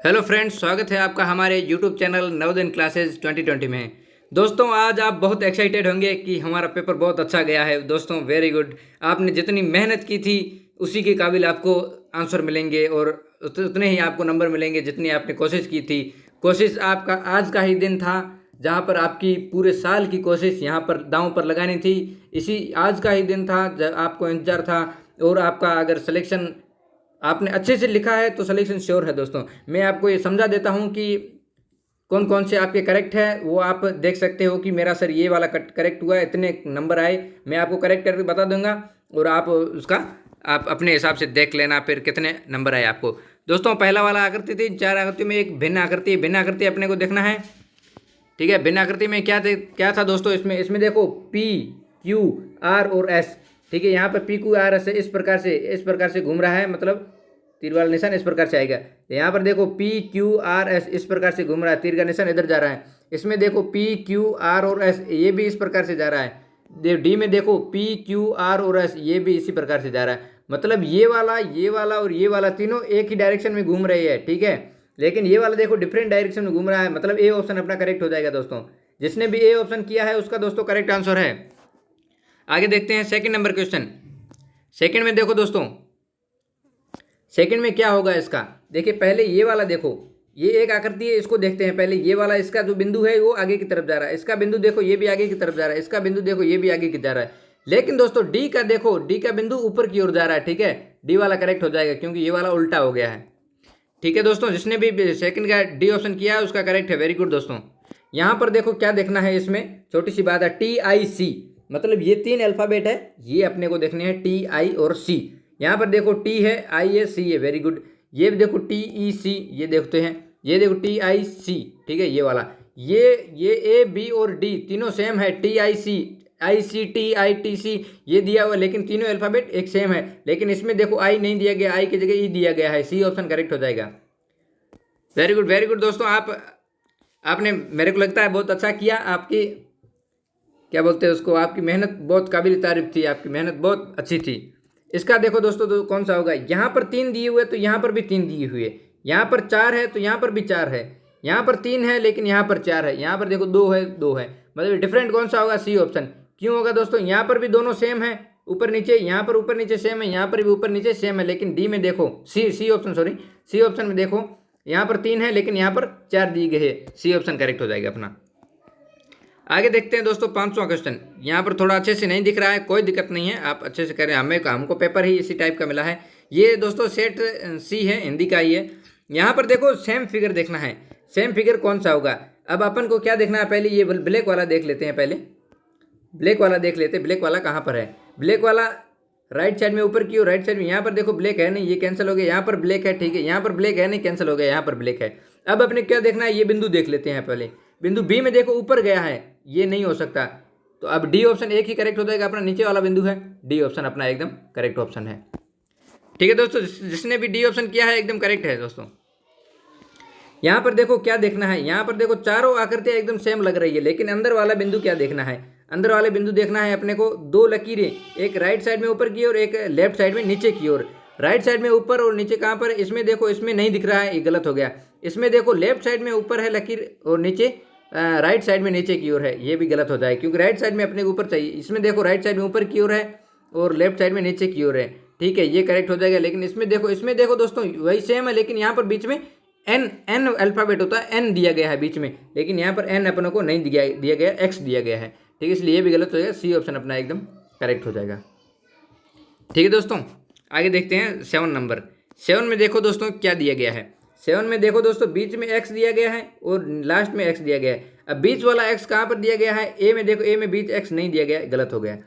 Hello friends, स्वागत है आपका हमारे यूट्यूब चैनल नवोदय क्लासेस 2020 में। दोस्तों, आज आप बहुत एक्साइटेड होंगे कि हमारा पेपर बहुत अच्छा गया है। दोस्तों, वेरी गुड। आपने जितनी मेहनत की थी उसी के काबिल आपको आंसर मिलेंगे और उतने ही आपको नंबर मिलेंगे जितनी आपने कोशिश की थी। कोशिश आपका आज का ही दिन था जहाँ पर आपकी पूरे साल की कोशिश यहाँ पर दांव पर लगानी थी। इसी आज का ही दिन था जब आपको इंतजार था और आपका अगर सिलेक्शन आपने अच्छे से लिखा है तो सिलेक्शन श्योर है। दोस्तों, मैं आपको ये समझा देता हूँ कि कौन कौन से आपके करेक्ट है। वो आप देख सकते हो कि मेरा सर ये वाला करेक्ट हुआ, इतने नंबर आए। मैं आपको करेक्ट करके बता दूंगा और आप उसका आप अपने हिसाब से देख लेना फिर कितने नंबर आए आपको। दोस्तों, पहला वाला आकृति थी, 4 आकृति में एक भिन्न आकृति है। भिन्न आकृति अपने को देखना है, ठीक है। भिन्न आकृति में क्या था दोस्तों, इसमें देखो पी क्यू आर और एस, ठीक है। यहाँ पर पी क्यू आर एस इस प्रकार से घूम रहा है, मतलब तीर वाला निशान इस प्रकार से आएगा। यहाँ पर देखो पी क्यू आर एस इस प्रकार से घूम रहा है, तीर का निशान इधर जा रहा है। इसमें देखो पी क्यू आर और एस ये भी इस प्रकार से जा रहा है। डी में देखो पी क्यू आर और एस ये भी इसी प्रकार से जा रहा है। मतलब ये वाला और ये वाला तीनों एक ही डायरेक्शन में घूम रहे हैं, ठीक है। लेकिन ये वाला देखो डिफरेंट डायरेक्शन में घूम रहा है, मतलब ए ऑप्शन अपना करेक्ट हो जाएगा। दोस्तों, जिसने भी ए ऑप्शन किया है उसका दोस्तों करेक्ट आंसर है। आगे देखते हैं सेकंड नंबर क्वेश्चन। सेकंड में देखो दोस्तों, सेकंड में क्या होगा इसका, देखिए पहले ये वाला देखो, ये एक आकृति है, इसको देखते हैं पहले। ये वाला इसका जो बिंदु है वो आगे की तरफ जा रहा है, इसका बिंदु देखो ये भी आगे की तरफ जा रहा है, इसका बिंदु देखो ये भी आगे की जा रहा है। लेकिन दोस्तों डी का देखो, डी का बिंदु ऊपर की ओर जा रहा है, ठीक है। डी वाला करेक्ट हो जाएगा क्योंकि ये वाला उल्टा हो गया है, ठीक है। दोस्तों, जिसने भी सेकंड का डी ऑप्शन किया है उसका करेक्ट है, वेरी गुड। दोस्तों, यहाँ पर देखो क्या देखना है, इसमें छोटी सी बात है, TIC, मतलब ये 3 अल्फाबेट है, ये अपने को देखने हैं TI और C। यहाँ पर देखो T है, I है, C है, वेरी गुड। ये देखो TEC, ये देखते हैं, ये देखो TIC, ठीक है। ये वाला ये A B और D तीनों सेम है, TIC ICT ITC ये दिया हुआ, लेकिन तीनों अल्फाबेट एक सेम है। लेकिन इसमें देखो I नहीं दिया गया, I की जगह E दिया गया है, C ऑप्शन करेक्ट हो जाएगा। Very good, very good. दोस्तों, आपने मेरे को लगता है बहुत अच्छा किया। आपकी क्या बोलते हैं उसको, आपकी मेहनत बहुत काबिल तारीफ थी, आपकी मेहनत बहुत अच्छी थी। इसका देखो दोस्तों तो कौन सा होगा, यहाँ पर 3 दिए हुए तो यहाँ पर भी 3 दिए हुए, यहाँ पर 4 है तो यहाँ पर भी 4 है, यहाँ पर 3 है लेकिन यहाँ पर 4 है, यहाँ पर देखो 2 है 2 है, मतलब डिफरेंट कौन सा होगा, C ऑप्शन। क्यों होगा दोस्तों, यहाँ पर भी दोनों सेम है, ऊपर नीचे, यहाँ पर ऊपर नीचे सेम है, यहाँ पर भी ऊपर नीचे सेम है। लेकिन डी में देखो सी ऑप्शन में देखो यहाँ पर 3 है लेकिन यहाँ पर 4 दिए गए हैं, C ऑप्शन करेक्ट हो जाएगा अपना। आगे देखते हैं दोस्तों 5वां क्वेश्चन। यहाँ पर थोड़ा अच्छे से नहीं दिख रहा है, कोई दिक्कत नहीं है, आप अच्छे से करें, हमको पेपर ही इसी टाइप का मिला है। ये दोस्तों सेट C है, हिंदी का ही है। यहाँ पर देखो सेम फिगर देखना है, सेम फिगर कौन सा होगा। अब अपन को क्या देखना है, पहले ये ब्लैक वाला देख लेते हैं, पहले ब्लैक वाला देख लेते हैं। ब्लैक वाला कहाँ पर है, ब्लैक वाला राइट साइड में ऊपर की ओर, राइट साइड में। यहाँ पर देखो ब्लैक है नहीं, ये कैंसिल हो गया, यहाँ पर ब्लैक है, ठीक है। यहाँ पर ब्लैक है नहीं, कैंसिल हो गया, यहाँ पर ब्लैक है। अब अपने क्या देखना है, ये बिंदु देख लेते हैं पहले। बिंदु बी में देखो ऊपर गया है, ये नहीं हो सकता, तो अब डी ऑप्शन एक ही करेक्ट हो जाएगा, अपना नीचे वाला बिंदु है, डी ऑप्शन अपना एकदम करेक्ट ऑप्शन है, ठीक है। दोस्तों, जिसने भी डी ऑप्शन किया है एकदम करेक्ट है। दोस्तों, यहाँ पर देखो क्या देखना है, यहाँ पर देखो चारों आकृतियां एकदम सेम लग रही है, लेकिन अंदर वाला बिंदु क्या देखना है, अंदर वाले बिंदु देखना है अपने को 2 लकीरें, एक राइट साइड में ऊपर की ओर, एक लेफ्ट साइड में नीचे की ओर। राइट साइड में ऊपर और नीचे कहाँ पर, इसमें देखो इसमें नहीं दिख रहा है, ये गलत हो गया। इसमें देखो लेफ्ट साइड में ऊपर है लकीर और नीचे राइट साइड में नीचे की ओर है, ये भी गलत हो जाए क्योंकि राइट साइड में अपने को ऊपर चाहिए। इसमें देखो राइट साइड में ऊपर की ओर है और लेफ्ट साइड में नीचे की ओर है, ठीक है, ये करेक्ट हो जाएगा। लेकिन इसमें देखो दोस्तों वही सेम है, लेकिन यहाँ पर बीच में एन अल्फाबेट होता है, एन दिया गया है बीच में, लेकिन यहाँ पर एन अपनों को नहीं दिया गया, एक्स दिया गया है, ठीक है। इसलिए ये भी गलत हो जाएगा, C ऑप्शन अपना एकदम करेक्ट हो जाएगा, ठीक है। दोस्तों, आगे देखते हैं 7 नंबर। 7 में देखो दोस्तों क्या दिया गया है। 7 में देखो दोस्तों बीच में x दिया गया है और लास्ट में x दिया गया है। अब बीच वाला x कहाँ पर दिया गया है, ए में देखो, ए में बीच x नहीं दिया गया है, गलत हो गया।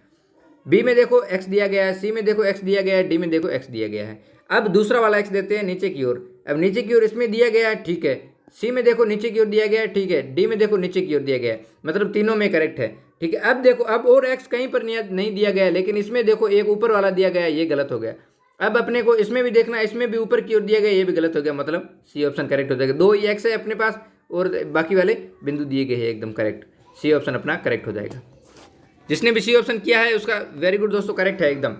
बी में देखो x दिया गया है, C में देखो x दिया गया है, डी में देखो x दिया गया है। अब दूसरा वाला x देते हैं नीचे की ओर। अब नीचे की ओर इसमें दिया गया है, ठीक है। C में देखो नीचे की ओर दिया गया है, ठीक है। डी में देखो नीचे की ओर दिया गया है, मतलब तीनों में करेक्ट है, ठीक है। अब देखो अब और x कहीं पर नहीं दिया गया है, लेकिन इसमें देखो एक ऊपर वाला दिया गया है, ये गलत हो गया। अब अपने को इसमें भी देखना, इसमें भी ऊपर की ओर दिया गया, ये भी गलत हो गया, मतलब C ऑप्शन करेक्ट हो जाएगा। 2 x है अपने पास और बाकी वाले बिंदु दिए गए हैं एकदम करेक्ट, C ऑप्शन अपना करेक्ट हो जाएगा। जिसने भी C ऑप्शन किया है उसका वेरी गुड दोस्तों, करेक्ट है एकदम।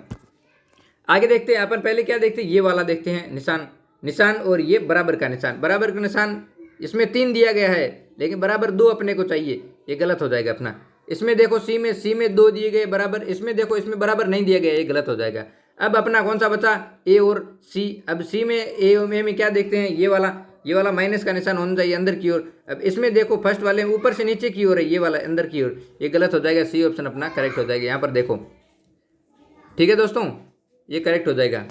आगे देखते हैं अपन, पहले क्या देखते हैं, ये वाला देखते हैं निशान, निशान और ये बराबर का निशान। बराबर का निशान इसमें 3 दिया गया है लेकिन बराबर 2 अपने को चाहिए, ये गलत हो जाएगा अपना। इसमें देखो सी में 2 दिए गए बराबर, इसमें देखो इसमें बराबर नहीं दिया गया, ये गलत हो जाएगा। अब अपना कौन सा बचा, ए और सी। अब सी में ए और ए में क्या देखते हैं, ये वाला माइनस का निशान होना चाहिए अंदर की ओर। अब इसमें देखो फर्स्ट वाले में ऊपर से नीचे की ओर है, ये वाला अंदर की ओर, ये गलत हो जाएगा। सी ऑप्शन अपना करेक्ट हो जाएगा, यहाँ पर देखो। ठीक है दोस्तों, ये करेक्ट हो जाएगा।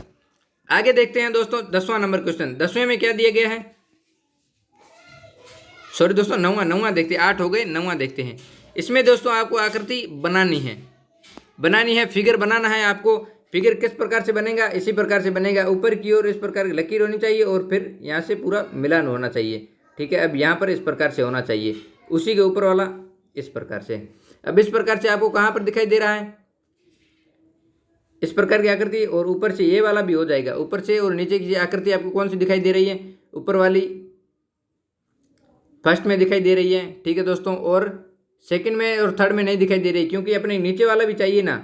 आगे देखते हैं दोस्तों 10वां नंबर क्वेश्चन। 10वें में क्या दिया गया है, सॉरी दोस्तों 9वां देखते हैं, 8 हो गए, 9वां देखते हैं। इसमें दोस्तों आपको आकृति बनानी है, फिगर बनाना है आपको। फिगर किस प्रकार से बनेगा, इसी प्रकार से बनेगा। ऊपर की ओर इस प्रकार की लकीर होनी चाहिए और फिर यहाँ से पूरा मिलान होना चाहिए। ठीक है, अब यहाँ पर इस प्रकार से होना चाहिए, उसी के ऊपर वाला इस प्रकार से। अब इस प्रकार से आपको कहाँ पर दिखाई दे रहा है, इस प्रकार की आकृति, और ऊपर से ये वाला भी हो जाएगा। ऊपर से और नीचे की आकृति आपको कौन सी दिखाई दे रही है, ऊपर वाली फर्स्ट में दिखाई दे रही है। ठीक है दोस्तों, और सेकंड में और थर्ड में नहीं दिखाई दे रही, क्योंकि अपने नीचे वाला भी चाहिए ना।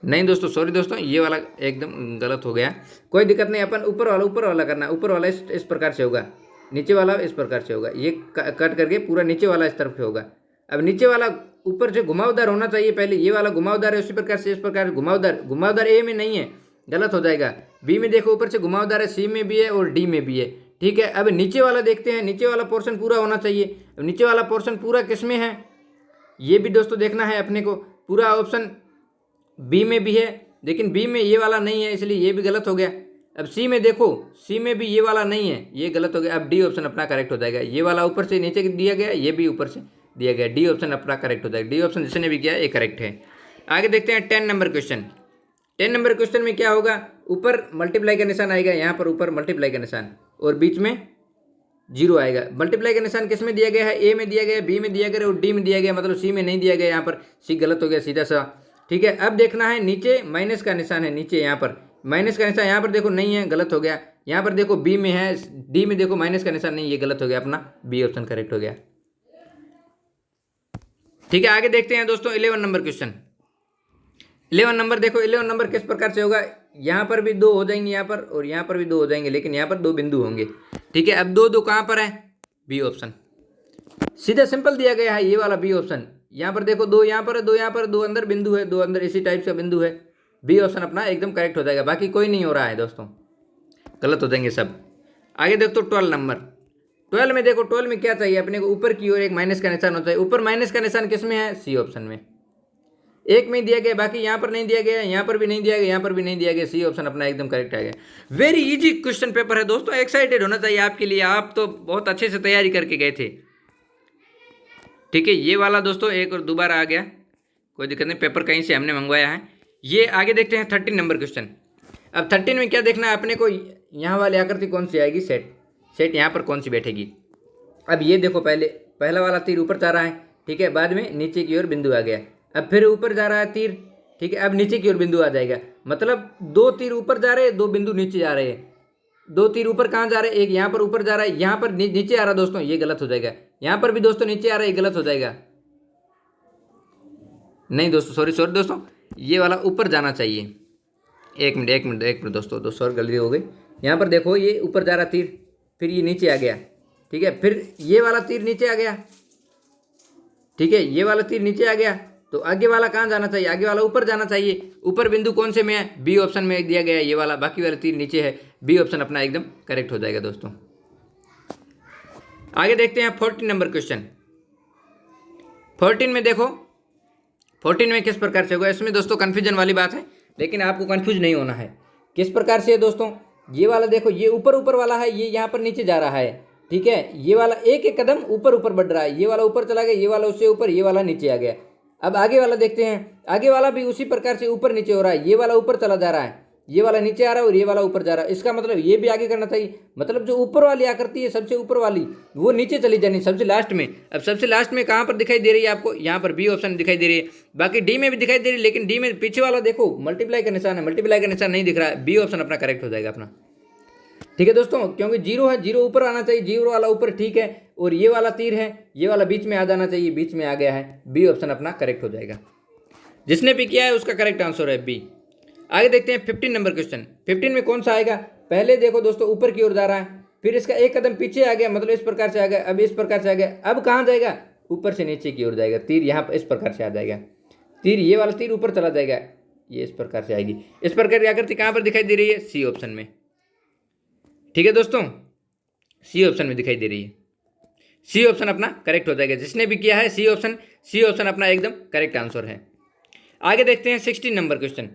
नहीं दोस्तों, सॉरी दोस्तों, ये वाला एकदम गलत हो गया, कोई दिक्कत नहीं। अपन ऊपर वाला करना है। ऊपर वाला इस प्रकार से होगा, नीचे वाला इस प्रकार से होगा। ये कट करके पूरा नीचे वाला इस तरफ से होगा। अब नीचे वाला ऊपर से घुमावदार होना चाहिए, पहले ये वाला घुमावदार है, उसी प्रकार से इस प्रकार घुमावदार ए में नहीं है, गलत हो जाएगा। बी में देखो ऊपर से घुमावदार है, सी में भी है और डी में भी है। ठीक है, अब नीचे वाला देखते हैं, नीचे वाला पोर्शन पूरा होना चाहिए। अब नीचे वाला पोर्शन पूरा किस में है, ये भी दोस्तों देखना है अपने को। पूरा ऑप्शन बी में भी है, लेकिन बी में ये वाला नहीं है, इसलिए ये भी गलत हो गया। अब सी में देखो, सी में भी ये वाला नहीं है, ये गलत हो गया। अब डी ऑप्शन अपना करेक्ट हो जाएगा। ये वाला ऊपर से नीचे दिया गया, ये भी ऊपर से दिया गया, डी ऑप्शन अपना करेक्ट हो जाएगा। डी ऑप्शन जिसने भी किया ये करेक्ट है। आगे देखते हैं 10 नंबर क्वेश्चन। 10 नंबर क्वेश्चन में क्या होगा, ऊपर मल्टीप्लाई का निशान आएगा, यहाँ पर ऊपर मल्टीप्लाई का निशान और बीच में 0 आएगा। मल्टीप्लाई का निशान किस में दिया गया है, ए में दिया गया, बी में दिया गया और डी में दिया गया, मतलब सी में नहीं दिया गया। यहाँ पर सी गलत हो गया सीधा सा। ठीक है, अब देखना है नीचे माइनस का निशान है, नीचे यहाँ पर माइनस का निशान यहाँ पर देखो नहीं है, गलत हो गया। यहाँ पर देखो बी में है, डी में देखो माइनस का निशान नहीं, ये गलत हो गया, अपना बी ऑप्शन करेक्ट हो गया। ठीक है, आगे देखते हैं दोस्तों 11 नंबर क्वेश्चन। 11 नंबर देखो, 11 नंबर किस प्रकार से होगा, यहाँ पर भी 2 हो जाएंगे यहाँ पर, और यहाँ पर भी 2 हो जाएंगे, लेकिन यहाँ पर 2 बिंदु होंगे। ठीक है, अब 2 कहाँ पर है, बी ऑप्शन सीधा सिंपल दिया गया है, ये वाला बी ऑप्शन। यहाँ पर देखो 2 यहाँ पर है, 2 यहाँ पर, 2 अंदर बिंदु है, 2 अंदर इसी टाइप का बिंदु है। बी ऑप्शन अपना एकदम करेक्ट हो जाएगा, बाकी कोई नहीं हो रहा है दोस्तों, गलत हो जाएंगे सब। आगे देखो 12 नंबर। 12 में देखो, 12 में क्या चाहिए अपने को, ऊपर की ओर एक माइनस का निशान होता है। ऊपर माइनस का निशान किस में है, सी ऑप्शन में, एक में दिया गया, बाकी यहाँ पर नहीं दिया गया, यहाँ पर भी नहीं दिया गया, यहाँ पर भी नहीं दिया गया। सी ऑप्शन अपना एकदम करेक्ट आ गया। वेरी इजी क्वेश्चन पेपर है दोस्तों, एक्साइटेड होना चाहिए आपके लिए, आप तो बहुत अच्छे से तैयारी करके गए थे। ठीक है, ये वाला दोस्तों एक और दोबारा आ गया, कोई दिक्कत नहीं, पेपर कहीं से हमने मंगवाया है। ये आगे देखते हैं 13 नंबर क्वेश्चन। अब 13 में क्या देखना है अपने को, यहाँ वाली आकृति कौन सी आएगी, सेट यहाँ पर कौन सी बैठेगी। अब ये देखो, पहला वाला तीर ऊपर जा रहा है, ठीक है, बाद में नीचे की ओर बिंदु आ गया। अब फिर ऊपर जा रहा है तीर, ठीक है, अब नीचे की ओर बिंदु आ जाएगा, मतलब 2 तीर ऊपर जा रहे हैं, 2 बिंदु नीचे जा रहे हैं। 2 तीर ऊपर कहाँ जा रहे हैं, एक यहाँ पर ऊपर जा रहा है, यहाँ पर नीचे आ रहा है दोस्तों, ये गलत हो जाएगा। यहाँ पर भी दोस्तों नीचे आ रहा है, ये गलत हो जाएगा। नहीं दोस्तों, सॉरी दोस्तों, ये वाला ऊपर जाना चाहिए। एक मिनट दोस्तों, सॉरी गलती हो गई। यहाँ पर देखो, ये ऊपर जा रहा तीर, फिर ये नीचे आ गया, ठीक है, फिर ये वाला तीर नीचे आ गया, ठीक है, ये वाला तीर नीचे आ गया, तो आगे वाला कहाँ जाना चाहिए, आगे वाला ऊपर जाना चाहिए। ऊपर बिंदु कौन से में है, बी ऑप्शन में दिया गया है ये वाला, बाकी वाला तीर नीचे है। बी ऑप्शन अपना एकदम करेक्ट हो जाएगा दोस्तों। आगे देखते हैं 14 नंबर क्वेश्चन। 14 में देखो, 14 में किस प्रकार से होगा, इसमें दोस्तों कन्फ्यूजन वाली बात है, लेकिन आपको कन्फ्यूज नहीं होना है। किस प्रकार से है दोस्तों, ये वाला देखो, ये ऊपर वाला है, ये यहाँ पर नीचे जा रहा है, ठीक है, ये वाला एक कदम ऊपर बढ़ रहा है, ये वाला ऊपर चला गया, ये वाला उससे ऊपर, ये वाला नीचे आ गया। अब आगे वाला देखते हैं, आगे वाला भी उसी प्रकार से ऊपर नीचे हो रहा है, ये वाला ऊपर चला जा रहा है, ये वाला नीचे आ रहा है और ये वाला ऊपर जा रहा है। इसका मतलब ये भी आगे करना चाहिए, मतलब जो ऊपर वाली आकृति है सबसे ऊपर वाली, वो नीचे चली जानी सबसे लास्ट में। अब सबसे लास्ट में कहाँ पर दिखाई दे रही है आपको, यहाँ पर बी ऑप्शन दिखाई दे रही है, बाकी डी में भी दिखाई दे रही है, लेकिन डी में पीछे वाला देखो मल्टीप्लाई का निशान है, मल्टीप्लाई का निशान नहीं दिख रहा है। बी ऑप्शन अपना करेक्ट हो जाएगा अपना। ठीक है दोस्तों, क्योंकि 0 है, 0 ऊपर आना चाहिए, 0 वाला ऊपर, ठीक है, और ये वाला तीर है, ये वाला बीच में आ जाना चाहिए, बीच में आ गया है। बी ऑप्शन अपना करेक्ट हो जाएगा। जिसने भी किया है उसका करेक्ट आंसर है बी। आगे देखते हैं 15 नंबर क्वेश्चन। 15 में कौन सा आएगा, पहले देखो दोस्तों ऊपर की ओर जा रहा है, फिर इसका एक कदम पीछे आ गया, मतलब इस प्रकार से आ गया, अब इस प्रकार से आ गया, अब कहाँ जाएगा, ऊपर से नीचे की ओर जाएगा, तीर यहाँ पर इस प्रकार से आ जाएगा, तीर ये वाला तीर ऊपर चला जाएगा, ये इस प्रकार से आएगी। इस प्रकार की आकृति कहाँ पर दिखाई दे रही है, सी ऑप्शन में। ठीक है दोस्तों, सी ऑप्शन में दिखाई दे रही है, सी ऑप्शन अपना करेक्ट हो जाएगा। जिसने भी किया है सी ऑप्शन अपना एकदम करेक्ट आंसर है। आगे देखते हैं 16 नंबर क्वेश्चन।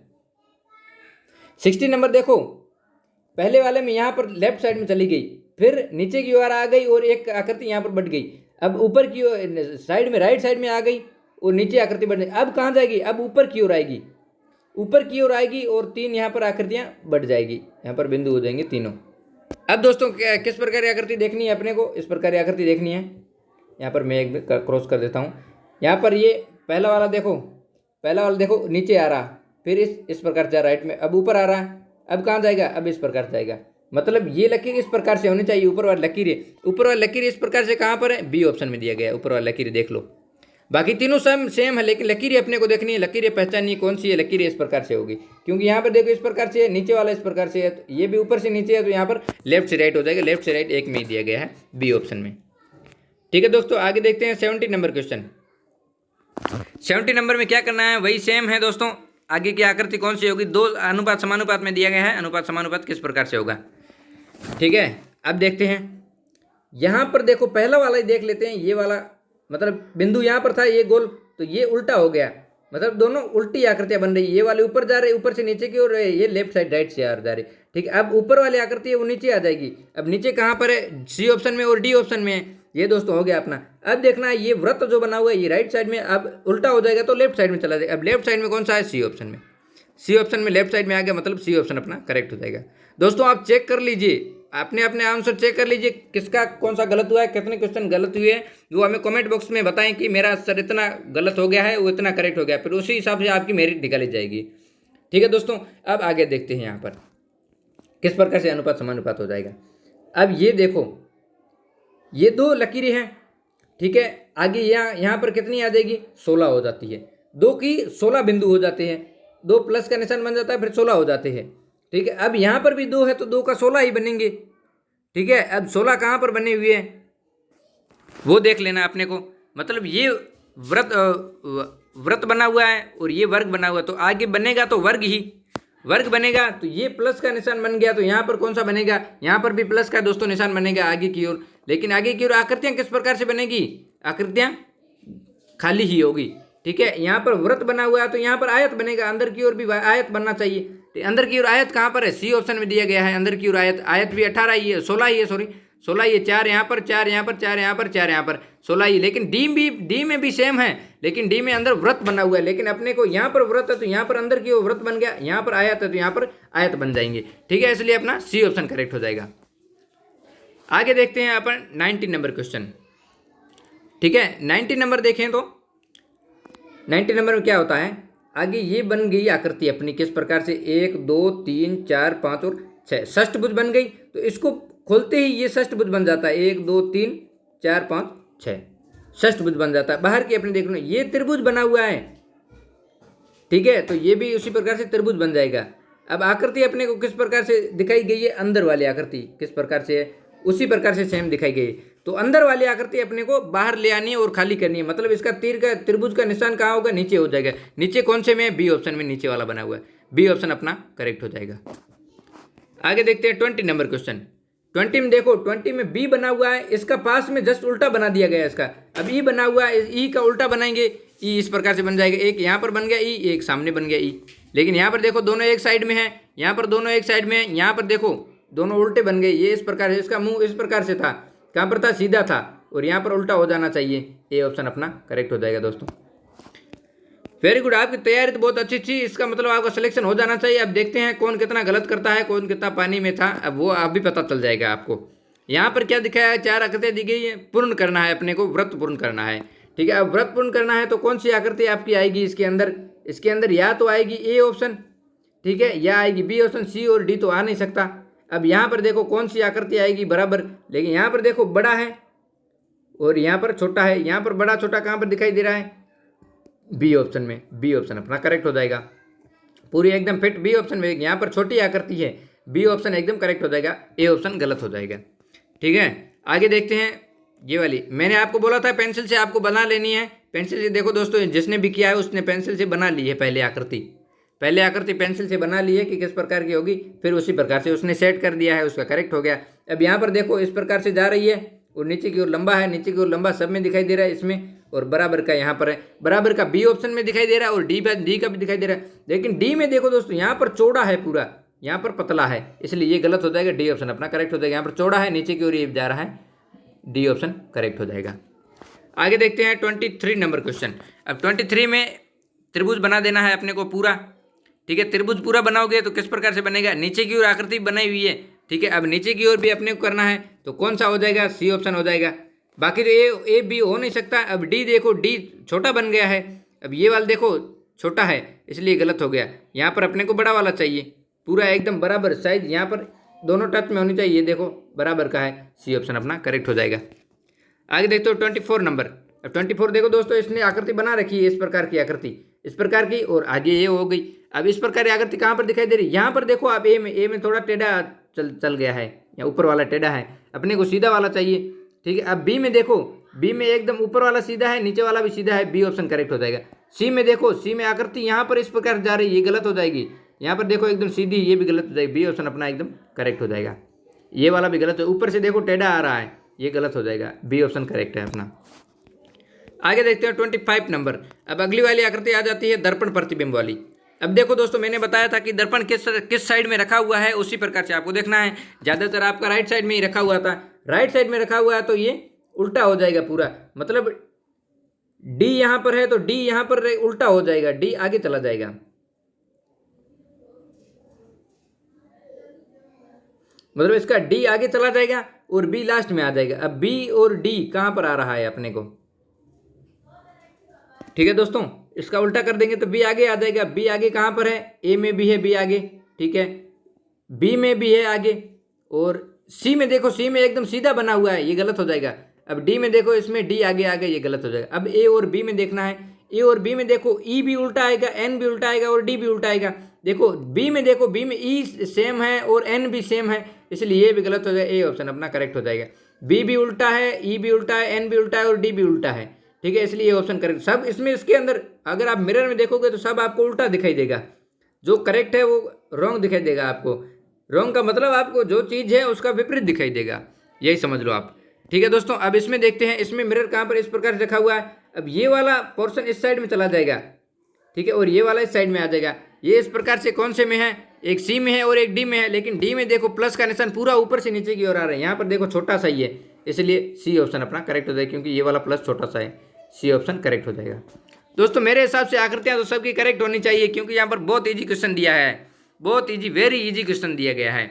16 नंबर देखो, पहले वाले में यहाँ पर लेफ्ट साइड में चली गई, फिर नीचे की ओर आ गई और एक आकृति यहाँ पर बढ़ गई, अब ऊपर की ओर साइड में राइट साइड में आ गई और नीचे आकृति बढ़ गई, अब कहाँ जाएगी, अब ऊपर की ओर आएगी, ऊपर की ओर आएगी और तीन यहाँ पर आकृतियाँ बढ़ जाएगी, यहाँ पर बिंदु हो जाएंगे तीनों। अब दोस्तों किस प्रकार की आकृति देखनी है अपने को, इस प्रकार की आकृति देखनी है। यहाँ पर मैं एक क्रॉस कर देता हूँ, यहाँ पर ये पहला वाला देखो नीचे आ रहा, फिर इस प्रकार से राइट में, अब ऊपर आ रहा है, अब कहाँ जाएगा, अब इस प्रकार से जाएगा, मतलब ये लकीर इस प्रकार से होनी चाहिए, ऊपर वाली लकीर इस प्रकार से कहाँ पर है, बी ऑप्शन में दिया गया है, ऊपर वाली लकीर देख लो। बाकी तीनों सेम है, लेकिन लकीरें अपने को देखनी है, लकीरें पहचाननी कौन सी है, लकीरें इस प्रकार से होगी, क्योंकि यहाँ पर देखो इस प्रकार से है, नीचे वाला इस प्रकार से है, तो ये भी ऊपर से नीचे है, तो यहाँ पर लेफ्ट से राइट हो जाएगा, लेफ्ट से राइट एक में ही दिया गया है, बी ऑप्शन में। ठीक है दोस्तों, आगे देखते हैं 70 नंबर क्वेश्चन। 70 नंबर में क्या करना है, वही सेम है दोस्तों। आगे की आकृति कौन सी होगी, दो अनुपात समानुपात में दिया गया है, अनुपात समानुपात किस प्रकार से होगा। ठीक है, अब देखते हैं, यहाँ पर देखो पहला वाला ही देख लेते हैं, ये वाला मतलब बिंदु यहाँ पर था, ये गोल, तो ये उल्टा हो गया, मतलब दोनों उल्टी आकृतियां बन रही है, ये वाले ऊपर जा रहे, ऊपर से नीचे की ओर, ये लेफ्ट साइड राइट से जा रही। ठीक है, अब ऊपर वाली आकृति है वो नीचे आ जाएगी, अब नीचे कहाँ पर है, सी ऑप्शन में और डी ऑप्शन में है, ये दोस्तों हो गया अपना। अब देखना है ये वृत्त जो बना हुआ है ये राइट साइड में, अब उल्टा हो जाएगा तो लेफ्ट साइड में चला जाएगा, अब लेफ्ट साइड में कौन सा है, सी ऑप्शन में, सी ऑप्शन में लेफ्ट साइड में आ गया, मतलब सी ऑप्शन अपना करेक्ट हो जाएगा। दोस्तों आप चेक कर लीजिए, अपने अपने आंसर चेक कर लीजिए, किसका कौन सा गलत हुआ है, कितने क्वेश्चन गलत हुए हैं, वो हमें कमेंट बॉक्स में बताएं कि मेरा सर इतना गलत हो गया है, वो इतना करेक्ट हो गया, फिर उसी हिसाब से आपकी मेरिट निकाली जाएगी। ठीक है दोस्तों, अब आगे देखते हैं यहाँ पर किस प्रकार से अनुपात समानुपात हो जाएगा। अब ये देखो, ये दो लकीरें हैं, ठीक है, आगे यहाँ पर कितनी आ जाएगी, 16 हो जाती है, 2 की 16 बिंदु हो जाते हैं, 2 प्लस का निशान बन जाता है, फिर 16 हो जाते हैं। ठीक है, अब यहाँ पर भी 2 है तो 2 का 16 ही बनेंगे। ठीक है, अब 16 कहाँ पर बने हुए हैं वो देख लेना अपने को, मतलब ये वृत्त बना हुआ है और ये वर्ग बना हुआ है, तो आगे बनेगा तो वर्ग बनेगा, तो ये प्लस का निशान बन गया, तो यहाँ पर कौन सा बनेगा, यहाँ पर भी प्लस का दोस्तों निशान बनेगा आगे की ओर, लेकिन आगे की ओर आकृतियाँ किस प्रकार से बनेगी, आकृतियाँ खाली ही होगी। ठीक है, यहाँ पर वृत्त बना हुआ है तो यहाँ पर आयत बनेगा, अंदर की ओर भी आयत बनना चाहिए, तो अंदर की ओर आयत कहाँ पर है, सी ऑप्शन में दिया गया है, अंदर की ओर आयत भी 18 ही है, 16 ही है, सॉरी 16 ही है, 4 यहाँ पर 4 यहाँ पर 4 यहाँ पर 4 यहाँ पर 16 ही, लेकिन डी में भी सेम है, लेकिन डी में अंदर वृत्त बना हुआ है, लेकिन अपने को यहाँ पर वृत्त है तो यहाँ पर अंदर की ओर वृत्त बन गया, यहाँ पर आयत है तो यहाँ पर आयत बन जाएंगे। ठीक है, इसलिए अपना सी ऑप्शन करेक्ट हो जाएगा। आगे देखते हैं अपन 19 नंबर क्वेश्चन। ठीक है, 19 नंबर देखें तो 19 नंबर में क्या होता है, आगे ये बन गई आकृति अपनी किस प्रकार से, 1 2 3 4 5 और 6 षष्ठभुज बन गई, तो इसको खोलते ही ये षष्ठभुज बन जाता है, 1 2 3 4 5 6 षष्ठभुज बन जाता है। बाहर की अपने देख लो ये त्रिभुज बना हुआ है, ठीक है, तो ये भी उसी प्रकार से त्रिभुज बन जाएगा। अब आकृति अपने को किस प्रकार से दिखाई गई है, अंदर वाली आकृति किस प्रकार से है उसी प्रकार से सेम दिखाई गई, तो अंदर वाली आकृति अपने को बाहर ले आनी है और खाली करनी है, मतलब इसका तीर का त्रिभुज का निशान कहाँ होगा, नीचे हो जाएगा। नीचे कौन से में, बी ऑप्शन में नीचे वाला बना हुआ है, बी ऑप्शन अपना करेक्ट हो जाएगा। आगे देखते हैं 20 नंबर क्वेश्चन। 20 में देखो, 20 में बी बना हुआ है, इसका पास में जस्ट उल्टा बना दिया गया है इसका, अब ई बना हुआ है, ई का उल्टा बनाएंगे, ई इस प्रकार से बन जाएगा, एक यहाँ पर बन गया ई, एक सामने बन गया ई, लेकिन यहाँ पर देखो दोनों एक साइड में है, यहाँ पर दोनों एक साइड में है, यहाँ पर देखो दोनों उल्टे बन गए, ये इस प्रकार से, इसका मुंह इस प्रकार से था, कहाँ पर था, सीधा था, और यहाँ पर उल्टा हो जाना चाहिए, ए ऑप्शन अपना करेक्ट हो जाएगा दोस्तों। वेरी गुड, आपकी तैयारी तो बहुत अच्छी थी, इसका मतलब आपका सिलेक्शन हो जाना चाहिए। अब देखते हैं कौन कितना गलत करता है, कौन कितना पानी में था, अब वो आप भी पता चल जाएगा आपको। यहाँ पर क्या दिखाया है, 4 आकृतियाँ दी गई है, पूर्ण करना है अपने को, व्रत पूर्ण करना है। ठीक है, अब व्रत पूर्ण करना है तो कौन सी आकृति आपकी आएगी इसके अंदर, इसके अंदर या तो आएगी ए ऑप्शन, ठीक है, या आएगी बी ऑप्शन, सी और डी तो आ नहीं सकता। अब यहाँ पर देखो कौन सी आकृति आएगी बराबर, लेकिन यहाँ पर देखो बड़ा है और यहाँ पर छोटा है, यहाँ पर बड़ा छोटा कहाँ पर दिखाई दे रहा है, बी ऑप्शन में, बी ऑप्शन अपना करेक्ट हो जाएगा, पूरी एकदम फिट बी ऑप्शन में। यहाँ पर छोटी आकृति है, बी ऑप्शन एकदम करेक्ट हो जाएगा, ए ऑप्शन गलत हो जाएगा। ठीक है, आगे देखते हैं। ये वाली मैंने आपको बोला था पेंसिल से आपको बना लेनी है। पेंसिल से देखो दोस्तों, जिसने भी किया है उसने पेंसिल से बना ली है पहले आकृति पेंसिल से बना ली है कि किस प्रकार की होगी, फिर उसी प्रकार से उसने सेट कर दिया है, उसका करेक्ट हो गया। अब यहाँ पर देखो इस प्रकार से जा रही है और नीचे की ओर लंबा है, नीचे की ओर लंबा सब में दिखाई दे रहा है इसमें, और बराबर का यहाँ पर है, बराबर का बी ऑप्शन में दिखाई दे रहा है और डी का भी दिखाई दे रहा है। लेकिन डी में देखो दोस्तों, यहाँ पर चौड़ा है पूरा, यहाँ पर पतला है, इसलिए ये गलत हो जाएगा, डी ऑप्शन अपना करेक्ट हो जाएगा। यहाँ पर चौड़ा है, नीचे की ओर ये जा रहा है, डी ऑप्शन करेक्ट हो जाएगा। आगे देखते हैं 23 नंबर क्वेश्चन। अब 23 में त्रिभुज बना देना है अपने को पूरा। ठीक है, त्रिभुज पूरा बनाओगे तो किस प्रकार से बनेगा, नीचे की ओर आकृति बनाई हुई है। ठीक है, अब नीचे की ओर भी अपने को करना है, तो कौन सा हो जाएगा, सी ऑप्शन हो जाएगा। बाकी तो ए बी हो नहीं सकता। अब डी देखो, डी छोटा बन गया है, अब ये वाला देखो छोटा है, इसलिए गलत हो गया। यहाँ पर अपने को बड़ा वाला चाहिए, पूरा एकदम बराबर साइज, यहाँ पर दोनों टच में होनी चाहिए, ये देखो बराबर का है, सी ऑप्शन अपना करेक्ट हो जाएगा। आगे देखते हो 24 नंबर। अब 24 देखो दोस्तों, इसने आकृति बना रखी है, इस प्रकार की आकृति, इस प्रकार की, और आगे ये हो गई। अब इस प्रकार की आकृति कहाँ पर दिखाई दे रही है, यहाँ पर देखो आप ए में थोड़ा टेढ़ा चल गया है, या ऊपर वाला टेढ़ा है, अपने को सीधा वाला चाहिए। ठीक है, अब बी में देखो, बी में एकदम ऊपर वाला सीधा है, नीचे वाला भी सीधा है, बी ऑप्शन करेक्ट हो जाएगा। सी में देखो, सी में आकृति यहाँ पर इस प्रकार जा रही है, ये गलत हो जाएगी। यहाँ पर देखो एकदम सीधी, ये भी गलत हो जाएगी, बी ऑप्शन अपना एकदम करेक्ट हो जाएगा। ये वाला भी गलत है, ऊपर से देखो टेढ़ा आ रहा है, ये गलत हो जाएगा, बी ऑप्शन करेक्ट है अपना। आगे देखते हैं 25 नंबर। अब अगली वाली आकृति आ जाती है दर्पण प्रतिबिंब वाली। अब देखो दोस्तों, मैंने बताया था कि दर्पण किस साइड में रखा हुआ है, उसी प्रकार से आपको देखना है। ज़्यादातर आपका राइट साइड में ही रखा हुआ था, राइट साइड में रखा हुआ है तो ये उल्टा हो जाएगा पूरा, मतलब डी यहाँ पर है तो डी यहाँ पर उल्टा हो जाएगा, डी आगे चला जाएगा। मतलब इसका डी आगे चला जाएगा और बी लास्ट में आ जाएगा। अब बी और डी कहाँ पर आ रहा है अपने को, ठीक है दोस्तों, इसका उल्टा कर देंगे तो बी आगे आ जाएगा। बी आगे कहाँ पर है, ए में भी है बी आगे, ठीक है, बी में भी है आगे, और सी में देखो, सी में एकदम सीधा बना हुआ है, ये गलत हो जाएगा। अब डी में देखो, इसमें डी आगे आ गया, ये गलत हो जाएगा। अब ए और बी में देखना है, ए और बी में देखो, ई भी उल्टा आएगा, एन भी उल्टा आएगा और डी भी उल्टा आएगा। देखो बी में देखो, बी में ई सेम है और एन भी सेम है, इसलिए ये भी गलत हो जाएगा, ए ऑप्शन अपना करेक्ट हो जाएगा। बी भी उल्टा है, ई भी उल्टा है, एन भी उल्टा है और डी भी उल्टा है, ठीक है, इसलिए ये ऑप्शन करेक्ट। सब इसमें, इसके अंदर अगर आप मिरर में देखोगे तो सब आपको उल्टा दिखाई देगा, जो करेक्ट है वो रॉन्ग दिखाई देगा आपको। रॉन्ग का मतलब आपको जो चीज़ है उसका विपरीत दिखाई देगा, यही समझ लो आप, ठीक है दोस्तों। अब इसमें देखते हैं, इसमें मिरर कहाँ पर इस प्रकार से रखा हुआ है। अब ये वाला पोर्शन इस साइड में चला जाएगा, ठीक है, और ये वाला इस साइड में आ जाएगा। ये इस प्रकार से कौन से में है, एक सी में है और एक डी में है, लेकिन डी में देखो प्लस का निशान पूरा ऊपर से नीचे की ओर आ रहा है, यहाँ पर देखो छोटा सा ही है, इसलिए सी ऑप्शन अपना करेक्ट हो जाएगा, क्योंकि ये वाला प्लस छोटा सा है, सी ऑप्शन करेक्ट हो जाएगा। दोस्तों मेरे हिसाब से आकृतियाँ तो सबकी करेक्ट होनी चाहिए, क्योंकि यहाँ पर बहुत ईजी क्वेश्चन दिया है, बहुत ईजी, वेरी ईजी क्वेश्चन दिया गया है।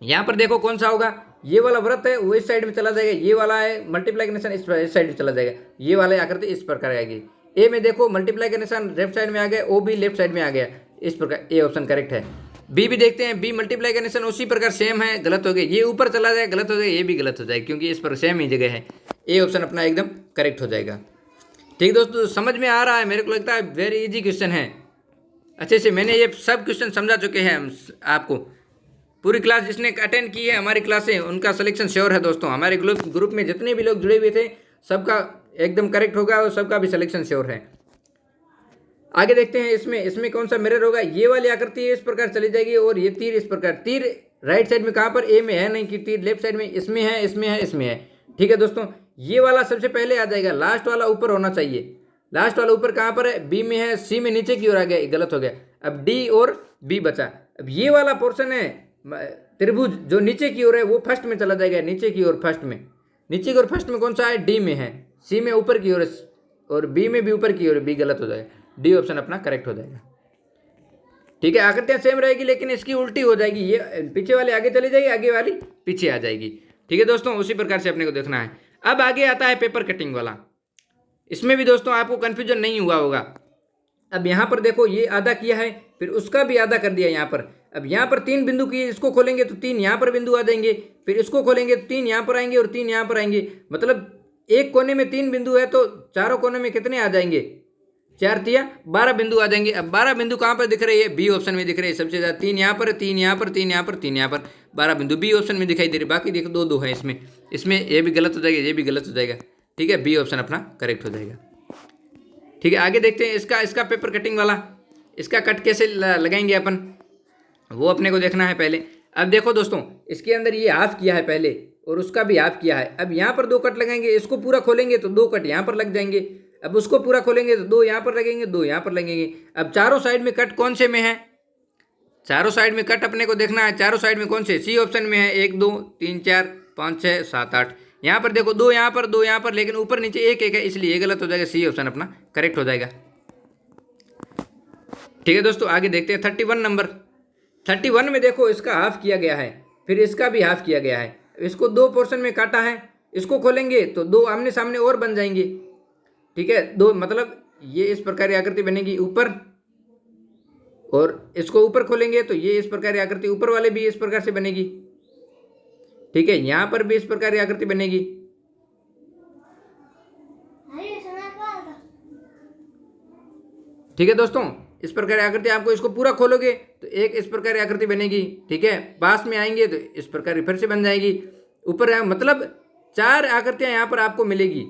यहाँ पर देखो कौन सा होगा, ये वाला वृत्त है वो इस साइड में चला जाएगा, ये वाला है मल्टीप्लाई का निशान इस साइड में चला जाएगा, ये वाला आकृति इस प्रकार आएगी। ए में देखो मल्टीप्लाई का निशान लेफ्ट साइड में आ गया, ओ भी लेफ्ट साइड में आ गया, इस प्रकार ए ऑप्शन करेक्ट है। बी भी देखते हैं, बी मल्टीप्लाई का निशान उसी प्रकार सेम है, गलत हो गया, ये ऊपर चला जाएगा, गलत हो जाएगा, ये भी गलत हो जाएगा, क्योंकि इस पर सेम ही जगह है, ए ऑप्शन अपना एकदम करेक्ट हो जाएगा। ठीक दोस्तों, समझ में आ रहा है, मेरे को लगता है वेरी इजी क्वेश्चन है, अच्छे से मैंने ये सब क्वेश्चन समझा चुके हैं आपको। पूरी क्लास जिसने अटेंड की है हमारी क्लासें, उनका सिलेक्शन श्योर है दोस्तों। हमारे ग्रुप में जितने भी लोग जुड़े हुए थे सबका एकदम करेक्ट होगा और सबका भी सिलेक्शन श्योर है। आगे देखते हैं, इसमें कौन सा मिरर होगा। ये वाली आकृति इस प्रकार चली जाएगी और ये तीर इस प्रकार, तीर राइट साइड में कहाँ पर, ए में है नहीं कि तीर लेफ्ट साइड में, इसमें है, इसमें है, इसमें है, ठीक है दोस्तों। ये वाला सबसे पहले आ जाएगा, लास्ट वाला ऊपर होना चाहिए, लास्ट वाला ऊपर कहाँ पर है, बी में है, सी में नीचे की ओर आ गया, गलत हो गया। अब डी और बी बचा। अब ये वाला पोर्शन है त्रिभुज जो नीचे की ओर है वो फर्स्ट में चला जाएगा, नीचे की ओर फर्स्ट में, नीचे की ओर फर्स्ट में कौन सा है, डी में है, सी में ऊपर की ओर और बी में भी ऊपर की ओर, बी गलत हो जाएगा, डी ऑप्शन अपना करेक्ट हो जाएगा। ठीक है, आकृतियाँ सेम रहेगी लेकिन इसकी उल्टी हो जाएगी, ये पीछे वाली आगे चली जाएगी, आगे वाली पीछे आ जाएगी, ठीक है दोस्तों, उसी प्रकार से अपने को देखना है। अब आगे आता है पेपर कटिंग वाला। इसमें भी दोस्तों आपको कन्फ्यूजन नहीं हुआ होगा। अब यहाँ पर देखो, ये आधा किया है, फिर उसका भी आधा कर दिया यहाँ पर। अब यहाँ पर 3 बिंदु किए, इसको खोलेंगे तो 3 यहाँ पर बिंदु आ जाएंगे, फिर इसको खोलेंगे तो 3 यहाँ पर आएंगे और 3 यहाँ पर आएंगे। मतलब एक कोने में 3 बिंदु है तो चारों कोने में कितने आ जाएंगे, 4 तिया 12 बिंदु आ जाएंगे। अब 12 बिंदु कहाँ पर दिख रही है? बी ऑप्शन में दिख रही है सबसे ज़्यादा। 3 यहाँ पर, 3 यहाँ पर, 3 यहाँ पर, 3 यहाँ पर, 12 बिंदु बी ऑप्शन में दिखाई दे रही है। बाकी देखो 2 2 है इसमें ये भी गलत हो जाएगा, ये भी गलत हो जाएगा। ठीक है, बी ऑप्शन अपना करेक्ट हो जाएगा। ठीक है, आगे देखते हैं इसका पेपर कटिंग वाला, इसका कट कैसे लगाएंगे अपन, वो अपने को देखना है पहले। अब देखो दोस्तों, इसके अंदर ये हाफ किया है पहले और उसका भी हाफ किया है। अब यहाँ पर 2 कट लगेंगे, इसको पूरा खोलेंगे तो 2 कट यहाँ पर लग जाएंगे। अब उसको पूरा खोलेंगे तो 2 यहाँ पर लगेंगे, 2 यहाँ पर लगेंगे। अब चारों साइड में कट कौन से में है? चारों साइड में कट अपने को देखना है, चारों साइड में कौन से? सी ऑप्शन में है। 1 2 3 4 5 6 7 8। यहाँ पर देखो 2 यहाँ पर, 2 यहाँ पर, लेकिन ऊपर नीचे 1 1 है, इसलिए ये गलत हो जाएगा। सी ऑप्शन अपना करेक्ट हो जाएगा। ठीक है दोस्तों, आगे देखते हैं 31 नंबर। 31 में देखो इसका हाफ किया गया है, फिर इसका भी हाफ किया गया है। इसको 2 पोर्शन में काटा है, इसको खोलेंगे तो 2 आमने सामने और बन जाएंगे। ठीक है, 2 मतलब ये इस प्रकार की आकृति बनेगी ऊपर, और इसको ऊपर खोलेंगे तो ये इस प्रकार की आकृति ऊपर वाले भी इस प्रकार से बनेगी। ठीक है, यहां पर भी इस प्रकार की आकृति बनेगी। ठीक है दोस्तों, इस प्रकार की आकृति आपको, इसको पूरा खोलोगे तो एक इस प्रकार की आकृति बनेगी। ठीक है, पास में आएंगे तो इस प्रकार की फिर से बन जाएगी। ऊपर मतलब 4 आकृतियां यहाँ पर आपको मिलेगी,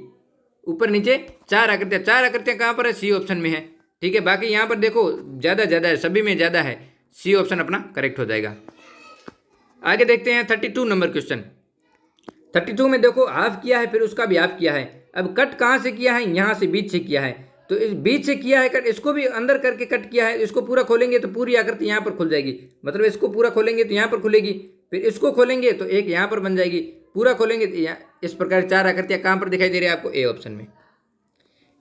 ऊपर नीचे 4 आकृतियां। 4 आकृतियां कहाँ पर है? सी ऑप्शन में है। ठीक है, बाकी यहाँ पर देखो ज़्यादा है, सभी में ज़्यादा है। सी ऑप्शन अपना करेक्ट हो जाएगा। आगे देखते हैं 32 नंबर क्वेश्चन। 32 में देखो हाफ किया है, फिर उसका भी हाफ किया है। अब कट कहाँ से किया है? यहाँ से बीच से किया है, तो इस बीच से किया है कट, इसको भी अंदर करके कट किया है। इसको पूरा खोलेंगे तो पूरी आकृति यहाँ पर खुल जाएगी, मतलब इसको पूरा खोलेंगे तो यहाँ पर खुलेगी, फिर इसको खोलेंगे तो एक यहाँ पर बन जाएगी, पूरा खोलेंगे तो इस प्रकार 4 आकृतियाँ कहाँ पर दिखाई दे रही है आपको? ए ऑप्शन में।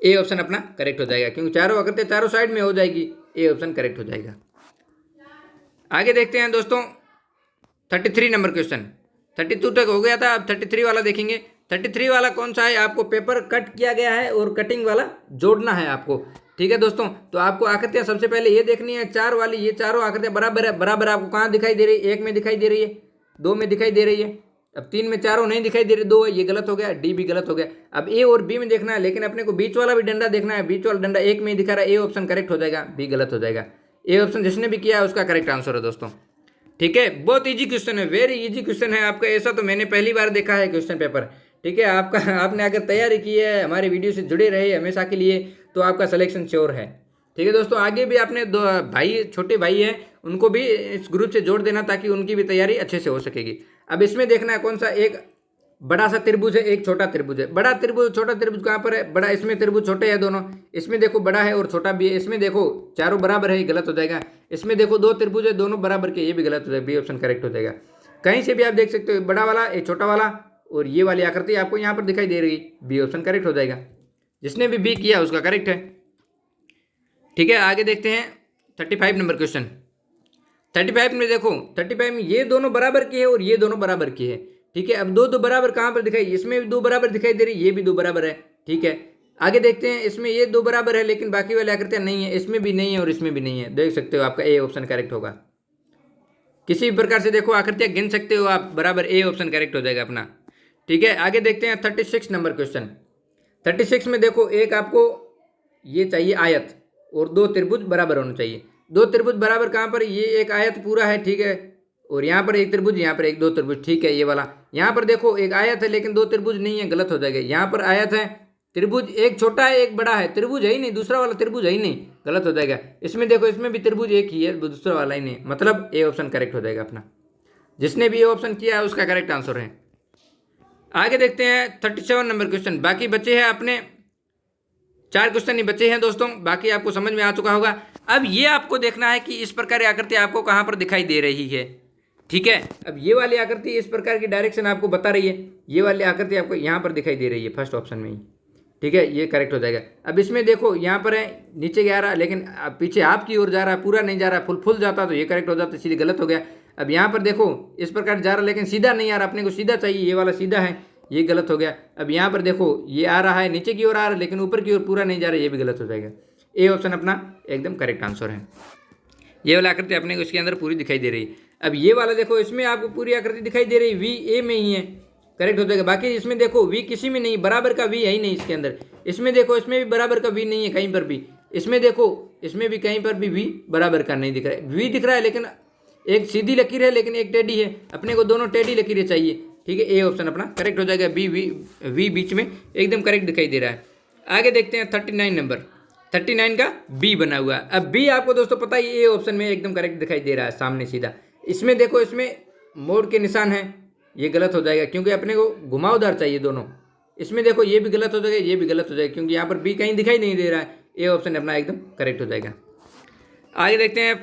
ए ऑप्शन अपना करेक्ट हो जाएगा, क्योंकि चारों आकृतियाँ चारों साइड में हो जाएगी। ए ऑप्शन करेक्ट हो जाएगा। आगे देखते हैं दोस्तों 33 नंबर क्वेश्चन। 32 तक हो गया था, अब 33 वाला देखेंगे। 33 वाला कौन सा है? आपको पेपर कट किया गया है और कटिंग वाला जोड़ना है आपको। ठीक है दोस्तों, तो आपको आकृतियाँ सबसे पहले ये देखनी है, 4 वाली, ये चारों आकृतियाँ बराबर है। बराबर आपको कहाँ दिखाई दे रही है? 1 में दिखाई दे रही है, 2 में दिखाई दे रही है। अब 3 में चारों नहीं दिखाई दे रही, 2 है, ये गलत हो गया। डी भी गलत हो गया। अब ए और बी में देखना है, लेकिन अपने को बीच वाला भी डंडा देखना है। बीच वाला डंडा 1 में ही दिखा रहा है, ए ऑप्शन करेक्ट हो जाएगा, बी गलत हो जाएगा। ए ऑप्शन जिसने भी किया है उसका करेक्ट आंसर है दोस्तों। ठीक है, बहुत इजी क्वेश्चन है, वेरी इजी क्वेश्चन है आपका। ऐसा तो मैंने पहली बार देखा है क्वेश्चन पेपर। ठीक है, आपने अगर तैयारी की है, हमारी वीडियो से जुड़े रहे हमेशा के लिए, तो आपका सिलेक्शन श्योर है। ठीक है दोस्तों, आगे भी आपने 2 भाई, छोटे भाई हैं, उनको भी इस ग्रुप से जोड़ देना ताकि उनकी भी तैयारी अच्छे से हो सकेगी। अब इसमें देखना है कौन सा, एक बड़ा सा त्रिभुज है, एक छोटा त्रिभुज है। बड़ा त्रिभुज छोटा त्रिभुज कहाँ पर है? बड़ा, इसमें त्रिभुज छोटे हैं दोनों। इसमें देखो बड़ा है और छोटा भी है। इसमें देखो चारों बराबर है, ये गलत हो जाएगा। इसमें देखो 2 त्रिभुज है, दोनों बराबर के, ये भी गलत हो जाएगा। बी ऑप्शन करेक्ट हो जाएगा। कहीं से भी आप देख सकते हो, बड़ा वाला, एक छोटा वाला, और ये वाली आकृति आपको यहाँ पर दिखाई दे रही है। बी ऑप्शन करेक्ट हो जाएगा। जिसने भी बी किया उसका करेक्ट है। ठीक है, आगे देखते हैं 35 नंबर क्वेश्चन। 35 में देखो, 35 में ये दोनों बराबर के हैं और ये दोनों बराबर के हैं। ठीक है, अब 2 बराबर कहाँ पर दिखाई? इसमें भी 2 बराबर दिखाई दे रही, ये भी 2 बराबर है। ठीक है, आगे देखते हैं। इसमें ये 2 बराबर है, लेकिन बाकी वाली आकृतियाँ नहीं है। इसमें भी नहीं है और इसमें भी नहीं है। देख सकते हो, आपका ए ऑप्शन करेक्ट होगा। किसी भी प्रकार से देखो आकृतियाँ गिन सकते हो आप, बराबर ए ऑप्शन करेक्ट हो जाएगा अपना। ठीक है, आगे देखते हैं 36 नंबर क्वेश्चन। 36 में देखो, एक आपको ये चाहिए आयत और 2 त्रिभुज बराबर होने चाहिए। 2 त्रिभुज बराबर कहाँ पर? ये एक आयत पूरा है, ठीक है, और यहाँ पर एक त्रिभुज, यहाँ पर एक 2 त्रिभुज। ठीक है, ये वाला यहाँ पर देखो एक आयत है, लेकिन 2 त्रिभुज नहीं है, गलत हो जाएगा। यहाँ पर आयत है, त्रिभुज एक छोटा है एक बड़ा है, त्रिभुज है ही नहीं, दूसरा वाला त्रिभुज है ही नहीं, गलत हो जाएगा। इसमें देखो, इसमें भी त्रिभुज एक ही है, दूसरा वाला ही नहीं, मतलब ए ऑप्शन करेक्ट हो जाएगा अपना। जिसने भी ए ऑप्शन किया है उसका करेक्ट आंसर है। आगे देखते हैं 37 नंबर क्वेश्चन। बाकी बचे हैं अपने 4 क्वेश्चन ही बचे हैं दोस्तों, बाकी आपको समझ में आ चुका होगा। अब ये आपको देखना है कि इस प्रकार की आकृति आपको कहाँ पर दिखाई दे रही है। ठीक है, अब ये वाली आकृति इस प्रकार की डायरेक्शन आपको बता रही है। ये वाली आकृति आपको यहाँ पर दिखाई दे रही है, फर्स्ट ऑप्शन में ही। ठीक है, ये करेक्ट हो जाएगा। अब इसमें देखो, यहाँ पर है नीचे जा रहा, लेकिन पीछे आपकी ओर जा रहा है, पूरा नहीं जा रहा, फुल जाता तो ये करेक्ट हो जाता, सीधे गलत हो गया। अब यहाँ पर देखो इस प्रकार जा रहा, लेकिन सीधा नहीं आ रहा, अपने को सीधा चाहिए, ये वाला सीधा है, ये गलत हो गया। अब यहाँ पर देखो ये आ रहा है, नीचे की ओर आ रहा है, लेकिन ऊपर की ओर पूरा नहीं जा रहा, ये भी गलत हो जाएगा। ए ऑप्शन अपना एकदम करेक्ट आंसर है। ये वाला आकृति अपने को इसके अंदर पूरी दिखाई दे रही है। अब ये वाला देखो, इसमें आपको पूरी आकृति दिखाई दे रही है, वी ए में ही है, करेक्ट हो जाएगा। बाकी इसमें देखो वी किसी में नहीं, बराबर का वी है ही नहीं इसके अंदर। इसमें देखो, इसमें भी बराबर का वी नहीं है कहीं पर भी, इसमें देखो, इसमें भी कहीं पर भी v बराबर का नहीं दिख रहा है, v दिख रहा है लेकिन एक सीधी लकीर है लेकिन एक टेढ़ी है, अपने को दोनों टेढ़ी लकीरें चाहिए। ठीक है, ए ऑप्शन अपना करेक्ट हो जाएगा, बी वी बीच में एकदम करेक्ट दिखाई दे रहा है। आगे देखते हैं 39 नंबर, 39 का बी बना हुआ है। अब बी आपको दोस्तों पता ही ए ऑप्शन में एकदम करेक्ट दिखाई दे रहा है सामने सीधा। इसमें देखो, इसमें मोड़ के निशान है, ये गलत हो जाएगा क्योंकि अपने को घुमावदार चाहिए दोनों। इसमें देखो ये भी गलत हो जाएगा, ये भी गलत हो जाएगा क्योंकि यहाँ पर बी कहीं दिखाई नहीं दे रहा है। ए ऑप्शन अपना एकदम करेक्ट हो जाएगा। आगे देखते हैं,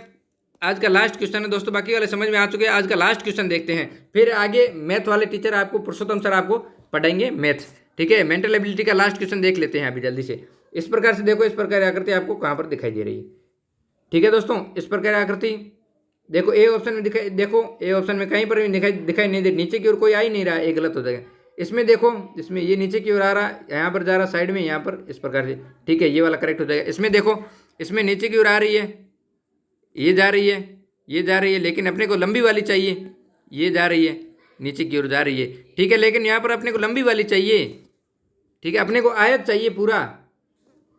आज का लास्ट क्वेश्चन है दोस्तों, बाकी वाले समझ में आ चुके हैं। आज का लास्ट क्वेश्चन देखते हैं, फिर आगे मैथ वाले टीचर आपको, पुरुषोत्तम सर आपको पढ़ाएंगे मैथ। ठीक है, मेंटल एबिलिटी का लास्ट क्वेश्चन देख लेते हैं अभी जल्दी से। इस प्रकार से देखो, इस प्रकार आकृति आपको कहाँ पर दिखाई दे रही है। ठीक है दोस्तों, इस प्रकार आकृति देखो, ए ऑप्शन में दिखाई, देखो ए ऑप्शन में कहीं पर भी दिखाई नहीं दे, नीचे की ओर कोई आ ही नहीं रहा है, ये गलत हो जाएगा। इसमें देखो, इसमें ये नीचे की ओर आ रहा है, यहाँ पर जा रहा साइड में, यहाँ पर इस प्रकार से। ठीक है, ये वाला करेक्ट हो जाएगा। इसमें देखो, इसमें नीचे की ओर आ रही है, ये जा रही है, ये जा रही है, लेकिन अपने को लंबी वाली चाहिए, ये जा रही है, नीचे की ओर जा रही है। ठीक है, लेकिन यहाँ पर अपने को लंबी वाली चाहिए। ठीक है, अपने को आयत चाहिए, पूरा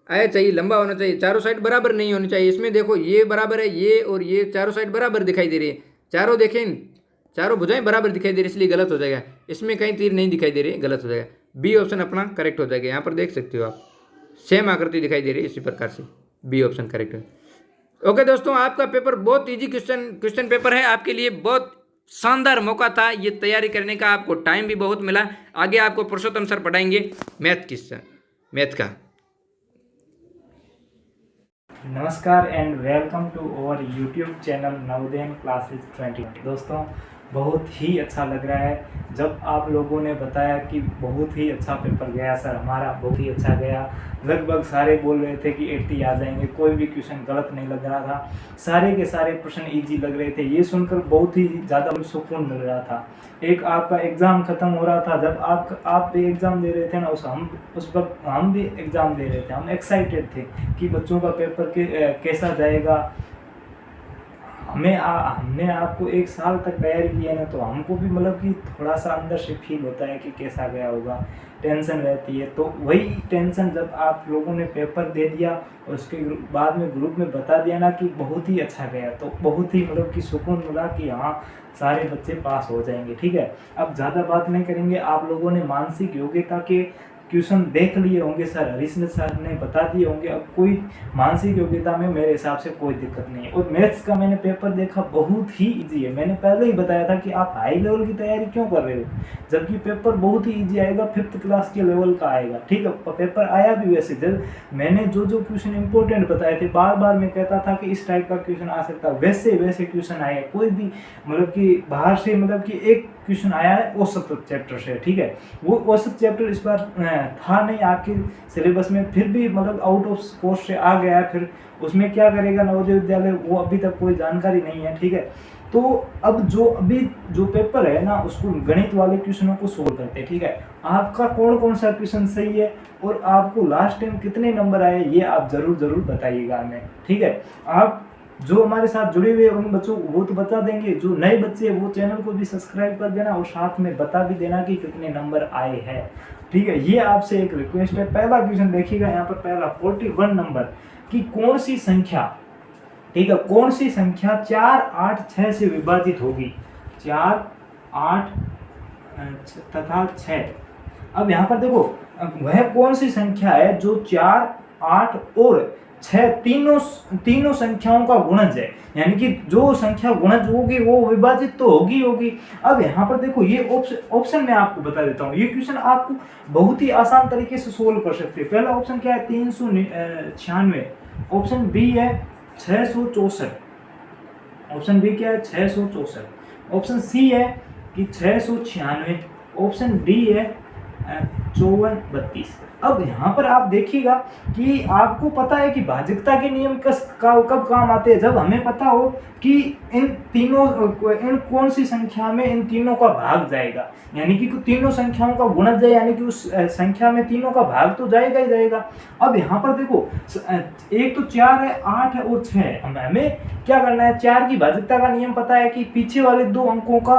आयत चाहिए, लंबा होना चाहिए, चारों साइड बराबर नहीं होनी चाहिए। इसमें देखो ये बराबर है, ये और ये चारों साइड बराबर दिखाई दे रही है, चारों देखें, चारों भुजाएं बराबर दिखाई दे रही है, इसलिए गलत हो जाएगा। इसमें कहीं तीर नहीं दिखाई दे रही है, गलत हो जाएगा। बी ऑप्शन अपना करेक्ट हो जाएगा। यहाँ पर देख सकते हो आप, सेम आकृति दिखाई दे रही है, इसी प्रकार से बी ऑप्शन करेक्ट है। ओके दोस्तों, आपका पेपर बहुत ईजी क्वेश्चन पेपर है, आपके लिए बहुत शानदार मौका था ये तैयारी करने का, आपको टाइम भी बहुत मिला। आगे आपको पुरुषोत्तम सर पढ़ाएंगे मैथ का। नमस्कार and welcome to our YouTube channel Navodaya classes 20। दोस्तों, बहुत ही अच्छा लग रहा है जब आप लोगों ने बताया कि बहुत ही अच्छा पेपर गया सर, हमारा बहुत ही अच्छा गया। लगभग सारे बोल रहे थे कि 80 आ जाएंगे, कोई भी क्वेश्चन गलत नहीं लग रहा था, सारे के सारे प्रश्न इजी लग रहे थे। ये सुनकर बहुत ही ज़्यादा सुकून मिल रहा था। एक आपका एग्ज़ाम ख़त्म हो रहा था, जब आप भी एग्ज़ाम दे रहे थे ना, उस वक्त हम भी एग्ज़ाम दे रहे थे, हम एक्साइटेड थे कि बच्चों का पेपर कैसा जाएगा। हमने आपको एक साल तक तैयारी की है ना, तो हमको भी मतलब कि थोड़ा सा अंदर से फील होता है कि कैसा गया होगा, टेंशन रहती है। तो वही टेंशन जब आप लोगों ने पेपर दे दिया और उसके बाद में ग्रुप में बता दिया ना कि बहुत ही अच्छा गया, तो बहुत ही मतलब कि सुकून मिला कि हाँ सारे बच्चे पास हो जाएंगे। ठीक है, अब ज़्यादा बात नहीं करेंगे। आप लोगों ने मानसिक योग्यता के क्वेश्चन देख लिए होंगे, सर हरीश सर ने बता दिए होंगे। अब कोई मानसिक योग्यता में मेरे हिसाब से कोई दिक्कत नहीं है। और मैथ्स का मैंने पेपर देखा, बहुत ही इजी है। मैंने पहले ही बताया था कि आप हाई लेवल की तैयारी क्यों कर रहे हो, जबकि पेपर बहुत ही इजी आएगा, 5th क्लास के लेवल का आएगा। ठीक है, पेपर आया भी वैसे। जब मैंने जो क्वेश्चन इंपॉर्टेंट बताए थे, बार बार मैं कहता था कि इस टाइप का क्वेश्चन आ सकता है, वैसे क्वेश्चन आए। कोई भी मतलब कि बाहर से मतलब कि एक क्वेश्चन आया है औसत चैप्टर से। ठीक है, वो औसत चैप्टर इस बार था नहीं आपके सिलेबस में, फिर भी मतलब आउट ऑफ कोर्स से आ गया है। फिर उसमें क्या करेगा नवोदय विद्यालय, वो अभी तक कोई जानकारी नहीं है। ठीक है, तो अब जो पेपर है ना, उसको गणित वाले क्वेश्चनों को सोल्व करते हैं। ठीक है, आपका कौन सा क्वेश्चन सही है और आपको लास्ट टाइम कितने नंबर आए, ये आप जरूर बताइएगा हमें। ठीक है, आप जो हमारे साथ जुड़े हुए उन बच्चों को वो तो बता देंगे, जो नए बच्चे वो चैनल को भी सब्सक्राइब कर देना और साथ में बता भी देना कि कितने नंबर आए हैं। ठीक है, ये आपसे एक रिक्वेस्ट है। पहला क्वेश्चन देखिएगा, यहाँ पर पहला 41 नंबर की कौन सी संख्या, ठीक है, कौन सी संख्या 4, 8, 6 से विभाजित होगी। 4, 8 तथा 6। अब यहाँ पर देखो, वह कौन सी संख्या है जो 4, 8 और 6 तीनों संख्याओं का गुणज है, यानी कि जो संख्या गुणज होगी वो विभाजित तो होगी। अब यहाँ पर देखो, ये ऑप्शन मैं आपको बता देता हूँ। ये क्वेश्चन आपको बहुत ही आसान तरीके से सोल्व कर सकते हैं। पहला ऑप्शन क्या है, 396। ऑप्शन बी है 664। ऑप्शन बी क्या है, 664। ऑप्शन सी है कि 696। ऑप्शन डी है 5432। अब यहाँ पर आप देखिएगा कि आपको पता है कि भाजकता के नियम कब काम आते हैं, जब हमें पता हो कि इन कौन सी संख्या में इन तीनों का भाग जाएगा, यानी कि तीनों संख्याओं का गुणज है, यानी कि उस संख्या में तीनों का भाग तो जाएगा ही जाएगा। अब यहाँ पर देखो, एक तो 4 है, 8 है और 6 है। हमें क्या करना है, 4 की भाजकता का नियम पता है कि पीछे वाले 2 अंकों का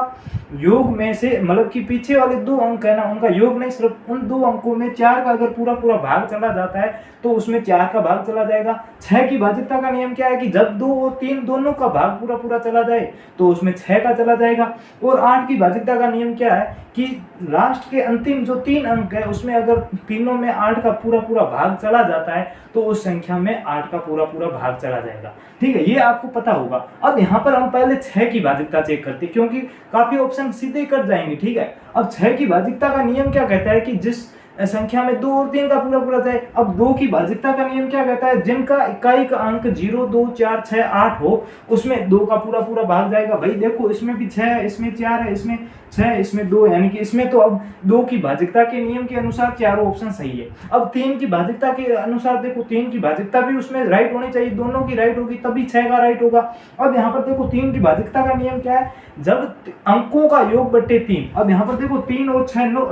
योग में से, मतलब कि पीछे वाले 2 अंक है ना, उनका योग नहीं, सिर्फ उन दो अंकों में 4 का अगर पूरा पूरा भाग चला जाता है तो उसमें 4 का भाग चला जाएगा। 6 की भाज्यता का नियम क्या है कि जब 2 और 3 दोनों का भाग पूरा पूरा चला जाए तो उसमें 6 का चला जाएगा। और 8 की भाज्यता का नियम क्या है कि लास्ट के अंतिम जो 3 अंक है उसमें अगर तीनों में 8 का पूरा पूरा भाग चला जाता है तो उस संख्या में 8 का पूरा पूरा भाग चला जाएगा। ठीक है, ये आपको पता होगा। अब यहाँ पर हम पहले 6 की भाज्यता चेक करते हैं क्योंकि काफी ऑप्शन सीधे कट जाएंगे। ठीक है, अब 6 की भाज्यता का नियम क्या कहता है कि जिस संख्या में 2 और 3 का पूरा पूरा जाए। अब 2 की भाज्यता का नियम क्या कहता है, जिनका इकाई का अंक 0, 2, 4, 6, 8 हो उसमें 2 का पूरा पूरा भाग जाएगा। भाई देखो इसमें भी 6 है, इसमें 4 है, इसमें 6 है, इसमें 2 यानी कि इसमें तो अब 2 की भाज्यता के नियम के अनुसार चारों ऑप्शन सही है। अब 3 की भाज्यता के अनुसार देखो 3 की भाज्यता भी उसमें राइट होनी चाहिए, दोनों की राइट होगी तभी 6 का राइट होगा। अब यहाँ पर देखो 3 की भाज्यता का नियम क्या है, जब अंकों का योग बट्टे 3। अब यहाँ पर देखो 3 और 6 9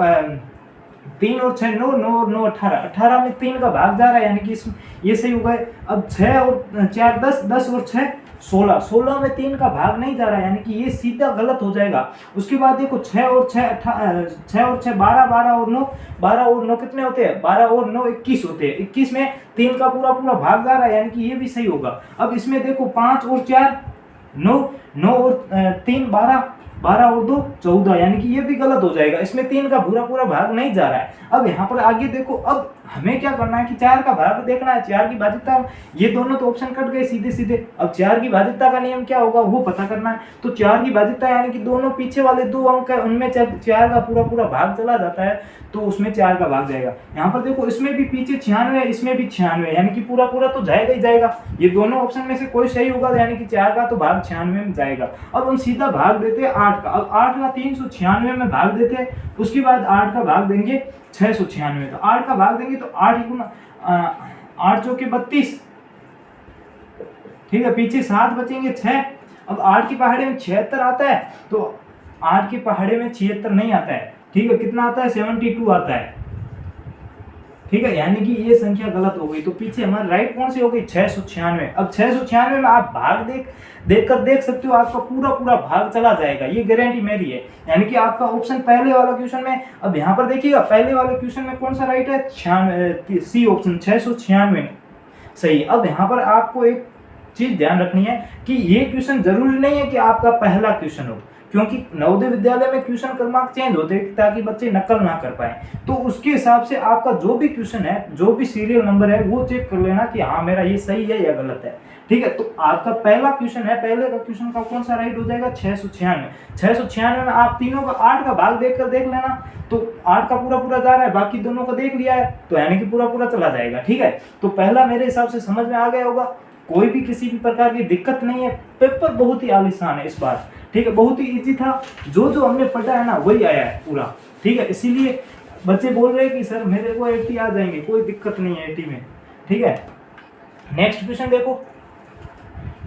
3 और 6 9 9 और 9 18 18 में 3 का भाग जा रहा है यानी कि ये सही होगा। अब 6 और 4 10 10 और 6 16 16 में 3 का भाग नहीं जा रहा है यानी कि ये सीधा गलत हो जाएगा। उसके बाद देखो 6 और 6 12 12 और 9 12 और 9 कितने होते हैं, 12 और 9 21 होते हैं। 21 में 3 का पूरा पूरा भाग जा रहा है यानी कि ये भी सही होगा। अब इसमें देखो 5 और 4 9 9 और 3 12 12 और 2 14 यानी कि ये भी गलत हो जाएगा, इसमें 3 का पूरा पूरा भाग नहीं जा रहा है। अब यहाँ पर आगे देखो, अब हमें क्या करना है कि 4 का भाग देखना है, 4 की भाज्यता, ये दोनों तो ऑप्शन कट गए सीधे सीधे। अब 4 की भाज्यता का नियम क्या होगा वो पता करना है। तो 4 की भाज्यता यानी कि दोनों पीछे वाले 2 अंक है उनमें 4 का पूरा पूरा भाग चला जाता है तो उसमें 4 का भाग जाएगा। यहाँ पर देखो इसमें भी पीछे 96 है, इसमें भी 96 यानी कि पूरा पूरा तो जाएगा ही जाएगा। ये दोनों ऑप्शन में से कोई सही होगा यानी कि 4 का तो भाग 96 में जाएगा। अब हम सीधा भाग देते हैं 8 का। अब 8 का 396 में भाग देते हैं, उसके बाद 8 का भाग देंगे 696। तो 8 का भाग देंगे तो 8 चौके 32। ठीक है, पीछे 7 बचेंगे 6। अब 8 की पहाड़े में 76 आता है तो 8 की पहाड़े में 76 नहीं आता है। ठीक है, कितना आता है 72 आता है। ठीक है, यानी कि ये संख्या गलत हो गई। तो पीछे हमारी राइट कौन सी हो गई 696। अब 696 में आप भाग देख सकते हो आपका पूरा पूरा भाग चला जाएगा, ये गारंटी मेरी है। यानी कि आपका ऑप्शन पहले वाला क्वेश्चन में, अब यहाँ पर देखिएगा पहले वाले क्वेश्चन में कौन सा राइट है, सी ऑप्शन 696 सही। अब यहाँ पर आपको एक चीज ध्यान रखनी है कि ये क्वेश्चन जरूरी नहीं है कि आपका पहला क्वेश्चन हो, क्योंकि नवोदय विद्यालय में क्वेश्चन क्रमांक चेंज होते हैं ताकि बच्चे नकल ना कर पाए। तो उसके हिसाब से आपका जो भी क्वेश्चन है, जो भी सीरियल नंबर है वो चेक कर लेना कि हाँ मेरा ये सही है या गलत है। ठीक है, तो आपका पहला क्वेश्चन है, पहले का क्वेश्चन का कौन सा राइट हो जाएगा 696। 696 में आप तीनों का 8 का भाग देख लेना, तो 8 का पूरा पूरा जा रहा है, बाकी दोनों का देख लिया है तो यानी कि पूरा पूरा चला जाएगा। ठीक है, तो पहला मेरे हिसाब से समझ में आ गया होगा, कोई भी किसी भी प्रकार की दिक्कत नहीं है। पेपर बहुत ही आलिशान है इस बार। ठीक है, बहुत ही इजी था, जो हमने पढ़ा है ना वही आया है पूरा। ठीक है, इसीलिए बच्चे बोल रहे हैं कि सर मेरे को 80 आ जाएंगे, कोई दिक्कत नहीं है 80 में। ठीक है, नेक्स्ट क्वेश्चन देखो।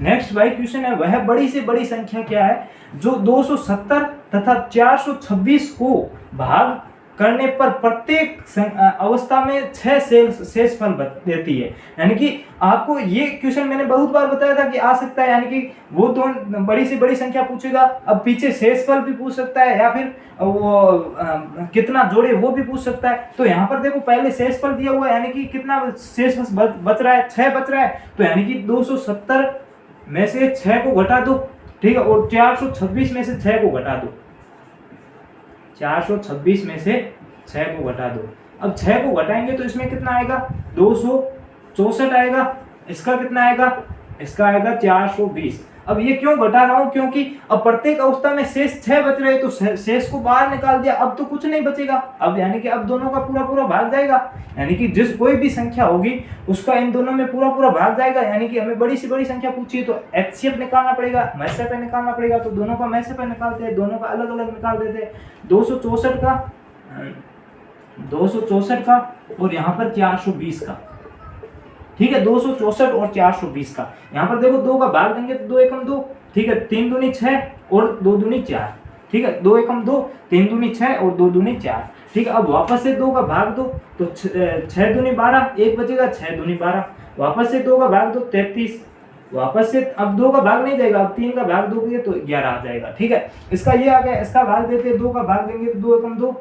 नेक्स्ट भाई क्वेश्चन है, वह बड़ी से बड़ी संख्या क्या है जो 270 तथा 426 को भाग करने पर प्रत्येक अवस्था में 6 शेषफल देती है। यानी कि आपको ये क्वेश्चन मैंने बहुत बार बताया था कि आ सकता है, यानी कि वो दोनों बड़ी से बड़ी संख्या पूछेगा, अब पीछे शेषफल भी पूछ सकता है या फिर वो कितना जोड़े वो भी पूछ सकता है। तो यहाँ पर देखो पहले शेषफल दिया हुआ है, यानी कि कितना शेषफल बच रहा है 6 बच रहा है, तो यानी कि 270 में से 6 को घटा दो। ठीक है, और 426 में से 6 को घटा दो, 426 में से 6 को घटा दो। अब 6 को घटाएंगे तो इसमें कितना आएगा 264 आएगा, इसका कितना आएगा, इसका आएगा 420। अब ये क्यों घटा रहा हूं, क्योंकि अब प्रत्येक अवस्था में शेष 6 बच रहे, तो शेष को बाहर निकाल दिया, अब तो कुछ नहीं बचेगा। अब यानी कि अब दोनों का पूरा पूरा भाग जाएगा, यानी कि जिस कोई भी संख्या होगी उसका इन दोनों में पूरा पूरा भाग जाएगा। यानी कि हमें बड़ी से बड़ी संख्या पूछी तो एचसीएफ निकालना पड़ेगा, मैसेप निकालना पड़ेगा, तो दोनों का मैसेप निकालते हैं, दोनों का अलग अलग निकाल देते हैं। 264 का और यहाँ पर 420 का। ठीक है, 264 और 420 का। यहाँ पर देखो 2 का भाग देंगे तो 2 एकम 2। ठीक है, 3 दूनी 6 और 2 दूनी 4। ठीक है, 2 एकम 2, 3 दूनी 6 और 2 दूनी 4। ठीक है, अब वापस से 2 का भाग दो तो 6 दूनी 12, 1 बचेगा 6 दूनी 12। वापस से 2 का भाग दो 33। वापस से अब 2 का भाग नहीं देगा, अब 3 का भाग दोगे तो 11 आ जाएगा। ठीक है, इसका ये आ गया, इसका भाग देते 2 का भाग देंगे तो 2 एकम 2,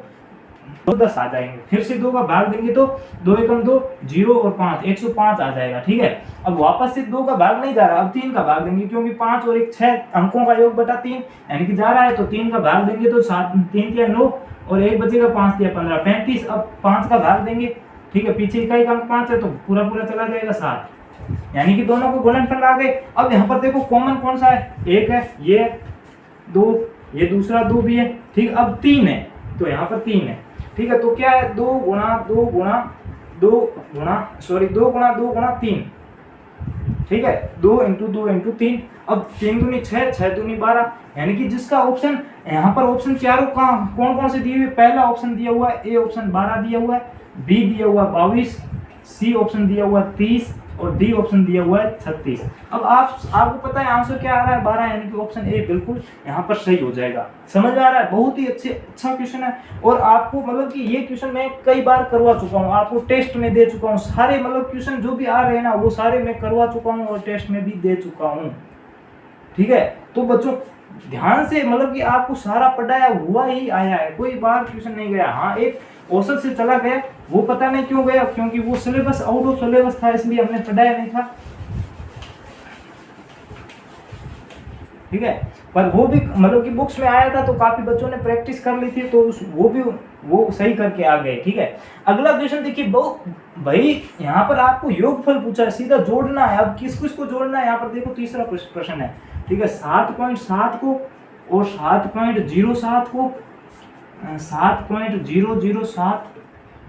2 10 आ जाएंगे। फिर से 2 का भाग देंगे तो 2 एकम 2 0 और 5 105 आ जाएगा। ठीक है, अब वापस से 2 का भाग नहीं जा रहा, अब 3 का भाग देंगे क्योंकि 5 और 1 6 अंकों का योग बटा 3 यानी कि जा रहा है, तो 3 का भाग देंगे तो 7 3 तिया 9 और 1 बचेगा 5 तिया 15 35। अब 5 का भाग देंगे, ठीक है, पीछे इकाई का अंक 5 है तो पूरा पूरा चला जाएगा 7, यानी कि दोनों को गुणनफल आ गए। अब यहाँ पर देखो कॉमन कौन सा है, 1 है, ये 2, ये दूसरा 2 भी है, ठीक, अब 3 है तो यहाँ पर 3 है। ठीक है, तो क्या है 2 गुणा 2 गुणा 3, ठीक है, 2 इंटू 2 इंटू 3। अब 3 दूनी 6 6 दूनी 12, यानी कि जिसका ऑप्शन यहाँ पर ऑप्शन चारों कौन कौन से दिए हुए, पहला ऑप्शन दिया हुआ है, ए ऑप्शन 12 दिया हुआ है, बी दिया हुआ है 22, सी ऑप्शन दिया हुआ है 30 और डी ऑप्शन दिया हुआ है 36। अब आपको पता है आंसर क्या आ रहा है 12, यानी कि ऑप्शन ए बिल्कुल यहाँ पर सही हो जाएगा। समझ में आ रहा है, बहुत ही अच्छा क्वेश्चन है और आपको मतलब कि ये क्वेश्चन मैं कई बार करवा चुका हूँ, आपको टेस्ट में दे चुका हूँ, सारे मतलब क्वेश्चन जो भी आ रहे हैं ना वो सारे मैं करवा चुका हूँ और टेस्ट में भी दे चुका हूँ। ठीक है, तो बच्चों ध्यान से मतलब कि आपको सारा पढ़ाया हुआ ही आया है, कोई बार क्वेश्चन नहीं गया। हाँ, एक औसत से चला गया, वो पता नहीं क्यों गया, क्योंकि वो सिलेबस आउट ऑफ सिलेबस था, इसलिए हमने पढ़ाया नहीं था। ठीक है, पर वो भी मतलब कि बुक्स में आया था तो काफी बच्चों ने प्रैक्टिस कर ली थी, तो वो सही करके आ गए। ठीक है, अगला क्वेश्चन देखिए, भाई यहाँ पर आपको योगफल पूछा है, सीधा जोड़ना है। अब किस को जोड़ना है, यहाँ पर देखो तीसरा प्रश्न है। ठीक है, 7.7 को और 7.07 को, 7.007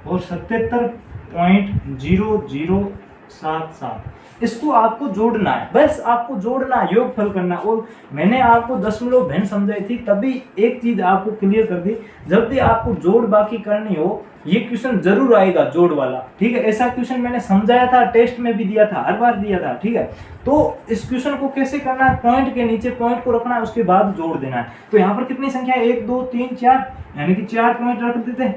और 77.0077, इसको आपको जोड़ना है, बस आपको जोड़ना है, योगफल करना। और मैंने आपको दशमलव भिन्न समझाई थी, तभी एक चीज आपको क्लियर कर दी, जब भी आपको जोड़ बाकी करनी हो ये क्वेश्चन जरूर आएगा जोड़ वाला। ठीक है, ऐसा क्वेश्चन मैंने समझाया था, टेस्ट में भी दिया था, हर बार दिया था। ठीक है, तो इस क्वेश्चन को कैसे करना है, पॉइंट के नीचे पॉइंट को रखना है, उसके बाद जोड़ देना है। तो यहाँ पर कितनी संख्या है, 1 2 3 4, यानी कि 4 पॉइंट रख देते हैं।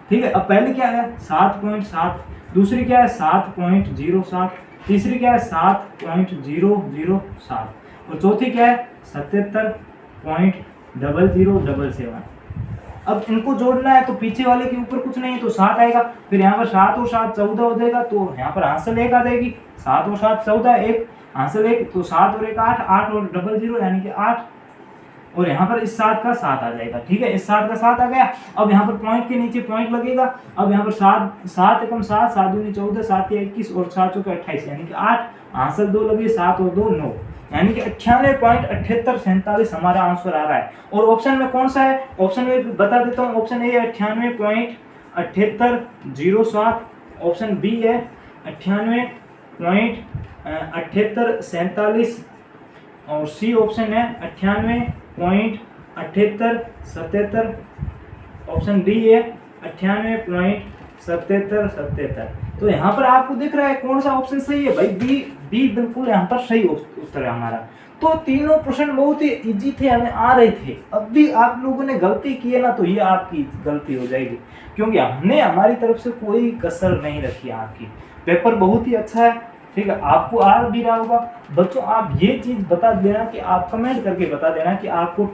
ठीक है, अब पहले क्या है 7.7, दूसरी क्या है 7.07, तीसरी क्या है 7.007 और चौथी क्या है 77.0077। अब इनको जोड़ना है तो पीछे वाले के ऊपर कुछ नहीं है तो 7 आएगा, फिर यहाँ पर 7 और 7 14 हो जाएगा, तो यहाँ पर हासिल 1 आ जाएगी। 7 और 7 14, 1 हासिल 1, तो 7 और 1 8, 8 और 00 यानी कि 8, और यहाँ पर इस 7 का 7 आ जाएगा। ठीक है, इस 7 का 7 आ गया। अब यहाँ पर पॉइंट के नीचे पॉइंट लगेगा। अब यहाँ पर 7 एकम 7, 7 दूनी 14, 7 या 21 और 7 चौके 28, यानी कि 8 हासिल 2 लगे, 7 और 2 9, यानी कि 98.7847 हमारा आंसर आ रहा है। और ऑप्शन में कौन सा है, ऑप्शन में बता देता हूँ, ऑप्शन ए 98.7807, ऑप्शन बी है 98.7847 और सी ऑप्शन है 98.7877, ऑप्शन डी है 98.7777। तो यहाँ पर आपको दिख रहा है कौन सा ऑप्शन सही है भाई, बी बिल्कुल यहाँ पर सही उत्तर है हमारा। तो तीनों प्रश्न बहुत ही इजी थे, हमें आ रहे थे। अब भी आप लोगों ने गलती की है ना, तो ये आपकी गलती हो जाएगी, क्योंकि हमने हमारी तरफ से कोई कसर नहीं रखी। आपकी पेपर बहुत ही अच्छा है। ठीक है, आपको आ भी रहा होगा। बच्चों आप ये चीज बता देना कि आप कमेंट करके बता देना कि आपको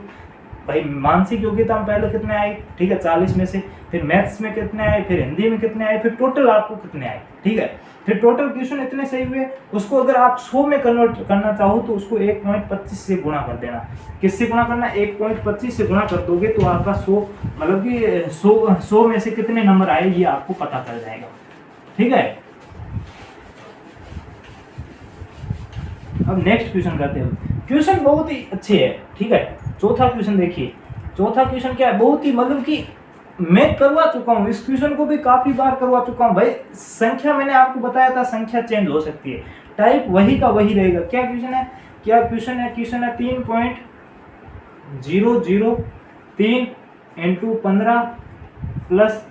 भाई मानसिक योग्यता में पहले कितने आए, ठीक है 40 में से, फिर मैथ्स में कितने आए, फिर हिंदी में कितने आए, फिर टोटल आपको कितने आए। ठीक है, फिर टोटल क्वेश्चन इतने सही हुए, उसको अगर आप 100 में कन्वर्ट करना चाहो तो उसको 1.25 से गुणा कर देना। किससे गुणा करना, 1.25 से गुणा कर दोगे तो आपका 100 मतलब कि 100 में से कितने नंबर आए ये आपको पता चल जाएगा। ठीक है, अब नेक्स्ट क्वेश्चन करते हैं। क्वेश्चन बहुत ही अच्छे है। ठीक है, चौथा क्वेश्चन देखिए। चौथा क्वेश्चन क्या है, बहुत ही मतलब कि मैं करवा चुका हूँ, इस क्वेश्चन को भी काफी बार करवा चुका हूँ भाई। संख्या मैंने आपको बताया था, संख्या चेंज हो सकती है, टाइप वही का वही रहेगा। क्या क्वेश्चन है, क्वेश्चन है 3.003 × 15 प्लस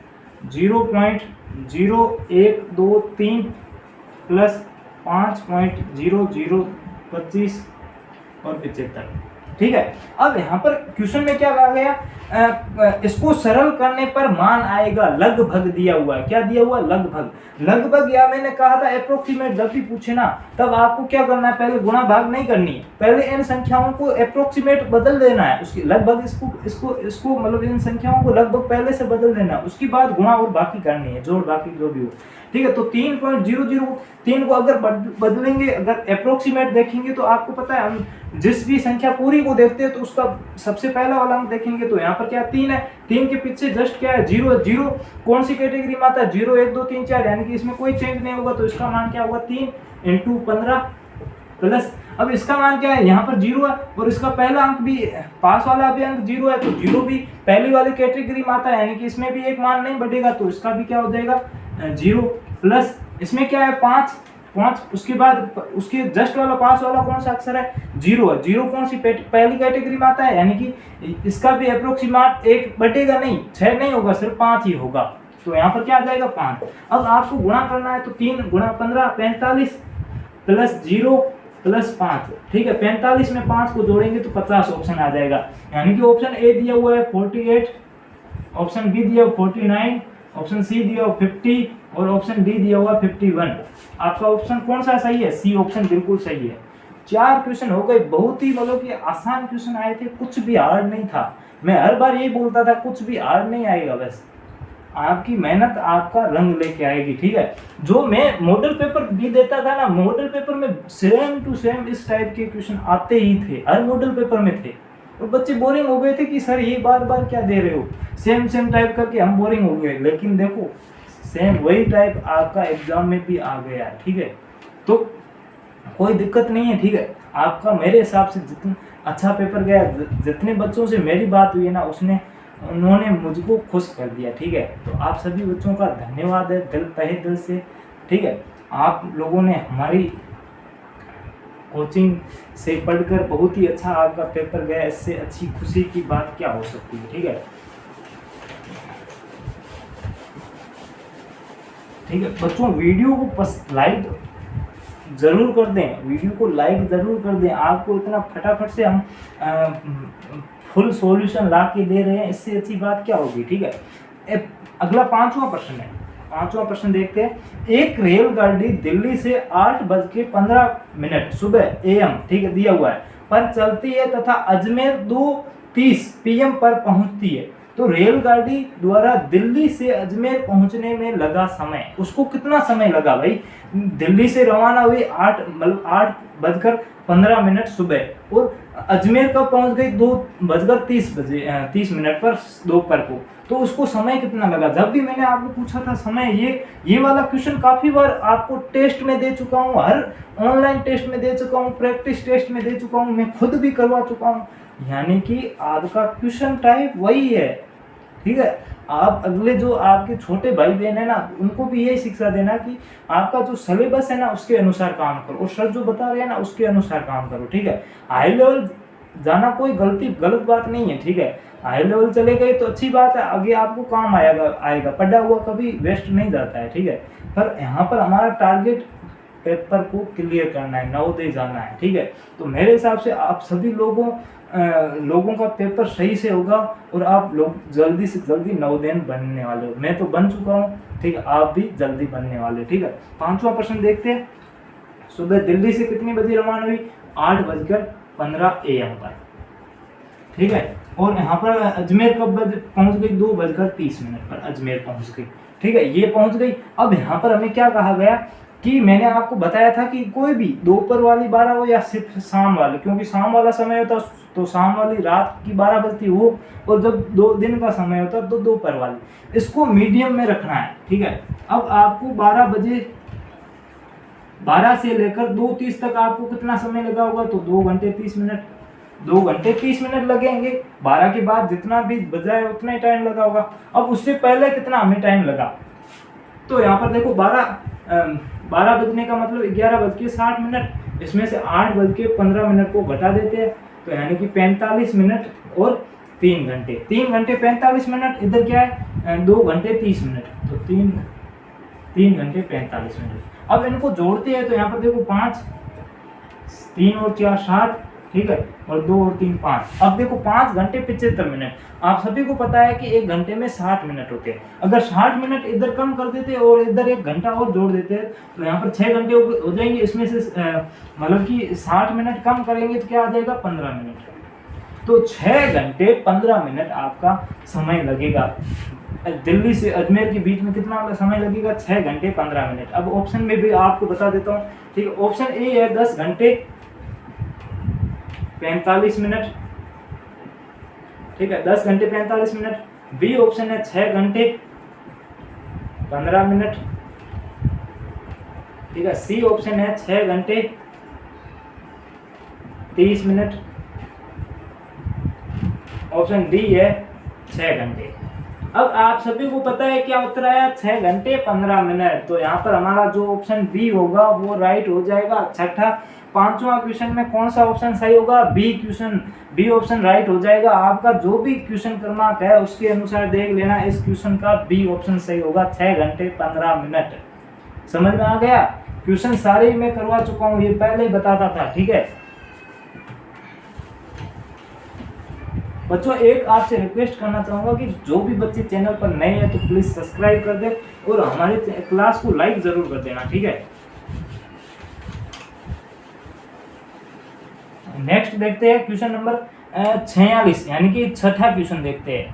0.0123 प्लस 5.0025 और 75। ठीक है, अब यहाँ पर क्वेश्चन में क्या कहा गया, इसको सरल करने पर मान आएगा लगभग दिया हुआ है। क्या दिया हुआ है? लगभग। लगभग या मैंने कहा था अप्रोक्सीमेट, जब भी पूछे ना तब आपको क्या करना है, पहले गुणा भाग नहीं करनी है, पहले इन संख्याओं को अप्रोक्सीमेट बदल देना है, उसकी लगभग इसको मतलब इन संख्याओं को लगभग पहले से बदल देना है, उसके बाद गुणा और बाकी करनी है, जोड़ बाकी जो भी हो। ठीक है, तो 3.003 को अगर बदलेंगे, अगर अप्रोक्सीमेट देखेंगे तो आपको पता है हम जिस भी संख्या पूरी को देखते हैं तो उसका सबसे पहला वाला अंक देखेंगे तो यहाँ पर क्या 3 है, 3 के पीछे जस्ट क्या है 0। 0 कौन सी कैटेगरी में आता है? 0 1 2 3 4, यानी कि इसमें कोई चेंज नहीं होगा, तो इसका मान क्या होगा 3 × 15 प्लस, अब इसका मान क्या है, यहाँ पर 0 है और इसका पहला अंक भी पास वाला भी अंक 0 है, तो 0 भी पहली वाली कैटेगरी में आता है, यानी कि इसमें भी एक मान नहीं बढ़ेगा, तो इसका भी क्या हो जाएगा 0 प्लस, इसमें क्या है 5, उसके बाद उसके जस्ट वाला पास वाला कौन सा अक्षर है? 0 है। 0 कौन सी पहली कैटेगरी में आता है, यानी कि इसका भी अप्रोक्सीमेट 1 बटेगा नहीं, 6 नहीं होगा, सिर्फ 5 ही होगा, तो यहाँ पर क्या आ जाएगा 5। अब आपको गुणा करना है तो 3 × 15 45 प्लस 0 प्लस 5। ठीक है, 45 में 5 को जोड़ेंगे तो 50 ऑप्शन आ जाएगा, यानी कि ऑप्शन ए दिया हुआ है 48, ऑप्शन बी दिया हुआ 49, ऑप्शन सी दिया हुआ 50 और ऑप्शन डी दिया हुआ 51। आपका ऑप्शन कौन सा सही है? सी ऑप्शन बिल्कुल सही है। 4 क्वेश्चन हो गए, बहुत ही मतलब कि आसान क्वेश्चन आए थे, कुछ भी हार्ड नहीं था। मैं हर बार यही बोलता था कुछ भी हार्ड नहीं आएगा, बस आपकी मेहनत आपका रंग लेके आएगी। ठीक है, जो मैं मॉडल पेपर भी देता था ना, मॉडल पेपर में सेम टू सेम इस टाइप के क्वेश्चन आते ही थे, हर मॉडल पेपर में थे, और बच्चे बोरिंग हो गए थे कि सर ये बार बार क्या दे रहे हो, सेम टाइप करके हम बोरिंग हो गए। लेकिन देखो सेम वही टाइप आपका एग्जाम में भी आ गया है। ठीक है, तो कोई दिक्कत नहीं है। ठीक है, आपका मेरे हिसाब से जितना अच्छा पेपर गया, जितने बच्चों से मेरी बात हुई है ना उन्होंने मुझको खुश कर दिया। ठीक है, तो आप सभी बच्चों का धन्यवाद है तहे दिल से। ठीक है, आप लोगों ने हमारी कोचिंग से पढ़कर बहुत ही अच्छा आपका पेपर गया, इससे अच्छी खुशी की बात क्या हो सकती है। ठीक है, ठीक है बच्चों, वीडियो को लाइक जरूर कर दें, वीडियो को लाइक जरूर कर दें। आपको इतना फटाफट से हम फुल सॉल्यूशन ला के दे रहे हैं, इससे अच्छी बात क्या होगी। ठीक है, अगला 5वां प्रश्न है। 5वां प्रश्न देखते हैं। एक रेलगाड़ी दिल्ली से 8:15 सुबह AM, ठीक है दिया हुआ है, पर चलती है तथा अजमेर 2:30 PM पर पहुंचती है, तो रेलगाड़ी द्वारा दिल्ली से अजमेर पहुंचने में लगा समय, उसको कितना समय लगा भाई? दिल्ली से रवाना हुई 8:15 सुबह और अजमेर कब पहुंच गई? 2:30 पर दोपहर को, तो उसको समय कितना लगा? जब भी मैंने आपको पूछा था समय, ये वाला क्वेश्चन काफी बार आपको टेस्ट में दे चुका हूँ, हर ऑनलाइन टेस्ट में दे चुका हूँ, प्रैक्टिस टेस्ट में दे चुका हूँ, मैं खुद भी करवा चुका हूँ, यानी कि आपका क्वेश्चन टाइप वही है। ठीक है, आप अगले जो आपके छोटे भाई बहन है ना, उनको भी यही शिक्षा देना कि आपका जो सिलेबस है ना उसके अनुसार काम करो, और सर जो बता रहे हैं ना उसके अनुसार काम करो। ठीक है, हाई लेवल जाना कोई गलत बात नहीं है। ठीक है, हाई लेवल चले गए तो अच्छी बात है, आगे आपको काम आएगा, पढ़ा हुआ कभी वेस्ट नहीं जाता है। ठीक है, पर यहाँ पर हमारा टारगेट पेपर को क्लियर करना है, नवोदय जाना है। ठीक है, तो मेरे हिसाब से आप सभी लोगों का पेपर सही से होगा और आप लोग जल्दी से जल्दी नवोदय बनने वाले हो। मैं तो बन चुका हूँ। ठीक है, आप भी जल्दी बनने वाले। ठीक है, 5वां प्रश्न देखते हैं। सुबह दिल्ली से कितने बजे रवाना हुई? 8:15 AM पर। ठीक है, और यहाँ पर अजमेर कब पहुँच गई? 2:30 पर अजमेर पहुँच गई। ठीक है, ये पहुँच गई। अब यहाँ पर हमें क्या कहा गया कि मैंने आपको बताया था कि कोई भी दोपहर वाली 12 हो या सिर्फ शाम वाले, क्योंकि शाम वाला समय होता तो शाम वाली रात की 12 बजती हो, और जब 2 दिन का समय होता तो दोपहर वाली, इसको मीडियम में रखना है। ठीक है, अब आपको 12 से लेकर 2:30 तक आपको कितना समय लगा होगा? तो 2 घंटे 30 मिनट, 2 घंटे 30 मिनट लगेंगे। 12 के बाद जितना भी बजाय उतना ही टाइम लगा होगा। अब उससे पहले कितना हमें टाइम लगा? तो यहाँ पर देखो 12 बजने का मतलब 11:60, इसमें से 8:15 को घटा देते हैं, तो यानी कि 45 मिनट और 3 घंटे। 3 घंटे 45 मिनट, इधर क्या है 2 घंटे 30 मिनट, तो 3 घंटे 45 मिनट। अब इनको जोड़ते हैं तो यहाँ पर देखो 5, 3 और 4 7, ठीक है, और 2 और 3 5। अब देखो 5 घंटे 75 मिनट, आप सभी को पता है कि 1 घंटे में 60 मिनट होते हैं। अगर 60 मिनट इधर कम कर देते और इधर 1 घंटा और जोड़ देते तो यहाँ पर 6 घंटे हो जाएंगे। इसमें से मतलब कि 60 मिनट कम करेंगे तो क्या आ जाएगा, 15 मिनट। तो 6 घंटे 15 मिनट आपका समय लगेगा। दिल्ली से अजमेर के बीच में कितना समय लगेगा, 6 घंटे 15 मिनट। अब ऑप्शन में भी आपको बता देता हूँ, ठीक है। ऑप्शन ए है 10 घंटे 45 मिनट, ठीक है, 10 घंटे 45 मिनट। बी ऑप्शन है 6 घंटे 15 मिनट, ठीक है। सी ऑप्शन है 6 घंटे 30 मिनट। ऑप्शन डी है 6 घंटे। अब आप सभी को पता है क्या उत्तर आया, 6 घंटे 15 मिनट। तो यहाँ पर हमारा जो ऑप्शन बी होगा वो राइट हो जाएगा। छठा 5वां क्वेश्चन में कौन सा ऑप्शन सही होगा, बी ऑप्शन राइट हो जाएगा। आपका जो भी क्वेश्चन क्रमांक है उसके अनुसार देख लेना, इस क्वेश्चन का बी ऑप्शन सही होगा, 6 घंटे 15 मिनट। समझ में आ गया। क्वेश्चन सारे मैं करवा चुका हूँ, ये पहले ही बताता था, ठीक है। बच्चों एक आपसे रिक्वेस्ट करना चाहूंगा कि जो भी बच्चे चैनल पर नए हैं तो प्लीज सब्सक्राइब कर दे और हमारे क्लास को लाइक जरूर कर देना, ठीक है। नेक्स्ट देखते हैं क्वेश्चन नंबर 46, यानी कि छठा क्वेश्चन देखते हैं।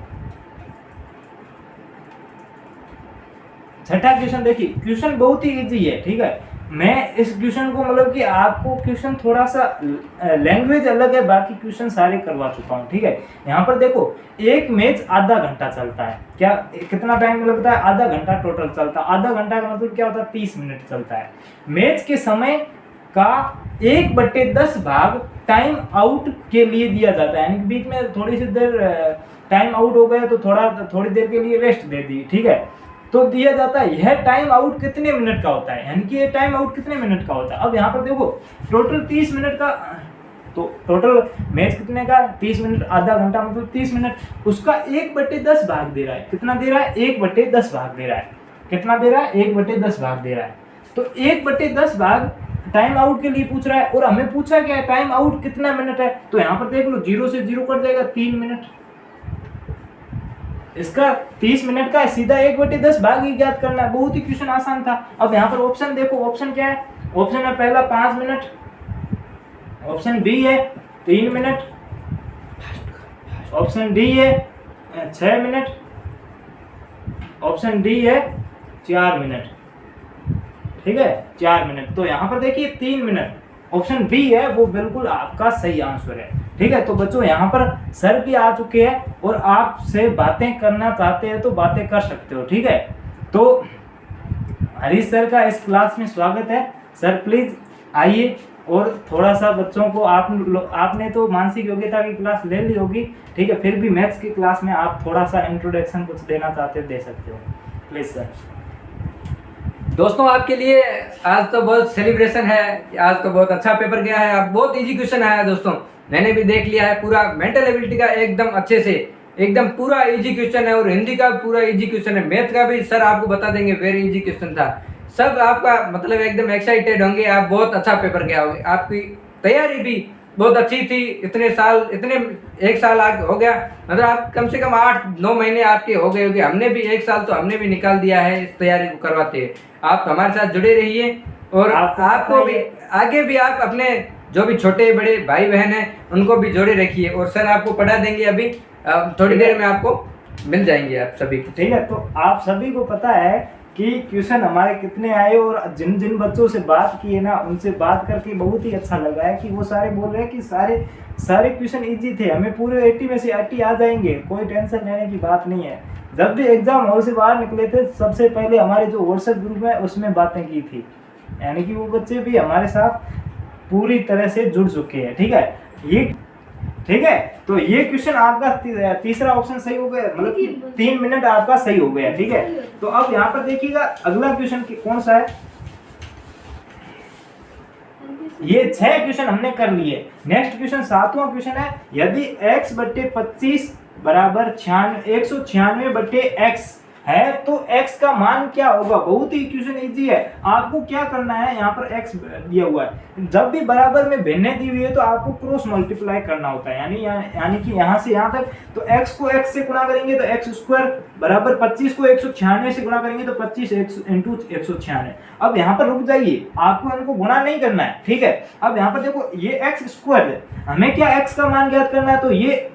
छठा क्वेश्चन देखिए, क्वेश्चन बहुत ही इजी है, ठीक है। मैं इस क्वेश्चन को मतलब कि आपको क्वेश्चन थोड़ा सा लैंग्वेज अलग है, बाकी क्वेश्चन सारे करवा चुका हूँ, ठीक है। यहाँ पर देखो एक मैच आधा घंटा चलता है, क्या कितना टाइम लगता है, आधा घंटा टोटल चलता है। आधा घंटा का मतलब क्या होता है, 30 मिनट चलता है। मैच के समय का 1/10 भाग टाइम आउट के लिए दिया जाता है, यानी बीच में थोड़ी सी देर टाइम आउट हो गया तो थोड़ी देर के लिए रेस्ट दे दी, ठीक है, तो दिया जाता है। यह टाइम आउट कितने मिनट का होता है, यानी कि ये टाइम आउट कितने मिनट का होता है। अब यहाँ पर देखो टोटल 30 मिनट का, तो टोटल मैच कितने का, 30 मिनट, आधा घंटा मतलब 30 मिनट, उसका 1/10 भाग दे रहा है। कितना दे रहा है, 1/10 भाग दे रहा है। कितना दे रहा है, 1/10 भाग दे रहा है। तो 1/10 भाग टाइम आउट के लिए पूछ रहा है, और हमें पूछा क्या है, टाइम आउट कितना मिनट है। तो यहाँ पर देख लो 0 से 0 कट जाएगा, 3 मिनट। इसका 30 मिनट का सीधा 1/10 भाग ही ज्ञात करना है। बहुत ही क्वेश्चन आसान था। अब यहाँ पर ऑप्शन देखो, ऑप्शन क्या है, ऑप्शन है पहला 5 मिनट, ऑप्शन बी है 3 मिनट, ऑप्शन डी है 6 मिनट, ऑप्शन डी है 4 मिनट, ठीक है, 4 मिनट। तो यहाँ पर देखिए 3 मिनट, ऑप्शन बी है वो बिल्कुल आपका सही आंसर है, ठीक है। तो बच्चों यहाँ पर सर भी आ चुके हैं और आपसे बातें करना चाहते हैं तो बातें कर सकते हो, ठीक है। तो हरीश सर का इस क्लास में स्वागत है। सर प्लीज आइए, और थोड़ा सा बच्चों को आपने तो मानसिक योग्यता की क्लास ले ली होगी, ठीक है, फिर भी मैथ्स की क्लास में आप थोड़ा सा इंट्रोडक्शन कुछ देना चाहते दे सकते हो, प्लीज सर। दोस्तों आपके लिए आज तो बहुत सेलिब्रेशन है, आज तो बहुत अच्छा पेपर गया है, अब बहुत इजी क्वेश्चन आया है दोस्तों। मैंने भी देख लिया है पूरा मेंटल एबिलिटी का एकदम अच्छे से, एकदम पूरा इजी क्वेश्चन है, और हिंदी का पूरा इजी क्वेश्चन है, मैथ का भी सर आपको बता देंगे वेरी इजी क्वेश्चन था। सब आपका मतलब एकदम एक्साइटेड होंगे, आप बहुत अच्छा पेपर गया होगा, आपकी तैयारी भी बहुत अच्छी थी। इतने 1 साल हो गया, मतलब आप कम से कम 8-9 महीने आपके हो गए होंगे। हमने भी 1 साल तो हमने भी निकाल दिया है इस तैयारी को करवाते। आप हमारे साथ जुड़े रहिए, और आपको भी आगे भी आप अपने जो भी छोटे बड़े भाई बहन हैं उनको भी जोड़े रखिए, और सर आपको पढ़ा देंगे। अभी थोड़ी देर में आपको मिल जाएंगे आप सभी, ठीक है। तो आप सभी को पता है कि क्वेश्चन हमारे कितने आए, और जिन जिन बच्चों से बात की है ना, उनसे बात करके बहुत ही अच्छा लगा है कि वो सारे बोल रहे हैं कि सारे क्वेश्चन इजी थे, हमें पूरे 80 में से 80 आ जाएंगे, कोई टेंशन लेने की बात नहीं है। जब भी एग्जाम हॉल से बाहर निकले थे सबसे पहले हमारे जो व्हाट्सएप ग्रुप है उसमें बातें की थी, यानी कि वो बच्चे भी हमारे साथ पूरी तरह से जुड़ चुके हैं, ठीक है। ये ठीक है, तो ये क्वेश्चन आपका तीसरा ऑप्शन सही हो गया, मतलब 3 मिनट आपका सही हो गया, ठीक है। तो अब यहाँ पर देखिएगा अगला क्वेश्चन कौन सा है। ये 6 क्वेश्चन हमने कर लिए। नेक्स्ट क्वेश्चन 7वां क्वेश्चन है, यदि x/25 बराबर 196/x है तो x का मान क्या होगा। बहुत ही इक्वेशन इजी है। आपको क्या करना है, यहाँ पर x दिया हुआ है, जब भी बराबर में भिन्ने दी हुई है तो आपको क्रॉस मल्टीप्लाई करना होता है, यानी कि यहाँ से यहाँ तक। तो x को x से गुणा करेंगे तो x स्क्वायर बराबर 25 को 196 से गुणा करेंगे तो 25 इंटू 196। अब यहाँ पर रुक जाइए, आपको इनको गुणा नहीं करना है, ठीक है। अब यहाँ पर देखो ये x स्क्वायर है, हमें क्या x का मान ज्ञात करना है, तो ये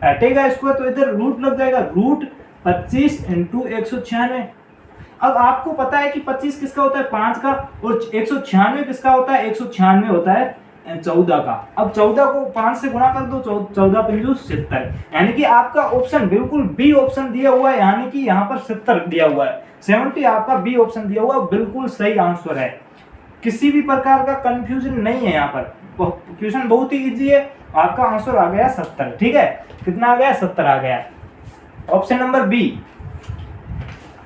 हटेगा स्क्वायर तो इधर रूट लग जाएगा, रूट 25 इंटू 196। अब आपको पता है कि 25 किसका होता है 5 का, और 196 किसका होता है, 196 होता है 14 का। अब 14 को 5 से गुणा कर दो, 14 पंजू 70, यानी कि आपका ऑप्शन बिल्कुल बी ऑप्शन दिया हुआ है, यानी कि यहाँ पर 70 दिया हुआ है, 70 आपका बी ऑप्शन दिया हुआ है, बिल्कुल सही आंसर है। किसी भी प्रकार का कंफ्यूजन नहीं है, यहाँ पर क्वेश्चन बहुत ही इजी है। आपका आंसर आ गया 70, ठीक है। कितना आ गया, 70 आ गया, ऑप्शन नंबर बी।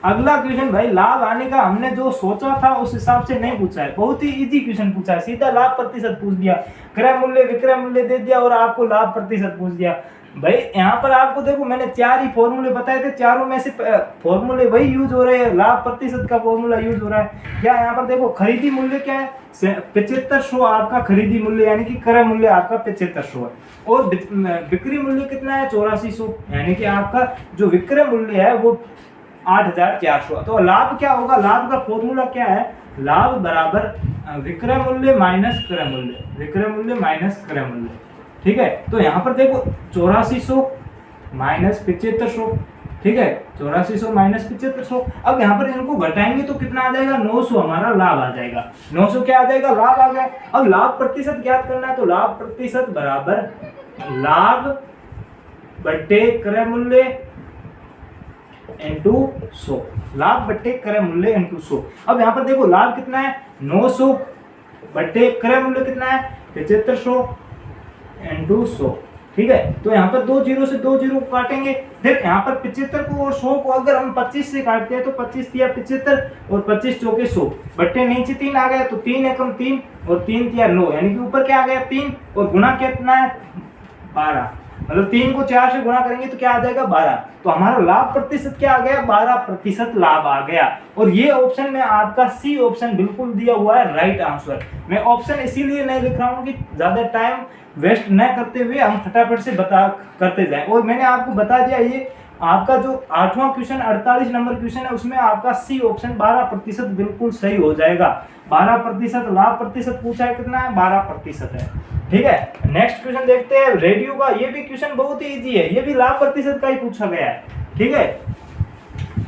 अगला क्वेश्चन भाई, लाभ आने का हमने जो सोचा था उस हिसाब से नहीं पूछा है, बहुत ही इजी क्वेश्चन पूछा है, सीधा लाभ प्रतिशत पूछ दिया, क्रय मूल्य विक्रय मूल्य दे दिया और आपको लाभ प्रतिशत पूछ दिया। भाई यहाँ पर आपको देखो मैंने 4 ही फॉर्मूले बताए थे, चारों में से फॉर्मूले वही यूज हो रहे हैं, लाभ प्रतिशत का फॉर्मूला यूज हो रहा है। क्या यहाँ पर देखो खरीदी मूल्य क्या है, 7500 आपका खरीदी मूल्य, यानी कि क्रय मूल्य आपका 7500 है, और बिक्री मूल्य कितना है 8400, यानी कि आपका जो विक्रय मूल्य है वो 8400। तो लाभ क्या होगा, लाभ का फॉर्मूला क्या है, लाभ बराबर विक्रय मूल्य माइनस क्रय मूल्य, विक्रय मूल्य माइनस क्रय मूल्य, ठीक है। तो यहाँ पर देखो 8400 माइनस 7500, ठीक है, 8400 माइनस 7500। अब यहाँ पर इनको घटाएंगे तो कितना आ जाएगा, 900 हमारा लाभ आ जाएगा, 900 क्या आ जाएगा, लाभ आ गया। अब लाभ प्रतिशत ज्ञात करना है, तो लाभ प्रतिशत बराबर लाभ बट्टे क्रय मूल्य इंटू 100, लाभ बट्टे क्रय मूल्य इंटू 100। अब यहाँ पर देखो लाभ कितना है 900 बट्टे क्रय मूल्य कितना है 7500 इंटू 100, ठीक है। तो यहाँ पर 2 जीरो से 2 जीरो काटेंगे, फिर यहाँ पर 75 को और 100 को अगर हम 25 से काटते हैं तो 25 तिया 75 और 25 चौके 100, बट्टे नीचे 3 आ गया तो 3 एकम 3 और 3 तिया 9, यानी कि ऊपर क्या आ गया 3 और गुना कितना है 12, मतलब 3 को 4 से गुणा करेंगे तो क्या आ जाएगा 12। तो हमारा लाभ प्रतिशत क्या आ गया, 12% लाभ आ गया। और ये ऑप्शन में आपका सी ऑप्शन बिल्कुल दिया हुआ है राइट आंसर। मैं ऑप्शन इसीलिए नहीं लिख रहा हूँ कि ज्यादा टाइम वेस्ट न करते हुए हम फटाफट से करते जाएं। और मैंने आपको बता दिया, ये आपका जो 8वां क्वेश्चन 48 नंबर क्वेश्चन है उसमें आपका सी ऑप्शन 12% बिल्कुल सही हो जाएगा। 12% लाभ प्रतिशत पूछा है, कितना है 12% है, ठीक है। नेक्स्ट क्वेश्चन देखते हैं रेडियो का। ये भी क्वेश्चन बहुत ही इजी है, ये भी लाभ प्रतिशत का ही पूछा गया है, ठीक है,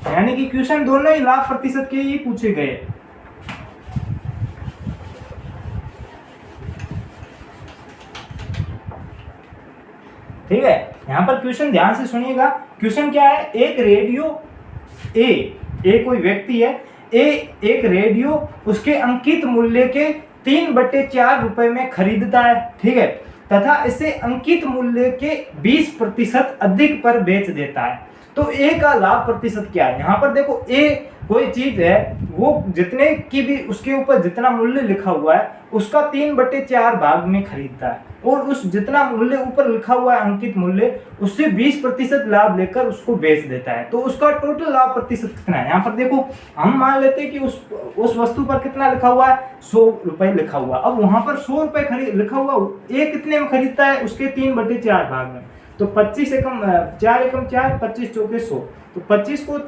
यानी कि क्वेश्चन दोनों ही लाभ प्रतिशत के ही पूछे गए। ठीक है, यहाँ पर क्वेश्चन ध्यान से सुनिएगा। क्वेश्चन क्या है, एक रेडियो ए कोई व्यक्ति है, एक रेडियो उसके अंकित मूल्य के 3/4 रुपए में खरीदता है, ठीक है, तथा इसे अंकित मूल्य के 20% अधिक पर बेच देता है। तो ए का लाभ प्रतिशत क्या है, यहाँ पर देखो ए कोई चीज है, वो जितने की भी उसके ऊपर जितना मूल्य लिखा हुआ है उसका 3/4 भाग में खरीदता है, और उस जितना मूल्य ऊपर लिखा हुआ है अंकित मूल्य उससे 20% लाभ लेकर उसको बेच देता है। तो उसका टोटल लाभ प्रतिशत कितना है, यहाँ पर देखो हम मान लेते हैं कि उस वस्तु पर कितना लिखा हुआ है 100 रुपए लिखा हुआ। अब वहां पर 100 रुपए लिखा हुआ, ए कितने में खरीदता है उसके 3/4 भाग में, तो 25 एकम 4 एकम 4, 25 चौके 100, तो 25 को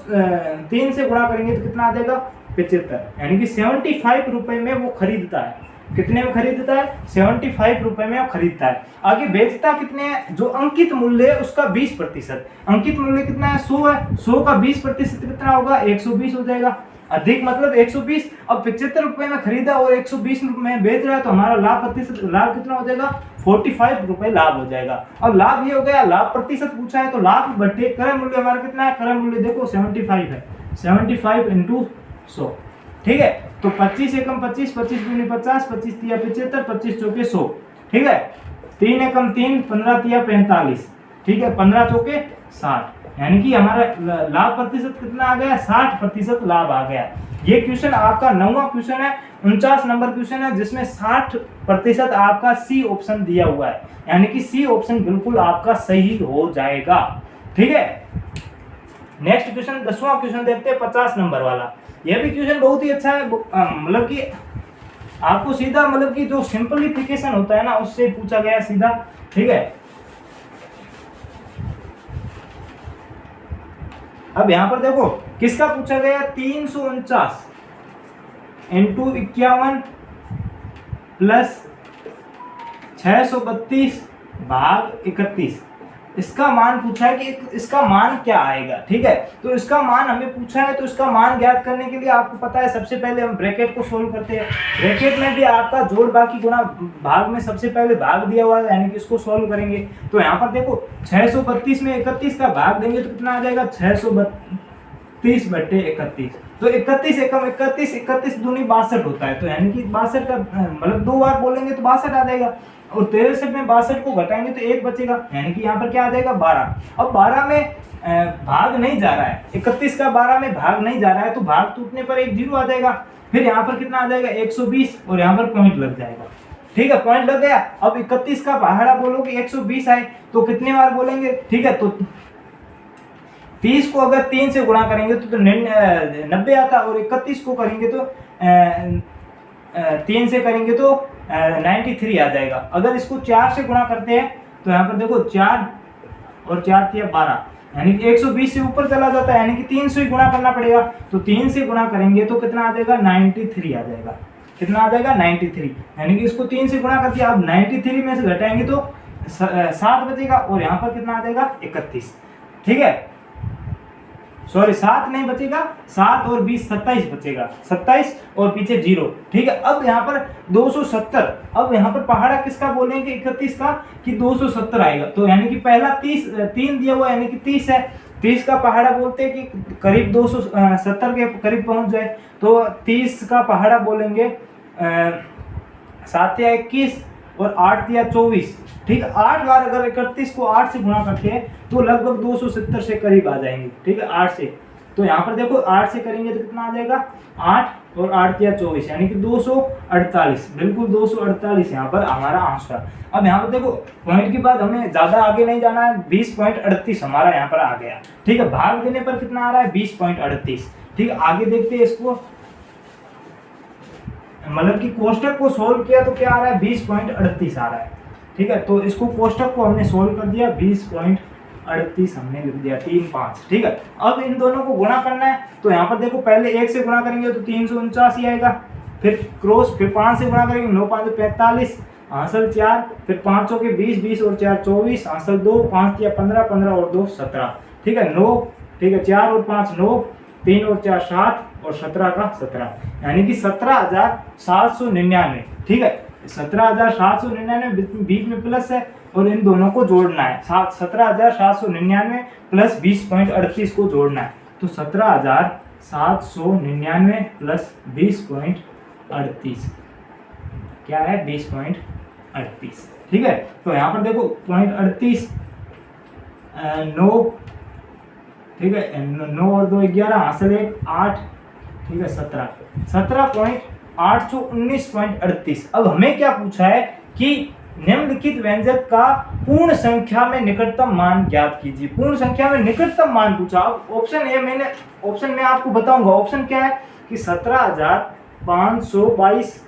3 से गुणा करेंगे तो कितना आ जाएगा 75, यानी कि 75 रुपए में वो खरीदता है। कितने में खरीदता है 75 रुपए में वो खरीदता है। आगे बेचता कितने है, जो अंकित मूल्य है उसका 20%, अंकित मूल्य कितना है 100 है, 100 का 20% कितना होगा 120 हो जाएगा, अधिक मतलब 120। अब 75 रुपए में खरीदा और 120 में बेच रहा है, तो हमारा लाभ प्रतिशत लाभ कितना हो जाएगा 45 रुपए लाभ हो जाएगा। अब लाभ ये हो गया, लाभ प्रतिशत पूछा है तो लाभ बटे क्रय मूल्य हमारा कितना है, क्रय मूल्य देखो 75 है, 75 इंटू 100, ठीक है। तो 25 एकम 25, 25 दूनी 50, 25 तिया 75, 25 चौके 100, ठीक है। 3 एकम 3, 15 तिया 45, ठीक है, 15 चौके 60, यानी कि हमारा लाभ प्रतिशत कितना आ गया 60% लाभ आ गया। ये क्वेश्चन आपका 9वां क्वेश्चन है, 49 नंबर क्वेश्चन है, जिसमें 60% आपका सी ऑप्शन दिया हुआ है, यानी कि सी ऑप्शन बिल्कुल आपका सही हो जाएगा, ठीक है। नेक्स्ट क्वेश्चन 10वां क्वेश्चन देखते हैं 50 नंबर वाला। यह भी क्वेश्चन बहुत ही अच्छा है, मतलब कि आपको सीधा मतलब कि जो सिंपलीफिकेशन होता है ना उससे पूछा गया सीधा, ठीक है। अब यहां पर देखो किसका पूछा गया, 349 इंटू 51 प्लस 632 भाग 31, इसका मान पूछा है कि इसका मान क्या आएगा, ठीक है। तो इसका मान हमें पूछा है, तो इसका मान ज्ञात करने के लिए आपको पता है सबसे पहले हम ब्रैकेट को सोल्व करते हैं। ब्रैकेट में भी आपका जोड़ बाकी गुणा भाग में सबसे पहले भाग दिया हुआ है, यानी कि इसको सोल्व करेंगे। तो यहाँ पर देखो 632 में 31 का भाग देंगे तो कितना आ जाएगा, 632/31। तो 31 एकम 31, 31 दूनी 62 होता है, तो यानी कि 62 का मतलब 2 बार बोलेंगे तो 62 आ जाएगा। और 63 में 62 को घटाएंगे तो 1 बचेगा, यानी कि यहाँ पर क्या आ जाएगा 12। अब 12 में भाग नहीं जा रहा है, 31 का 12 में भाग नहीं जा रहा है, तो भाग टूटने पर एक 0 आ जाएगा। फिर यहाँ पर कितना आ जाएगा 120, और यहाँ पर पॉइंट लग जाएगा, ठीक है, पॉइंट लग गया। अब 31 का पहाड़ा बोलोगे 120 आए तो कितने बार बोलेंगे, ठीक है। तो 30 को अगर 3 से गुणा करेंगे तो 90 आता, और 31 को करेंगे तो 3 से करेंगे तो 93 आ जाएगा। अगर इसको 4 से गुणा करते हैं तो यहाँ पर देखो 4 और 4 3 12, यानी कि 120 से ऊपर चला जाता है, यानी कि 3 से ही गुणा करना पड़ेगा। तो 3 से गुणा करेंगे तो कितना आ जाएगा 93 आ जाएगा। कितना आ जाएगा 93, यानी कि इसको 3 से गुणा करके आप 93 में से घटाएंगे तो 7 बचेगा, और यहाँ पर कितना आ जाएगा 31, ठीक है। सॉरी 7 नहीं बचेगा, 7 और 20 27 बचेगा, 27 और पीछे 0, ठीक है। अब यहाँ पर 270, अब यहाँ पर पहाड़ा किसका बोलेंगे 31 का कि 270 आएगा, तो यानी कि पहला 3 दिया हुआ यानी कि 30 है, 30 का पहाड़ा बोलते हैं कि करीब 270 के करीब पहुंच जाए, तो 30 का पहाड़ा बोलेंगे 7 या 21 और 8 या 24, ठीक है। 8 बार अगर 31 को 8 से गुणा करते हैं तो लगभग 270 से करीब आ जाएंगे, ठीक है, 8 से। तो यहाँ पर देखो 8 से करेंगे तो कितना आ जाएगा 8 और 8 या 24, यानी कि 248, बिल्कुल 248 यहाँ पर हमारा आंसर। अब यहाँ पर देखो पॉइंट की बात हमें ज्यादा आगे नहीं जाना है, 20.38 हमारा यहाँ पर आ गया, ठीक है। भाग देने पर कितना आ रहा है 20.38, ठीक है। आगे देखते हैं इसको, मतलब कि कोष्टक को सोल्व किया तो क्या आ रहा है 20.38 आ रहा है, ठीक है। तो इसको कोष्टक को हमने सोल्व कर दिया, 20.38 हमने लिख दिया 3 5, ठीक है। अब इन दोनों को गुणा करना है, तो यहाँ पर देखो पहले 1 से गुणा करेंगे तो 349 ही आएगा, फिर क्रॉस, फिर 5 से गुणा करेंगे 9 5 45, हासिल 4, फिर 5 के 20, 20 और 4 24, हासिल 2, 5 या 15, 15 और 2 17, ठीक है। 9, ठीक है, 4 और 5 9, 3 और 4 7 और 17 का 17, यानी कि 17,799, ठीक है। 17,799 बीच में प्लस है और इन दोनों को जोड़ना है, 17,799 प्लस 20.38 को जोड़ना है, तो 17,799 प्लस 20.38 क्या है 20.38, ठीक है। तो यहाँ पर देखो 0.38 9, ठीक है, 9 और 2 11, हासिल 1 8, ठीक है, 17.819.38। अब हमें क्या पूछा है कि निम्नलिखित व्यंजक का पूर्ण संख्या में निकटतम मान ज्ञात कीजिए। पूर्ण संख्या में निकटतम मान पूछा। अब ऑप्शन ए ऑप्शन में आपको बताऊंगा, ऑप्शन क्या है कि 17,522,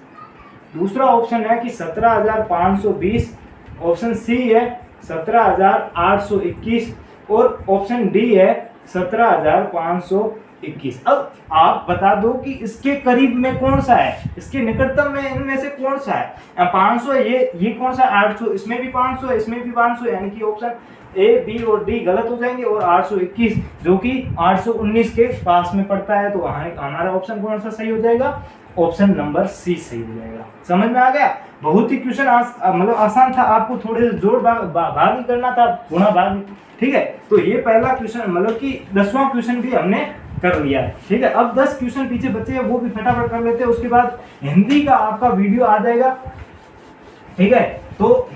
दूसरा ऑप्शन है कि 17,520, ऑप्शन सी है 17,821 और ऑप्शन डी है 17,521। अब आप बता दो कि इसके करीब में कौन सा है, इसके निकटतम में इनमें से कौन सा है। 500 ये कौन सा 800, इसमें भी 500 है, इसमें भी 500, यानी कि ऑप्शन ए बी और डी गलत हो जाएंगे, और 821 जो कि 819 के पास में पड़ता है, तो हमारा ऑप्शन कौन सा सही हो जाएगा, ऑप्शन नंबर सी सही हो जाएगा। समझ में आ गया। बहुत ही क्वेश्चन मतलब आसान था, आपको थोड़े जोड़ भाग ही करना था, गुणा भाग, ठीक है। तो ये पहला क्वेश्चन मतलब कि 10वां क्वेश्चन भी हमने कर लिया है, ठीक है। अब 10 क्वेश्चन पीछे बचे हैं, वो भी फटाफट कर लेते हैं, उसके बाद हिंदी का आपका वीडियो आ जाएगा, ठीक है। तो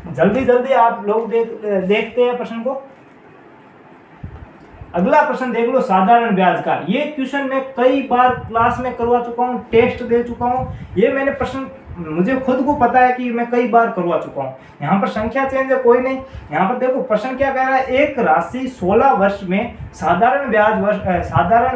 जल्दी जल्दी आप लोग देखते हैं प्रश्न को। अगला प्रश्न देख लो, साधारण ब्याज का। ये क्वेश्चन मैं कई बार क्लास में करवा चुका हूँ, टेस्ट दे चुका हूँ, ये मैंने प्रश्न मुझे खुद को पता है कि मैं कई बार करवा चुका हूँ। यहाँ पर संख्या चेंज है कोई नहीं। यहाँ पर देखो प्रश्न क्या कह रहा है, एक राशि 16 वर्ष में साधारण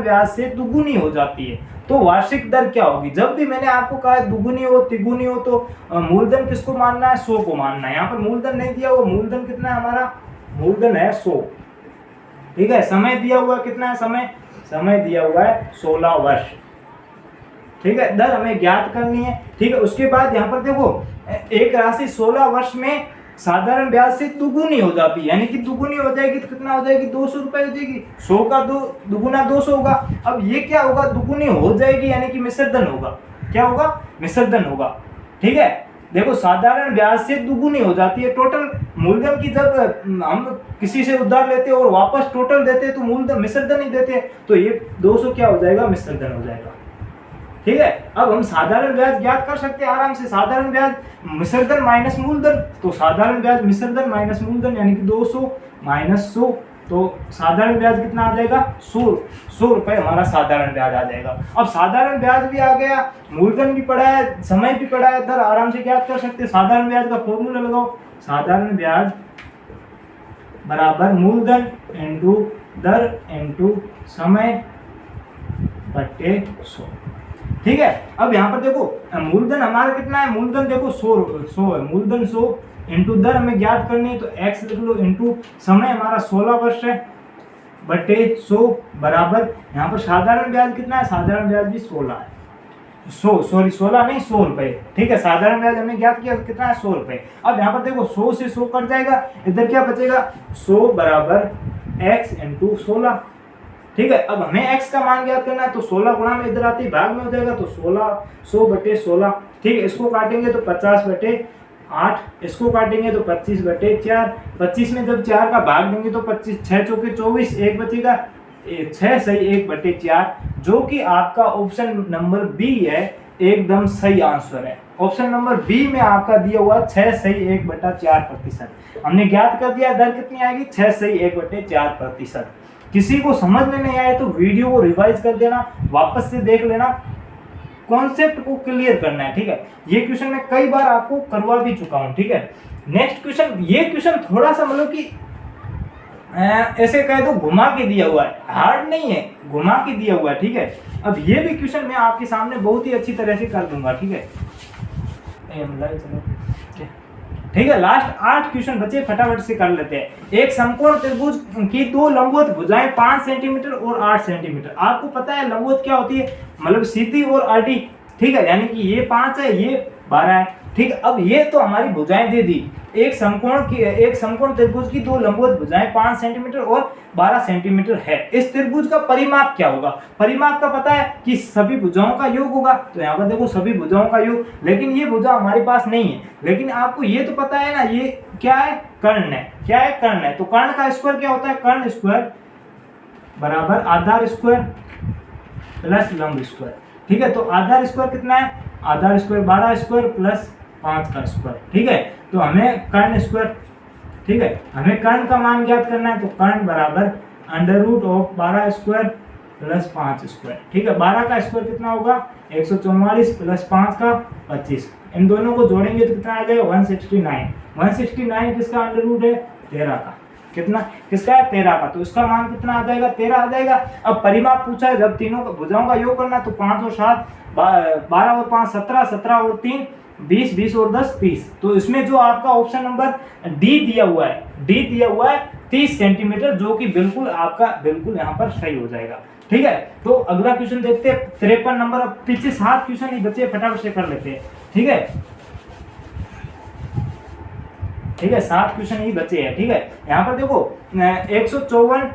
ब्याज से दुगुनी हो जाती है तो वार्षिक दर क्या होगी। जब भी मैंने आपको कहा दुगुनी हो तिगुनी हो तो मूलधन किसको मानना है, 100 को मानना है। यहाँ पर मूलधन नहीं दिया हुआ, मूलधन कितना है हमारा, मूलधन है 100, ठीक है। समय दिया हुआ कितना है, समय दिया हुआ है 16 वर्ष, ठीक है। दर हमें ज्ञात करनी है, ठीक है। उसके बाद यहाँ पर देखो एक राशि 16 वर्ष में साधारण ब्याज से दुगुनी हो जाती है, यानी कि दुगुनी हो जाएगी तो कितना हो जाएगी, 200 रुपए हो जाएगी। 100 का दुगुना 200 होगा। अब ये क्या होगा, दुगुनी हो जाएगी यानी कि मिश्रधन होगा। क्या होगा, मिश्रधन होगा, ठीक है। देखो साधारण ब्याज से दुगुनी हो जाती है। टोटल मूलधन की जब हम किसी से उधार लेते हैं और वापस टोटल देते हैं तो मूलधन मिश्रधन ही देते हैं, तो ये 200 क्या हो जाएगा, मिश्रधन हो जाएगा, ठीक है। अब हम साधारण ब्याज ज्ञात कर सकते हैं आराम से। साधारण ब्याज मिश्रधन माइनस मूलधन, तो साधारण ब्याज मिश्रधन माइनस मूलधन यानी कि 200 माइनस 100, तो साधारण ब्याज कितना आ जाएगा, 100 रुपए हमारा साधारण ब्याज आ जाएगा। अब साधारण ब्याज भी आ गया, मूलधन भी पड़ा है, समय भी पड़ा है, दर आराम से ज्ञात कर सकते हैं। साधारण ब्याज का फॉर्मूला लगाओ, साधारण ब्याज बराबर मूलधन इंटू दर इंटू समय बट्टे 100, ठीक है। अब यहाँ पर देखो मूलधन हमारा कितना है, मूलधन देखो 100 है, मूलधन 100 इंटू दर हमें ज्ञात करनी है तो x लिख लो, इंटू समय हमारा 16 वर्ष है बटे 100 बराबर यहाँ पर साधारण ब्याज कितना है, साधारण ब्याज भी 16 है, 16 नहीं 100 रुपए, ठीक है। साधारण ब्याज हमने ज्ञात किया कितना है, 100 रुपए। अब यहाँ पर देखो 100 से 100 कट जाएगा, इधर क्या बचेगा, 100 बराबर x इंटू 16, ठीक है। अब हमें x का मान ज्ञात करना है तो 16 गुणा में इधर आते भाग में हो जाएगा तो 100 बटे 16, ठीक है। इसको काटेंगे तो 50 बटे 8, इसको काटेंगे तो 25 बटे 4, 25 में जब 4 का भाग देंगे तो 25, 6 चौके 24, एक बचेगा 6 सही 1 बटे 4, जो कि आपका ऑप्शन नंबर बी है, एकदम सही आंसर है। ऑप्शन नंबर बी में आपका दिया हुआ 6 सही 1 बटा 4%। हमने ज्ञात कर दिया दर कितनी आएगी, 6 सही 1 बटे 4%। किसी को समझ में नहीं आए तो वीडियो को रिवाइज कर देना, वापस से देख लेना, कॉन्सेप्ट को क्लियर करना है, ठीक है। ये क्वेश्चन मैं कई बार आपको करवा भी चुका हूं, ठीक है। नेक्स्ट क्वेश्चन, ये क्वेश्चन थोड़ा सा मतलब कि ऐसे कह दो घुमा के दिया हुआ है, हार्ड नहीं है, घुमा के दिया हुआ है, ठीक है। अब ये भी क्वेश्चन मैं आपके सामने बहुत ही अच्छी तरह से कर दूंगा, ठीक है। ठीक है, लास्ट 8 क्वेश्चन बचे, फटाफट से कर लेते हैं। एक समकोण त्रिभुज की 2 लंबवत भुजाएं 5 सेंटीमीटर और 8 सेंटीमीटर। आपको पता है लंबवत क्या होती है, मतलब सीधी और आडी, ठीक है, यानी कि ये 5 है, ये 12 है, ठीक है। अब ये तो हमारी भुजाएं दे दी। एक समकोण त्रिभुज की 2 लंबवत भुजाएं 5 सेंटीमीटर और 12 सेंटीमीटर है। इस त्रिभुज का परिमाप क्या होगा, परिमाप का पता है कि सभी भुजाओं का योग होगा, तो यहाँ पर देखो सभी भुजाओं का योग, लेकिन ये भुजा हमारे पास नहीं है। लेकिन आपको ये तो पता है ना, ये क्या है, कर्ण है। क्या है, कर्ण है। तो कर्ण का स्क्वायर क्या होता है, कर्ण स्क्वायर बराबर आधार स्क्वायर प्लस लंब स्क्वायर, ठीक है। तो आधार स्क्वायर कितना है, आधार स्क्वायर 12 स्क्वायर प्लस 5 का स्क्वायर, ठीक है। तो हमें कर्ण स्क्वायर, ठीक है, हमें कर्ण का मान ज्ञात करना है तो कर्ण बराबर under root of 12 square plus 5 square, ठीक है। 12 का स्क्वायर कितना होगा, 144 प्लस 5 का 25, इन दोनों को जोड़ेंगे तो कितना आ जाएगा, 169। 169 किसका अंडर रूट है, 13 का। कितना, किसका है, 13 का। तो इसका मान कितना आ जाएगा, 13 आ जाएगा। अब परिमाप पूछा है, जब तीनों भुजाओं का योग करना तो 5 और 7 12 और 5 17, 17 और 3 20, 20 और 10 30। तो इसमें जो आपका ऑप्शन नंबर डी दिया हुआ है, डी दिया हुआ है 30 सेंटीमीटर, जो कि बिल्कुल आपका बिल्कुल यहाँ पर सही हो जाएगा, ठीक है। तो अगला क्वेश्चन देखते हैं, 53 नंबर। अब पीछे 7 क्वेश्चन ही बचे, फटाफट से कर लेते हैं, ठीक है, ठीक है। 7 क्वेश्चन ही बचे हैं, ठीक है। यहाँ पर देखो 154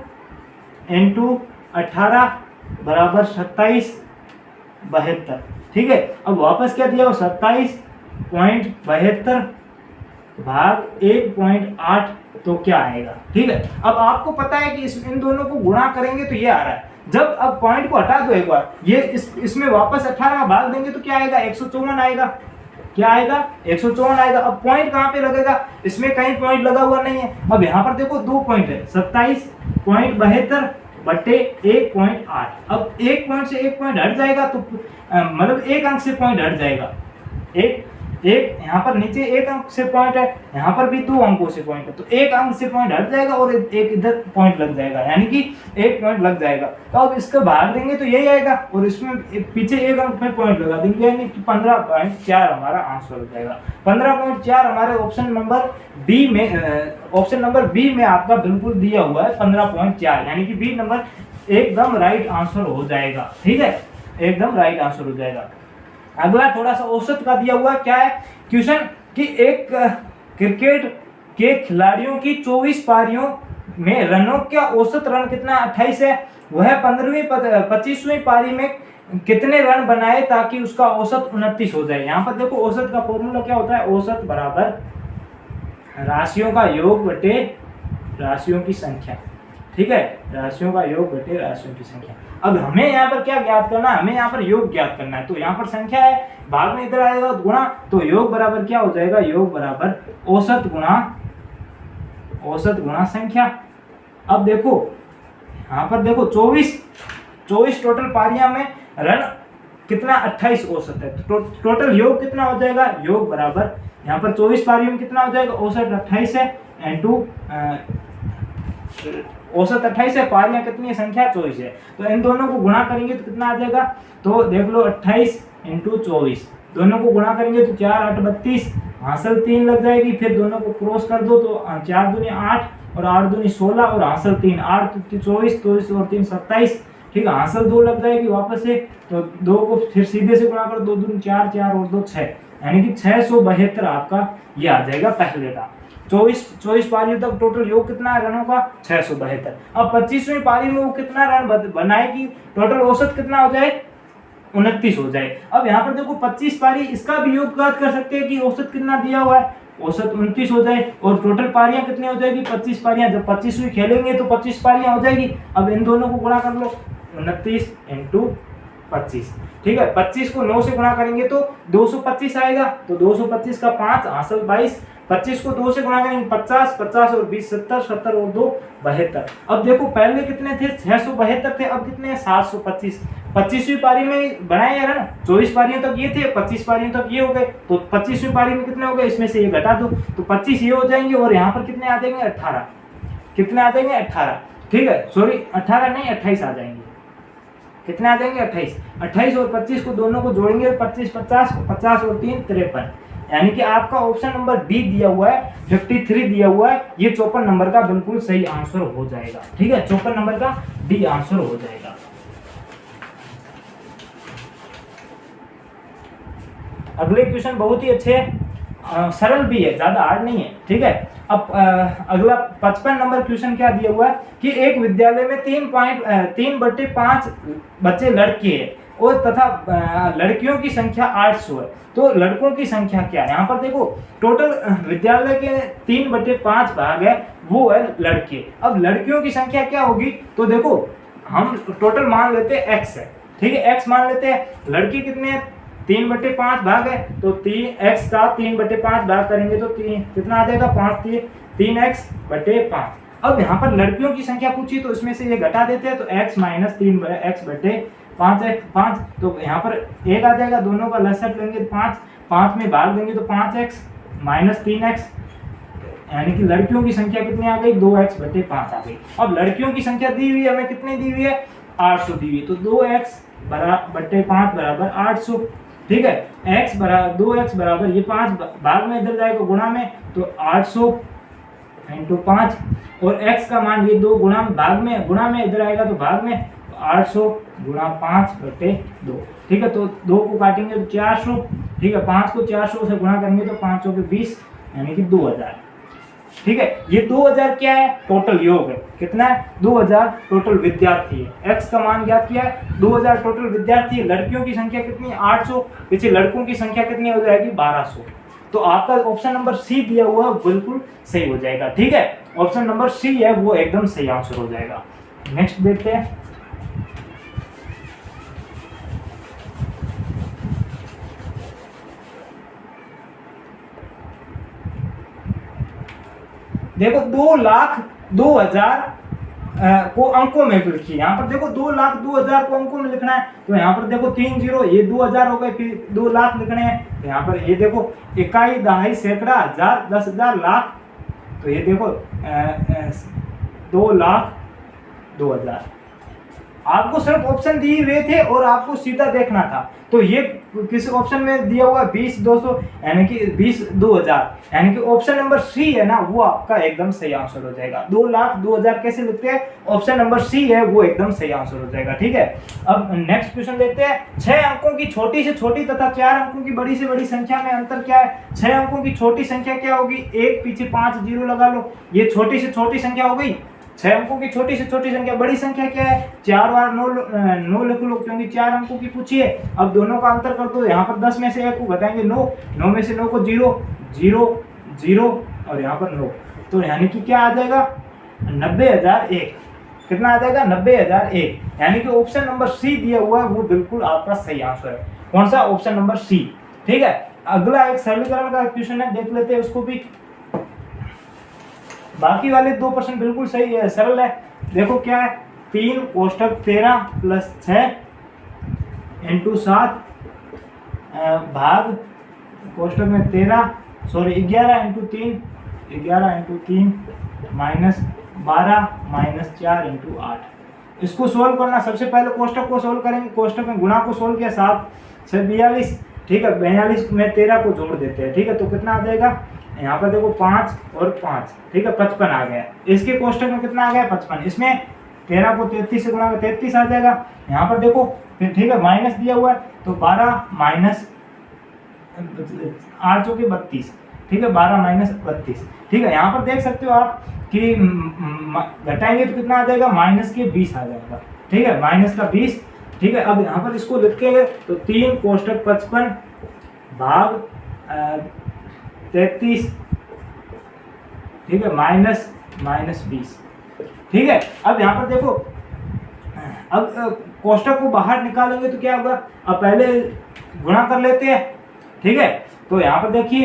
इंटू 18 बराबर 27.72, ठीक है। अब वापस क्या दिया हो, 27.72 भाग 1.8, तो क्या आएगा, ठीक है। अब आपको पता है कि इन दोनों को गुणा करेंगे तो ये आ रहा है। जब अब पॉइंट को हटा दो एक बार, ये इसमें वापस 18 का भाग देंगे तो क्या आएगा, 154 आएगा। क्या आएगा, 154 आएगा। अब पॉइंट कहाँ पे लगेगा, इसमें कहीं पॉइंट लगा हुआ नहीं है। अब यहाँ पर देखो 2 पॉइंट है, 27.72 बटे 1.8। अब एक पॉइंट से एक पॉइंट हट जाएगा तो मतलब एक अंक से पॉइंट हट जाएगा, एक एक यहाँ पर नीचे 1 अंक से पॉइंट है, यहाँ पर भी 2 अंकों से पॉइंट है, तो 1 अंक से पॉइंट हट जाएगा और एक इधर पॉइंट लग जाएगा, यानी कि 1 पॉइंट लग जाएगा। तो अब इसका भाग देंगे तो यही आएगा और इसमें पीछे 1 अंक में पॉइंट लगा देंगे, यानी कि 15.4 हमारा आंसर हो जाएगा। 15.4 हमारे ऑप्शन नंबर बी में आपका बिल्कुल दिया हुआ है 15.4, यानी कि बी नंबर एकदम राइट आंसर हो जाएगा। ठीक है, एकदम राइट आंसर हो जाएगा। अगला थोड़ा सा औसत का दिया हुआ क्या है क्वेश्चन कि एक क्रिकेट के खिलाड़ियों की 24 पारियों में रनों का औसत रन कितना 28 है, वह 25वीं पारी में कितने रन बनाए ताकि उसका औसत 29 हो जाए। यहाँ पर देखो औसत का फॉर्मूला क्या होता है, औसत बराबर राशियों का योग बटे राशियों की संख्या। ठीक है, राशियों का योग बटे राशियों की संख्या। अब हमें यहाँ पर क्या ज्ञात करना है, हमें यहाँ पर योग ज्ञात करना है। तो यहाँ पर संख्या है, भाग में इधर आएगा गुणा, तो योग बराबर क्या हो जाएगा, योग बराबर औसत गुणा संख्या। अब देखो यहाँ पर देखो 24 टोटल पारियां में रन कितना 28 औसत है, तो टोटल योग कितना हो जाएगा, योग बराबर यहाँ पर 24 पारियों में कितना हो जाएगा, औसत 28 है इनटू औसत 28 है, पारियां कितनी है, संख्या 24 है, तो इन दोनों को गुणा करेंगे तो कितना आ जाएगा, तो देख लो 28 × 24, दोनों को गुणा करेंगे तो 4 8 32, हासिल 3 लग जाएगी, फिर दोनों को क्रॉस कर दो तो 4 दूनी 8 और 8 दूनी 16 और हासिल 3, 8 24 और 3 27। ठीक है, हासिल 2 लग जाएगी वापस से, तो 2 को फिर सीधे से गुणा करो, 2 दूनी 4 4 और 2 6, यानी कि 672 आपका ये आ जाएगा पहले का। 24 पारियों तक टोटल योग कितना है रनों का, 672। अब 25वीं पारी में वो कितना रन बनाएगी, टोटल औसत कितना हो जाए, 29 हो जाए। अब यहाँ पर देखो 25 पारी, इसका भी योग ज्ञात कर सकते हैं कि औसत कितना दिया हुआ है, औसत 29 हो जाए, और टोटल पारियां कितनी हो जाएगी, 25 पारियां। जब 25वीं खेलेंगे तो 25 पारियां हो जाएगी। अब इन दोनों को गुणा कर लो, 29 × 25। ठीक है, 25 को 9 से गुणा करेंगे तो 225 आएगा, तो 225 का 5 हासिल 22, 25 को 2 से गुणा करेंगे 50, 50 और 20 70, 70 और 2 72। अब देखो पहले कितने थे, 672 थे, अब कितने हैं, 725। 25वीं पारी में बनाए यार ना, 24 पारियों तक ये थे, 25 पारियों तक ये हो गए, तो 25वीं पारी में कितने हो गए, इसमें से ये घटा दो तो 25 ये हो जाएंगे, और यहाँ पर कितने आ जाएंगे, 18। कितने आ जाएंगे, 18। ठीक है, सॉरी 18 नहीं 28 आ जाएंगे। कितने आ जाएंगे, 28। 28 और 25 को दोनों को जोड़ेंगे 25 50, 50 और 3 53, यानी कि आपका ऑप्शन नंबर डी दिया हुआ है 53 दिया हुआ है, ये 54 नंबर का बिल्कुल सही आंसर हो जाएगा। ठीक है, 54 नंबर का डी आंसर हो जाएगा। अगले क्वेश्चन बहुत ही अच्छे हैं, सरल भी है, ज्यादा हार्ड नहीं है। ठीक है, अब अगला 55 नंबर क्वेश्चन क्या दिया हुआ है कि एक विद्यालय में 3/5 बच्चे लड़के हैं और तथा लड़कियों की संख्या 800 है, तो लड़कों की संख्या क्या है। यहाँ पर देखो टोटल विद्यालय के 3/5 भाग है वो है लड़के। अब लड़कियों की संख्या क्या होगी, तो देखो हम टोटल मान लेते हैं x है। ठीक है, x मान लेते हैं, लड़की कितने हैं, 3/5 भाग है, तो 3x का 3/5 भाग करेंगे तो कितना आ जाएगा, 3x/5। अब यहाँ पर लड़कियों की संख्या पूछी तो इसमें से ये घटा देते हैं, तो x - 3x/5, तो यहाँ पर 1 आ जाएगा, दोनों का लसअप लेंगे 5 में भाग देंगे तो 5x - 3x, यानी कि लड़कियों की संख्या कितनी आ गई, 2x/5 आ गई। अब लड़कियों की संख्या दी हुई है हमें, कितनी दी हुई है, 800 दी हुई है, तो 2x/5 बराबर 800। ठीक है, 2x बराबर ये 5 भाग में इधर जाएगा गुणा में, तो 800 × 5, और x का मान ये 2 गुणा में इधर आएगा तो भाग में, तो 800 × 5/2। ठीक है, तो 2 को काटेंगे तो 400। ठीक है, 5 को 400 से गुणा करेंगे तो 5 के 20, यानी कि 2000। ठीक है, ये 2000 क्या है, टोटल योग है, कितना है, 2000 टोटल विद्यार्थी है। x का मान ज्ञात किया है, 2000 टोटल विद्यार्थी है। लड़कियों की संख्या कितनी है, 800, पीछे लड़कों की संख्या कितनी हो जाएगी, 1200। तो आपका ऑप्शन नंबर सी दिया हुआ बिल्कुल सही हो जाएगा। ठीक है, ऑप्शन नंबर सी है वो एकदम सही आंसर हो जाएगा। नेक्स्ट देखते हैं, देखो 2,02,000 को अंकों में लिखिए। यहाँ पर देखो 2,02,000 को अंकों में लिखना है, तो यहाँ पर देखो 3 0, ये 2,000 हो गए, फिर 2 लाख लिखने हैं। तो यहाँ पर ये देखो इकाई, दहाई, सैकड़ा, हजार, 10,000, लाख, तो ये देखो 2,02,000। आपको सिर्फ ऑप्शन दिए हुए थे और आपको सीधा देखना था। तो ये किस ऑप्शन में दिया हुआ 20,200 यानी कि 20,02,000, यानी कि ऑप्शन नंबर सी है ना, वो आपका एकदम सही आंसर हो जाएगा। 2,02,000 कैसे लिखते हैं, ऑप्शन नंबर सी है वो एकदम सही आंसर हो जाएगा। ठीक है, अब नेक्स्ट क्वेश्चन देखते हैं। 6 अंकों की छोटी से छोटी तथा 4 अंकों की बड़ी से बड़ी संख्या में अंतर क्या है। 6 अंकों की छोटी संख्या क्या होगी, एक पीछे 5 जीरो लगा लो, ये छोटी से छोटी संख्या हो गई। 6 अंकों की छोटी से छोटी संख्या, बड़ी संख्या क्या है, 4 बार 9 लिख लो, क्योंकि 4 अंकों की पूछी है। अब दोनों का अंतर कर दो, यहाँ पर 10 में से 1 को घटाएंगे 9, 9 में से 9 को 0 0 0 और यहाँ पर 9, तो यानी कि क्या आ जाएगा 90,001। कितना आ जाएगा 90,001, यानी कि ऑप्शन नंबर सी दिया हुआ है वो बिल्कुल आपका सही आंसर है। कौन सा, ऑप्शन नंबर सी। ठीक है, अगला एक सरलीकरण का क्वेश्चन है, देख लेते हैं उसको भी। बाकी वाले 2% बिल्कुल सही है, सरल है। देखो क्या है, 3 कोष्टक 13 प्लस 6 इंटू 7 भाग कोष्टक में 11 इंटू 3 माइनस 12 माइनस 4 इंटू 8। इसको सोल्व करना, सबसे पहले कोष्टक को सोल्व करेंगे। कोष्टक में गुणा को सोल्व किया, 7 से 42, ठीक है, 42 में 13 को जोड़ देते हैं। ठीक है, तो कितना आ जाएगा, यहाँ पर देखो 5 और 5, ठीक है, 55 आ गया। इसके कोष्टक में कितना आ गया 55, इसमें 13 को 33 से गुणा कर 33 आ जाएगा। यहाँ पर देखो फिर, ठीक है, माइनस दिया हुआ है, तो 12 माइनस 8 जो कि 32, ठीक है, 12 माइनस 32। ठीक है, यहाँ पर देख सकते हो आप कि घटाएंगे तो कितना आ जाएगा, माइनस के 20 आ जाएगा। ठीक है, माइनस का 20। ठीक है, अब यहाँ पर इसको लिखेंगे तो 3 कोष्टक 55 भाग 33, ठीक है, माइनस 20। ठीक है, अब यहाँ पर देखो, अब कोष्टक को बाहर निकालेंगे तो क्या होगा, अब पहले गुणा कर लेते हैं। ठीक है, तो यहाँ पर देखिए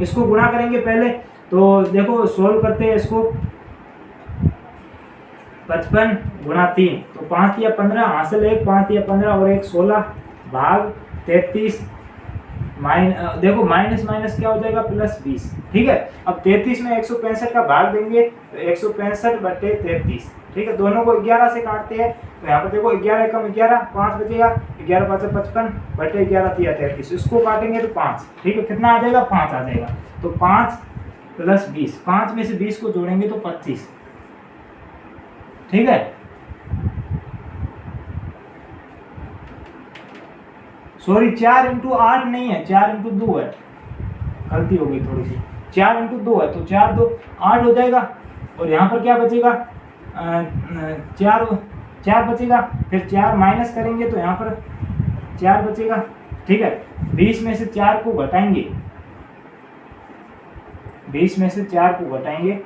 इसको गुणा करेंगे पहले, तो देखो सोल्व करते हैं इसको। 55 गुणा 3, तो 5 या 15, हासिल 1, 5 या 15 और 1 16 भाग 33, देखो माइनस माइनस क्या हो जाएगा, प्लस 20। ठीक है, अब 33 में 165 का भाग देंगे तो 165/33। ठीक है, दोनों को 11 से काटते हैं, तो यहाँ पर देखो 11 कम 11, 5 बचेगा, 11 5 55/11 दिया 33, इसको काटेंगे तो 5। ठीक है, कितना आ जाएगा, 5 आ जाएगा। तो 5 प्लस 20, 5 में से 20 को जोड़ेंगे तो 25। ठीक है, सॉरी 4 इंटू 8 नहीं है, 4 इंटू 2 है, गलती हो गई थोड़ी सी, 4 इंटू 2 है, तो 4 2 8 हो जाएगा। और यहाँ पर क्या बचेगा, 4 बचेगा, फिर 4 माइनस करेंगे तो यहाँ पर 4 बचेगा। ठीक है, 20 में से 4 को घटाएंगे, 20 में से 4 को घटाएंगे,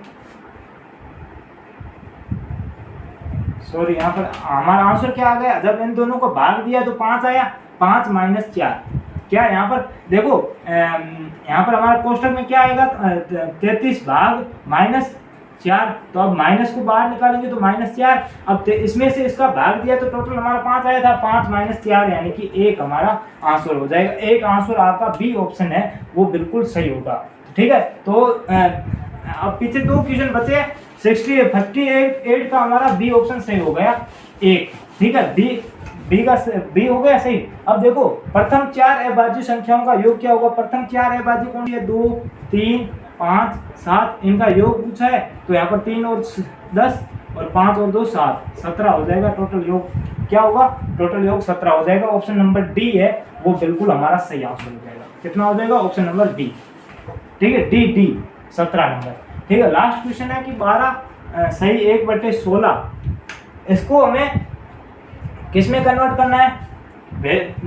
सॉरी यहाँ पर हमारा आंसर क्या आ गया, जब इन दोनों को भाग दिया तो 5 आया, 5 माइनस 4, क्या यहाँ पर देखो यहाँ पर हमारा कोष्टक में क्या आएगा, 33 भाग माइनस 4, तो अब माइनस को बाहर निकालेंगे तो -4। अब इसमें से इसका भाग दिया तो टोटल हमारा 5 आया था, 5 माइनस 4 यानी कि 1 हमारा आंसर हो जाएगा। एक आंसर आपका बी ऑप्शन है वो बिल्कुल सही होगा। ठीक है, तो अब पीछे 2 क्वेश्चन बचे, 58 का हमारा बी ऑप्शन सही हो गया 1। ठीक है, बी हो गया सही। अब देखो प्रथम 4 अभाज्य संख्याओं का योग क्या होगा, प्रथम 4 अभाज्य कौन है, 2 3 5 7, इनका योग पूछा है, तो यहाँ पर 3 और 10 और 5 और 2 7, 17 हो जाएगा। टोटल योग क्या होगा, टोटल योग 17 हो जाएगा। ऑप्शन नंबर डी है वो बिल्कुल हमारा सही आंसर हो जाएगा। कितना हो जाएगा, ऑप्शन नंबर डी। ठीक है, डी 17 नंबर। ठीक है, लास्ट क्वेश्चन है कि 12 सही 1/16, इसको हमें किस में कन्वर्ट करना है,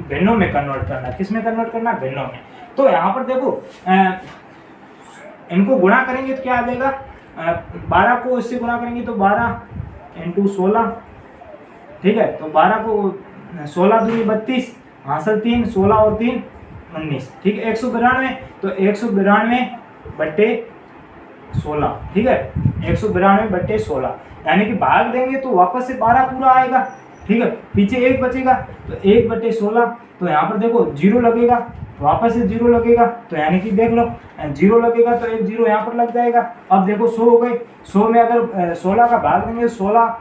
भिन्नों में कन्वर्ट करना है। किस में कन्वर्ट करना है, भिन्नों में। तो यहाँ पर देखो इनको गुणा करेंगे तो क्या आ जाएगा, 12 को इससे गुणा करेंगे तो 12 × 16। ठीक है, तो 12 को 16 दूनी 32, हासिल 3, 16 और 3 19। ठीक है, 192, तो 192/16 16, ठीक है, 192/16, यानी कि भाग देंगे तो वापस से 12 पूरा आएगा, ठीक है, पीछे 1 बचेगा तो 1/16, तो यहाँ पर देखो 0 लगेगा, वापस से 0 लगेगा, तो यानी कि देख लो 0 लगेगा तो एक 0 यहाँ पर लग जाएगा। अब देखो 100 हो गए, 100 में अगर 16 का भाग देंगे, 16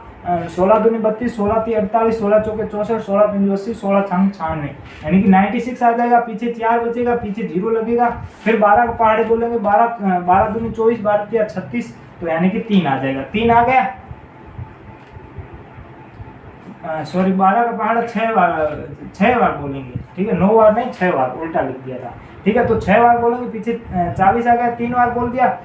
16 दूनी 32, 16 तीन 48, 16 चौके 64, 16 पंजे 80, 16 छंग 96, यानी कि 96 आ जाएगा। पीछे 4 बचेगा, पीछे 0 लगेगा, फिर 12 का पहाड़े बोलेंगे, 12 दूनी 24, 12 तीन 36, तो यानी कि 3 आ जाएगा, 3 आ गया। सॉरी 12 का पहाड़ा 6 बार बोलेंगे, ठीक है, 9 बार नहीं 6 बार, उल्टा लिख दिया था, ठीक है, तो 6 बार बोलेंगे, पीछे 40 आ गया, 3 बार बोल दिया,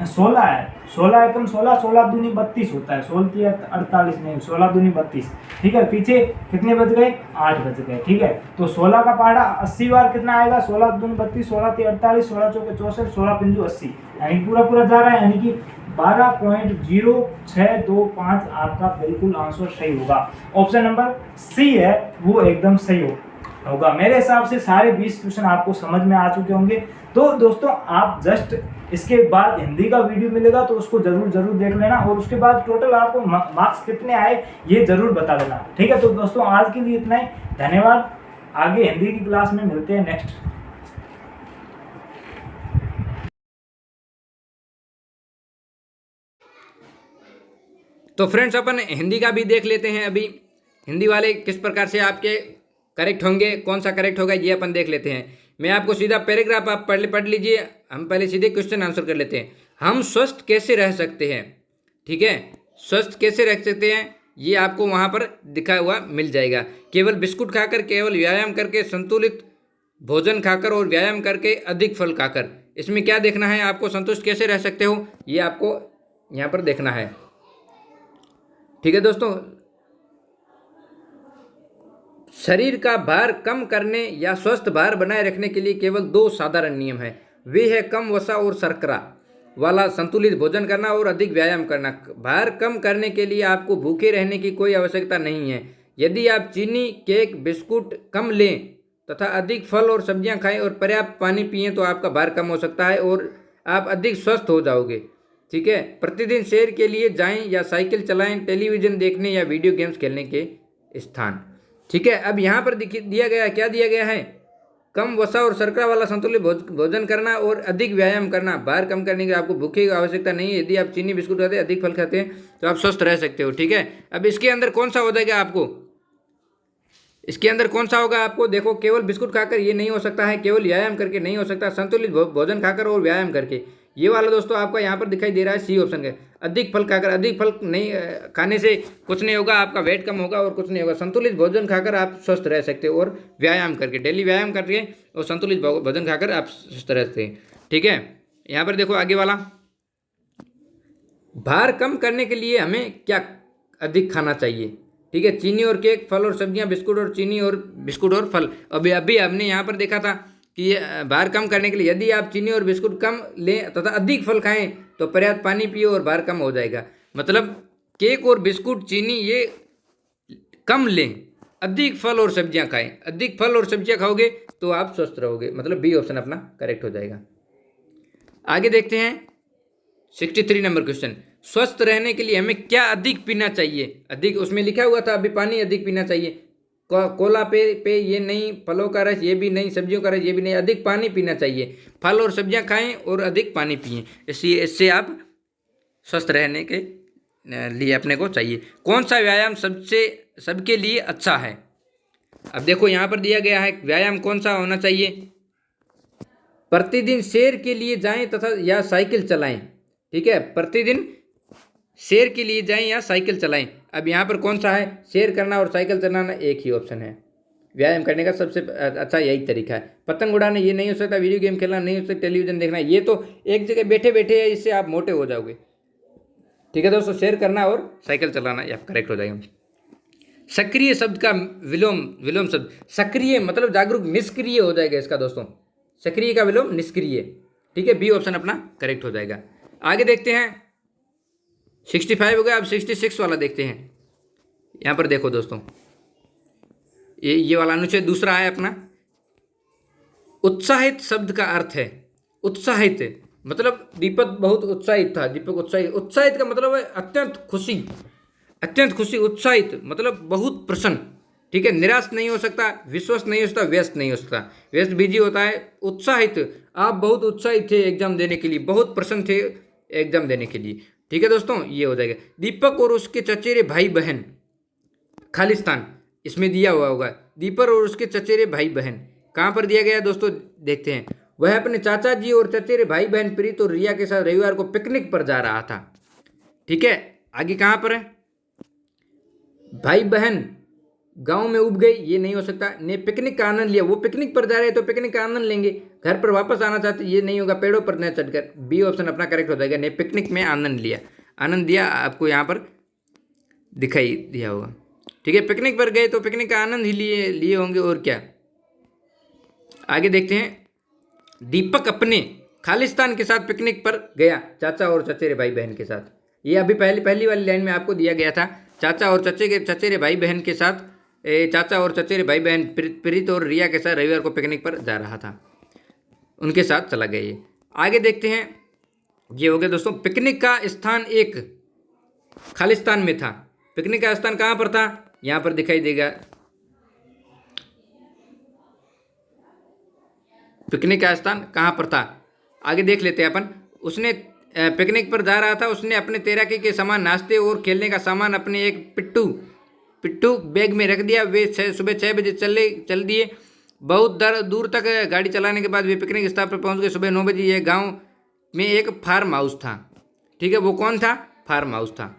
16 है, 16 एकम 16, 16 दूनी 32 होता है, 16 तीन 48 नहीं, 16 दूनी 32, ठीक है, पीछे कितने बच गए, 8 बच गए, ठीक है, तो 16 का पहाड़ा 80 बार कितना आएगा, 16 दूनी 32, 16 तीन 48, 16 चौके 64, 16 पंजू 80, यानी पूरा पूरा जा रहा है, यानी कि 12.0625 आपका बिल्कुल आंसर सही होगा। ऑप्शन नंबर सी है वो एकदम सही होगा। मेरे हिसाब से सारे 20 क्वेश्चन आपको समझ में आ चुके होंगे। तो दोस्तों आप जस्ट इसके बाद हिंदी का वीडियो मिलेगा तो उसको जरूर देख लेना, और उसके बाद टोटल आपको मार्क्स कितने आए ये जरूर बता देना, ठीक है। तो दोस्तों आज के लिए इतना ही, धन्यवाद। आगे हिंदी की क्लास में मिलते हैं नेक्स्ट। तो फ्रेंड्स अपन हिंदी का भी देख लेते हैं। अभी हिंदी वाले किस प्रकार से आपके करेक्ट होंगे, कौन सा करेक्ट होगा ये अपन देख लेते हैं। मैं आपको सीधा पैराग्राफ आप पढ़ लीजिए, हम पहले सीधे क्वेश्चन आंसर कर लेते हैं। हम स्वस्थ कैसे रह सकते हैं, ठीक है, स्वस्थ कैसे रह सकते हैं ये आपको वहाँ पर दिखा हुआ मिल जाएगा। केवल बिस्कुट खाकर, केवल व्यायाम करके, संतुलित भोजन खाकर और व्यायाम करके, अधिक फल खाकर। इसमें क्या देखना है आपको, संतुष्ट कैसे रह सकते हो ये आपको यहाँ पर देखना है, ठीक है दोस्तों। शरीर का भार कम करने या स्वस्थ भार बनाए रखने के लिए केवल 2 साधारण नियम है, वे है कम वसा और शर्करा वाला संतुलित भोजन करना और अधिक व्यायाम करना। भार कम करने के लिए आपको भूखे रहने की कोई आवश्यकता नहीं है। यदि आप चीनी, केक, बिस्कुट कम लें तथा अधिक फल और सब्जियां खाएं और पर्याप्त पानी पिएं तो आपका भार कम हो सकता है और आप अधिक स्वस्थ हो जाओगे, ठीक है। प्रतिदिन सैर के लिए जाएं या साइकिल चलाएं, टेलीविज़न देखने या वीडियो गेम्स खेलने के स्थान, ठीक है। अब यहाँ पर दिया गया, क्या दिया गया है, कम वसा और शर्करा वाला संतुलित भोजन करना और अधिक व्यायाम करना। भार कम करने की आपको भूखे की आवश्यकता नहीं है। यदि आप चीनी, बिस्कुट खाते हैं, अधिक फल खाते हैं तो आप स्वस्थ रह सकते हो, ठीक है। अब इसके अंदर कौन सा हो जाएगा आपको, इसके अंदर कौन सा होगा आपको, देखो, केवल बिस्कुट खाकर ये नहीं हो सकता है, केवल व्यायाम करके नहीं हो सकता, संतुलित भोजन खाकर और व्यायाम करके, ये वाला दोस्तों आपका यहाँ पर दिखाई दे रहा है सी ऑप्शन का। अधिक फल खाकर, अधिक फल नहीं खाने से कुछ नहीं होगा, आपका वेट कम होगा और कुछ नहीं होगा। संतुलित भोजन खाकर आप स्वस्थ रह सकते हो और व्यायाम करके, डेली व्यायाम करके और संतुलित भोजन खाकर आप स्वस्थ रहते हैं, ठीक है। यहाँ पर देखो आगे वाला, भार कम करने के लिए हमें क्या अधिक खाना चाहिए, ठीक है। चीनी और केक, फल और सब्जियां, बिस्कुट और चीनी और बिस्कुट और फल। अभी हमने यहाँ पर देखा था कि भार कम करने के लिए यदि आप चीनी और बिस्कुट कम लें तथा अधिक फल खाएं तो पर्याप्त पानी पियो और भार कम हो जाएगा। मतलब केक और बिस्कुट, चीनी ये कम लें, अधिक फल और सब्जियां खाएं। अधिक फल और सब्जियां खाओगे तो आप स्वस्थ रहोगे, मतलब बी ऑप्शन अपना करेक्ट हो जाएगा। आगे देखते हैं 63 नंबर क्वेश्चन, स्वस्थ रहने के लिए हमें क्या अधिक पीना चाहिए। अधिक उसमें लिखा हुआ था अभी पानी अधिक पीना चाहिए, कोला पे ये नहीं, फलों का रस ये भी नहीं, सब्जियों का रस ये भी नहीं, अधिक पानी पीना चाहिए। फल और सब्जियां खाएं और अधिक पानी पिएं, इससे आप स्वस्थ रहने के लिए अपने को चाहिए। कौन सा व्यायाम सबके लिए अच्छा है। अब देखो यहाँ पर दिया गया है व्यायाम कौन सा होना चाहिए, प्रतिदिन सैर के लिए जाएं तथा या साइकिल चलाएं, ठीक है। प्रतिदिन सैर के लिए जाएं या साइकिल चलाएं। अब यहाँ पर कौन सा है, सैर करना और साइकिल चलाना एक ही ऑप्शन है। व्यायाम करने का सबसे अच्छा यही तरीका है। पतंग उड़ाना ये नहीं हो सकता, वीडियो गेम खेलना नहीं हो सकता, टेलीविजन देखना, ये तो एक जगह बैठे बैठे है, इससे आप मोटे हो जाओगे, ठीक है दोस्तों। सैर करना और साइकिल चलाना ये आप करेक्ट हो जाएगा। सक्रिय शब्द का विलोम शब्द, सक्रिय मतलब जागरूक, निष्क्रिय हो जाएगा इसका दोस्तों, सक्रिय का विलोम निष्क्रिय, ठीक है। बी ऑप्शन अपना करेक्ट हो जाएगा। आगे देखते हैं 65 हो गया, अब 66 वाला देखते हैं। यहाँ पर देखो दोस्तों, ये वाला अनुच्छेद दूसरा है अपना, उत्साहित शब्द का अर्थ है उत्साहित, मतलब दीपक बहुत उत्साहित था। दीपक उत्साहित, उत्साहित का मतलब है अत्यंत खुशी, अत्यंत खुशी। उत्साहित मतलब बहुत प्रसन्न, ठीक है। निराश नहीं हो सकता, विश्वस्त नहीं हो सकता, व्यस्त नहीं हो सकता। व्यस्त बिजी होता है। उत्साहित, आप बहुत उत्साहित थे एग्जाम देने के लिए, बहुत प्रसन्न थे एग्जाम देने के लिए, ठीक है दोस्तों, ये हो जाएगा। दीपक और उसके चचेरे भाई बहन, खालिस्तान इसमें दिया हुआ होगा। दीपक और उसके चचेरे भाई बहन कहाँ पर दिया गया है दोस्तों, देखते हैं। वह अपने चाचा जी और चचेरे भाई बहन प्रीत और रिया के साथ रविवार को पिकनिक पर जा रहा था, ठीक है। आगे कहाँ पर है, भाई बहन गांव में उब गई, ये नहीं हो सकता। ने पिकनिक का आनंद लिया, वो पिकनिक पर जा रहे हैं तो पिकनिक का आनंद लेंगे। घर पर वापस आना चाहते, ये नहीं होगा। पेड़ों पर न चढ़कर, बी ऑप्शन अपना करेक्ट हो जाएगा। ने पिकनिक में आनंद लिया, आनंद दिया आपको यहाँ पर दिखाई दिया होगा, ठीक है। पिकनिक पर गए तो पिकनिक का आनंद ही लिए होंगे, और क्या। आगे देखते हैं। दीपक अपने खालिस्तान के साथ पिकनिक पर गया, चाचा और चचेरे भाई बहन के साथ। ये अभी पहली वाली लाइन में आपको दिया गया था। चाचा और चचेरे भाई बहन के साथ, चाचा और चचेरे भाई बहन प्रीत और रिया के साथ रविवार को पिकनिक पर जा रहा था, उनके साथ चला गया ये। आगे देखते हैं। ये हो गया दोस्तों। पिकनिक का स्थान एक खालिस्तान में था। पिकनिक का स्थान कहाँ पर था, यहाँ पर दिखाई देगा। पिकनिक का स्थान कहाँ पर था, आगे देख लेते हैं अपन। उसने पिकनिक पर जा रहा था। उसने अपने तैराकी के सामान, नाश्ते और खेलने का सामान अपने एक पिट्ठू बैग में रख दिया। वे सुबह 6 बजे चल दिए। बहुत दूर तक गाड़ी चलाने के बाद वे पिकनिक स्थल पर पहुंच गए। सुबह 9 बजे। यह गांव में एक फार्म हाउस था, ठीक है। वो कौन था, फार्म हाउस था।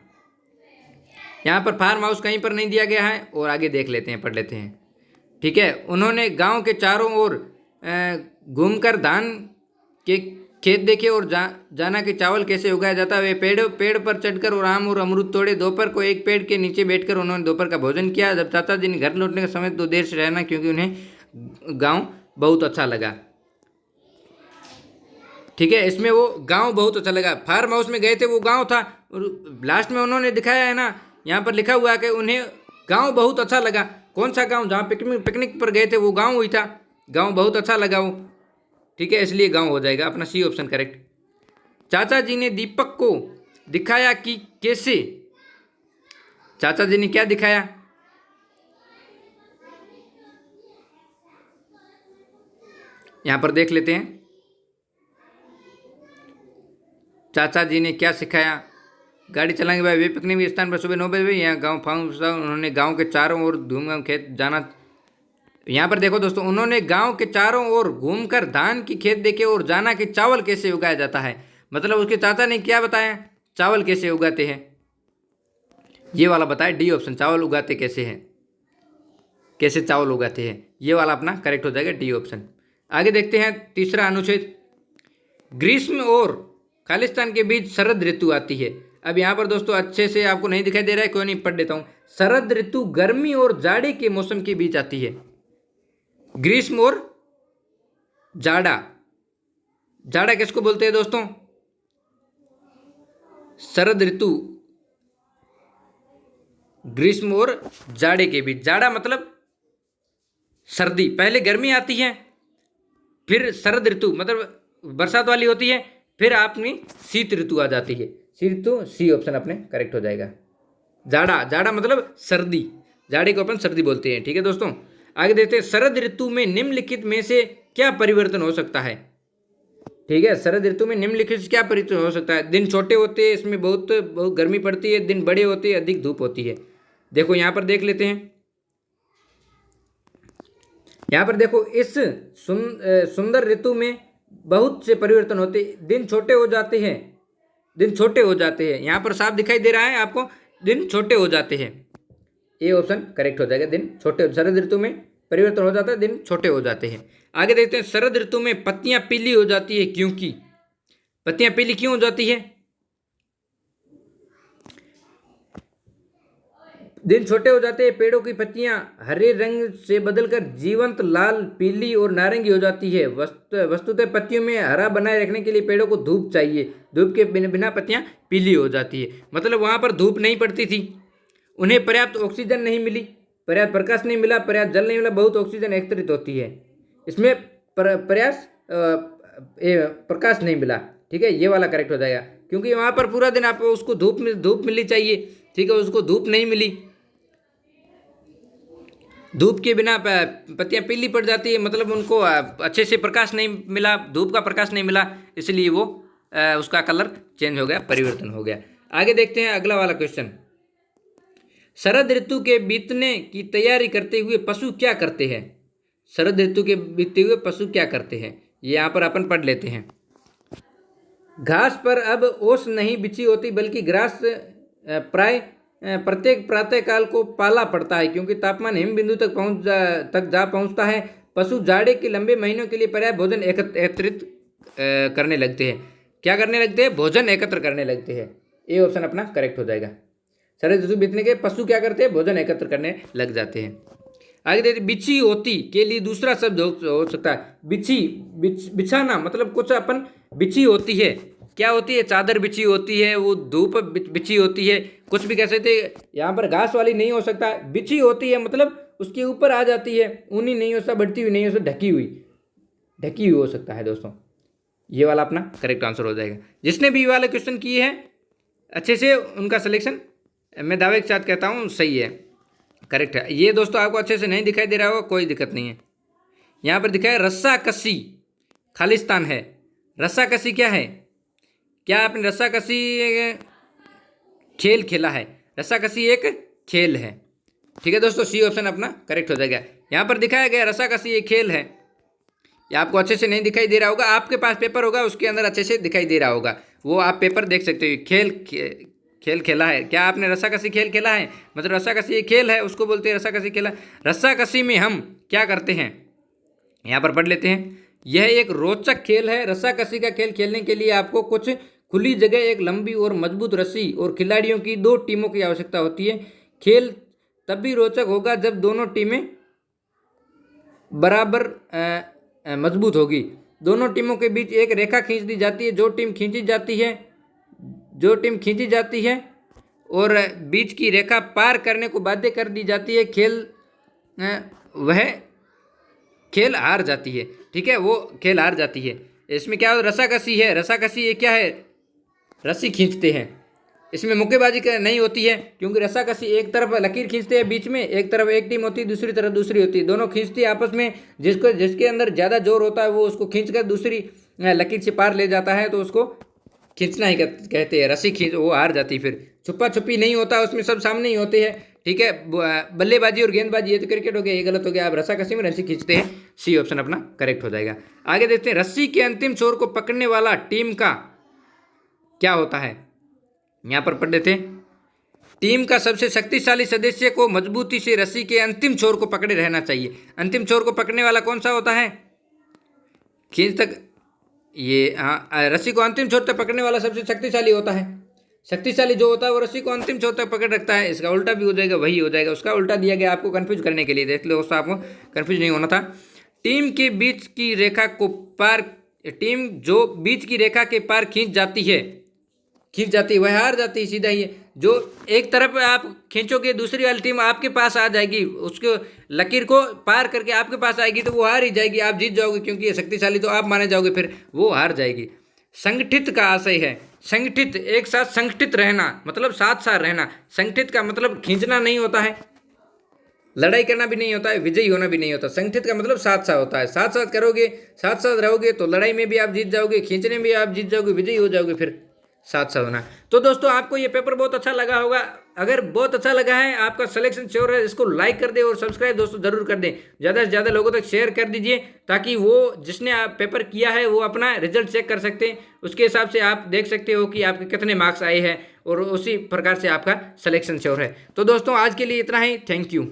यहाँ पर फार्म हाउस कहीं पर नहीं दिया गया है, और आगे देख लेते हैं, पढ़ लेते हैं, ठीक है। उन्होंने गांव के चारों ओर घूमकर धान के खेत देखे और जाना कि चावल कैसे उगाया जाता है। वे पेड़ पर चढ़कर और आम और अमरूद तोड़े। दोपहर को एक पेड़ के नीचे बैठकर उन्होंने दोपहर का भोजन किया। जब चाचा जी ने घर लौटने का समय तो देर से रहना, क्योंकि उन्हें गांव बहुत अच्छा लगा, ठीक है। इसमें वो गांव बहुत अच्छा लगा। फार्म हाउस में गए थे, वो गांव था। लास्ट में उन्होंने दिखाया है ना, यहाँ पर लिखा हुआ है कि उन्हें गांव बहुत अच्छा लगा। कौन सा गांव, जहाँ पिकनिक पर गए थे वो गांव हुई था। गांव बहुत अच्छा लगा वो, ठीक है, इसलिए गांव हो जाएगा अपना सी ऑप्शन करेक्ट। चाचा जी ने दीपक को दिखाया कि कैसे, चाचा जी ने क्या दिखाया, यहां पर देख लेते हैं। चाचा जी ने क्या सिखाया। गाड़ी चलाने के बाद वे पिकनिक स्थान पर सुबह 9 बजे यहाँ गाँव फार्म। उन्होंने गाँव के चारों ओर घूम खेत जाना। यहाँ पर देखो दोस्तों, उन्होंने गांव के चारों ओर घूमकर धान की खेत देखे और जाना कि चावल कैसे उगाया जाता है। मतलब उसके चाचा ने क्या बताया, चावल कैसे उगाते हैं, ये वाला बताया। डी ऑप्शन, चावल उगाते कैसे हैं, कैसे चावल उगाते हैं, ये वाला अपना करेक्ट हो जाएगा, डी ऑप्शन। आगे देखते हैं तीसरा अनुच्छेद। ग्रीष्म और खालिस्तान के बीच शरद ऋतु आती है। अब यहाँ पर दोस्तों अच्छे से आपको नहीं दिखाई दे रहा है, कोई नहीं, पढ़ देता हूँ। शरद ऋतु गर्मी और जाड़े के मौसम के बीच आती है। ग्रीष्म और जाड़ा, जाड़ा किसको बोलते हैं दोस्तों, शरद ऋतु ग्रीष्म और जाड़े के बीच। जाड़ा मतलब सर्दी, पहले गर्मी आती है, फिर शरद ऋतु मतलब बरसात वाली होती है, फिर आपने शीत ऋतु आ जाती है। शीत ऋतु, सी ऑप्शन अपने करेक्ट हो जाएगा। जाड़ा मतलब सर्दी, जाड़े को अपन सर्दी बोलते हैं, ठीक है दोस्तों। आगे देखते हैं। शरद ऋतु में निम्नलिखित में से क्या परिवर्तन हो सकता है, ठीक है। शरद ऋतु में निम्नलिखित से क्या परिवर्तन हो सकता है। दिन छोटे होते हैं, इसमें बहुत गर्मी पड़ती है। दिन बड़े होते हैं, अधिक धूप होती है। देखो यहाँ पर देख लेते हैं। यहाँ पर देखो, इस सुंदर ऋतु में बहुत से परिवर्तन होते हैं। दिन छोटे हो जाते हैं, दिन छोटे हो जाते हैं। यहाँ पर साफ दिखाई दे रहा है आपको, दिन छोटे हो जाते हैं। ए ऑप्शन करेक्ट हो जाएगा। दिन छोटे, शरद ऋतु में परिवर्तन हो जाता है, दिन छोटे हो जाते हैं। आगे देखते हैं। शरद ऋतु में पत्तियां पीली हो जाती है, क्योंकि पत्तियां पीली क्यों हो जाती है। दिन छोटे हो जाते हैं, पेड़ों की पत्तियां हरे रंग से बदलकर जीवंत लाल, पीली और नारंगी हो जाती है। वस्तुतः पत्तियों में हरा बनाए रखने के लिए पेड़ों को धूप चाहिए। धूप के बिना पत्तियां पीली हो जाती है। मतलब वहां पर धूप नहीं पड़ती थी, उन्हें पर्याप्त ऑक्सीजन नहीं मिली, पर्याप्त प्रकाश नहीं मिला, पर्याप्त जल नहीं मिला, बहुत ऑक्सीजन एकत्रित होती है। इसमें प्रकाश नहीं मिला। ठीक है, ये वाला करेक्ट हो जाएगा, क्योंकि वहाँ पर पूरा दिन आपको उसको धूप मिलनी चाहिए। ठीक है, उसको धूप नहीं मिली, धूप के बिना पत्तियां पीली पड़ जाती है, मतलब उनको अच्छे से प्रकाश नहीं मिला, धूप का प्रकाश नहीं मिला, इसलिए वो उसका कलर चेंज हो गया, परिवर्तन हो गया। आगे देखते हैं अगला वाला क्वेश्चन। शरद ऋतु के बीतने की तैयारी करते हुए पशु क्या करते हैं? शरद ऋतु के बीतते हुए पशु क्या करते हैं, ये यहाँ पर अपन पढ़ लेते हैं। घास पर अब ओस नहीं बिछी होती, बल्कि ग्रास प्राय प्रत्येक प्रातःकाल को पाला पड़ता है, क्योंकि तापमान हिम बिंदु तक जा पहुंचता है। पशु जाड़े के लंबे महीनों के लिए पर्याप्त भोजन एकत्रित करने लगते हैं। क्या करने लगते हैं? भोजन एकत्र करने लगते हैं। ए ऑप्शन अपना करेक्ट हो जाएगा। शरद ऋतु बीतने के पशु क्या करते हैं? भोजन एकत्र करने लग जाते हैं। आगे देखते, बिछी होती के लिए दूसरा शब्द हो सकता है बिछाना, मतलब कुछ अपन बिछी होती है, क्या होती है? चादर बिछी होती है, वो धूप बिछी होती है, कुछ भी कह सकते हैं। यहाँ पर घास वाली नहीं हो सकता, बिछी होती है मतलब उसके ऊपर आ जाती है, ऊनी नहीं हो सकता, बढ़ती हुई नहीं हो सकता, ढकी हुई हो सकता है दोस्तों। ये वाला अपना करेक्ट आंसर हो जाएगा। जिसने भी ये वाले क्वेश्चन किए हैं अच्छे से, उनका सिलेक्शन मैं दावे के साथ कहता हूँ सही है, करेक्ट है। ये दोस्तों आपको अच्छे से नहीं दिखाई दे रहा होगा, कोई दिक्कत नहीं है। यहाँ पर दिखा है रस्साकसी खालिस्तान है। रस्साकसी क्या है? क्या आपने रस्साकसी खेल खेला है? रस्साकसी एक खेल है। ठीक है दोस्तों, सी ऑप्शन अपना करेक्ट हो जाएगा। यहाँ पर दिखाया गया रस्साकसी एक खेल है। ये आपको अच्छे से नहीं दिखाई दे रहा होगा, आपके पास पेपर होगा उसके अंदर अच्छे से दिखाई दे रहा होगा, वो आप पेपर देख सकते हो। खेल खेला है, क्या आपने रस्साकसी खेल खेला है? मतलब रस्साकसी एक खेल है, उसको बोलते हैं रस्साकसी खेला। रस्साकसी में हम क्या करते हैं, यहाँ पर पढ़ लेते हैं। यह एक रोचक खेल है। रस्साकसी का खेल खेलने के लिए आपको कुछ खुली जगह, एक लंबी और मजबूत रस्सी और खिलाड़ियों की 2 टीमों की आवश्यकता होती है। खेल तब भी रोचक होगा जब दोनों टीमें बराबर मजबूत होगी। दोनों टीमों के बीच एक रेखा खींच दी जाती है। जो टीम खींची जाती है और बीच की रेखा पार करने को बाध्य कर दी जाती है, वह खेल हार जाती है। ठीक है, वो खेल हार जाती है। इसमें क्या रस्साकसी है? रस्साकसी ये क्या है? रस्सी खींचते हैं। इसमें मुक्केबाजी नहीं होती है, क्योंकि रस्साकसी एक तरफ लकीर खींचते हैं, बीच में एक तरफ एक टीम होती है, दूसरी तरफ दूसरी होती है, दोनों खींचती है आपस में। जिसके अंदर ज़्यादा जोर होता है वो उसको खींचकर दूसरी लकीर से पार ले जाता है, तो उसको खींचना ही कहते हैं। रस्सी खींच, वो हार जाती। फिर छुपा छुपी नहीं होता उसमें, सब सामने ही होते हैं। ठीक है, बल्लेबाजी और गेंदबाजी ये तो क्रिकेट हो गया, ये गलत हो गया। आप रस्साकसी में रस्सी खींचते हैं, सी ऑप्शन अपना करेक्ट हो जाएगा। आगे देखते हैं, रस्सी के अंतिम छोर को पकड़ने वाला टीम का क्या होता है? यहाँ पर पढ़ लेते हैं। टीम का सबसे शक्तिशाली सदस्य को मजबूती से रस्सी के अंतिम छोर को पकड़े रहना चाहिए। अंतिम छोर को पकड़ने वाला कौन सा होता है? खींच तक, ये हाँ, रस्सी को अंतिम छोर तक पकड़ने वाला सबसे शक्तिशाली होता है। शक्तिशाली जो होता है वो रस्सी को अंतिम छोर तक पकड़ रखता है। इसका उल्टा भी हो जाएगा, वही हो जाएगा। उसका उल्टा दिया गया आपको कंफ्यूज करने के लिए, देख लो दोस्तों, आपको कंफ्यूज नहीं होना था। टीम के बीच की रेखा को पार, टीम जो बीच की रेखा के पार खींच जाती है वह हार जाती है, सीधा ही। जो एक तरफ आप खींचोगे, दूसरी वाली टीम आपके पास आ जाएगी, उसको लकीर को पार करके आपके पास आएगी, तो वो हार ही जाएगी। आप जीत जाओगे, क्योंकि ये शक्तिशाली तो आप माने जाओगे, फिर वो हार जाएगी। संगठित का आशय है, संगठित, एक साथ संगठित रहना, मतलब साथ साथ रहना। संगठित का मतलब खींचना नहीं होता है, लड़ाई करना भी नहीं होता है, विजयी होना भी नहीं होता। संगठित का मतलब साथ साथ होता है। साथ साथ करोगे, साथ साथ रहोगे, तो लड़ाई में भी आप जीत जाओगे, खींचने में भी आप जीत जाओगे, विजयी हो जाओगे, फिर साथ साथ होना। तो दोस्तों, आपको ये पेपर बहुत अच्छा लगा होगा। अगर बहुत अच्छा लगा है, आपका सिलेक्शन श्योर है, इसको लाइक कर दे और सब्सक्राइब दोस्तों जरूर कर दें। ज़्यादा से ज़्यादा लोगों तक शेयर कर दीजिए, ताकि वो जिसने आप पेपर किया है वो अपना रिजल्ट चेक कर सकते हैं। उसके हिसाब से आप देख सकते हो कि आपके कितने मार्क्स आए हैं, और उसी प्रकार से आपका सिलेक्शन श्योर है। तो दोस्तों, आज के लिए इतना ही। Thank you.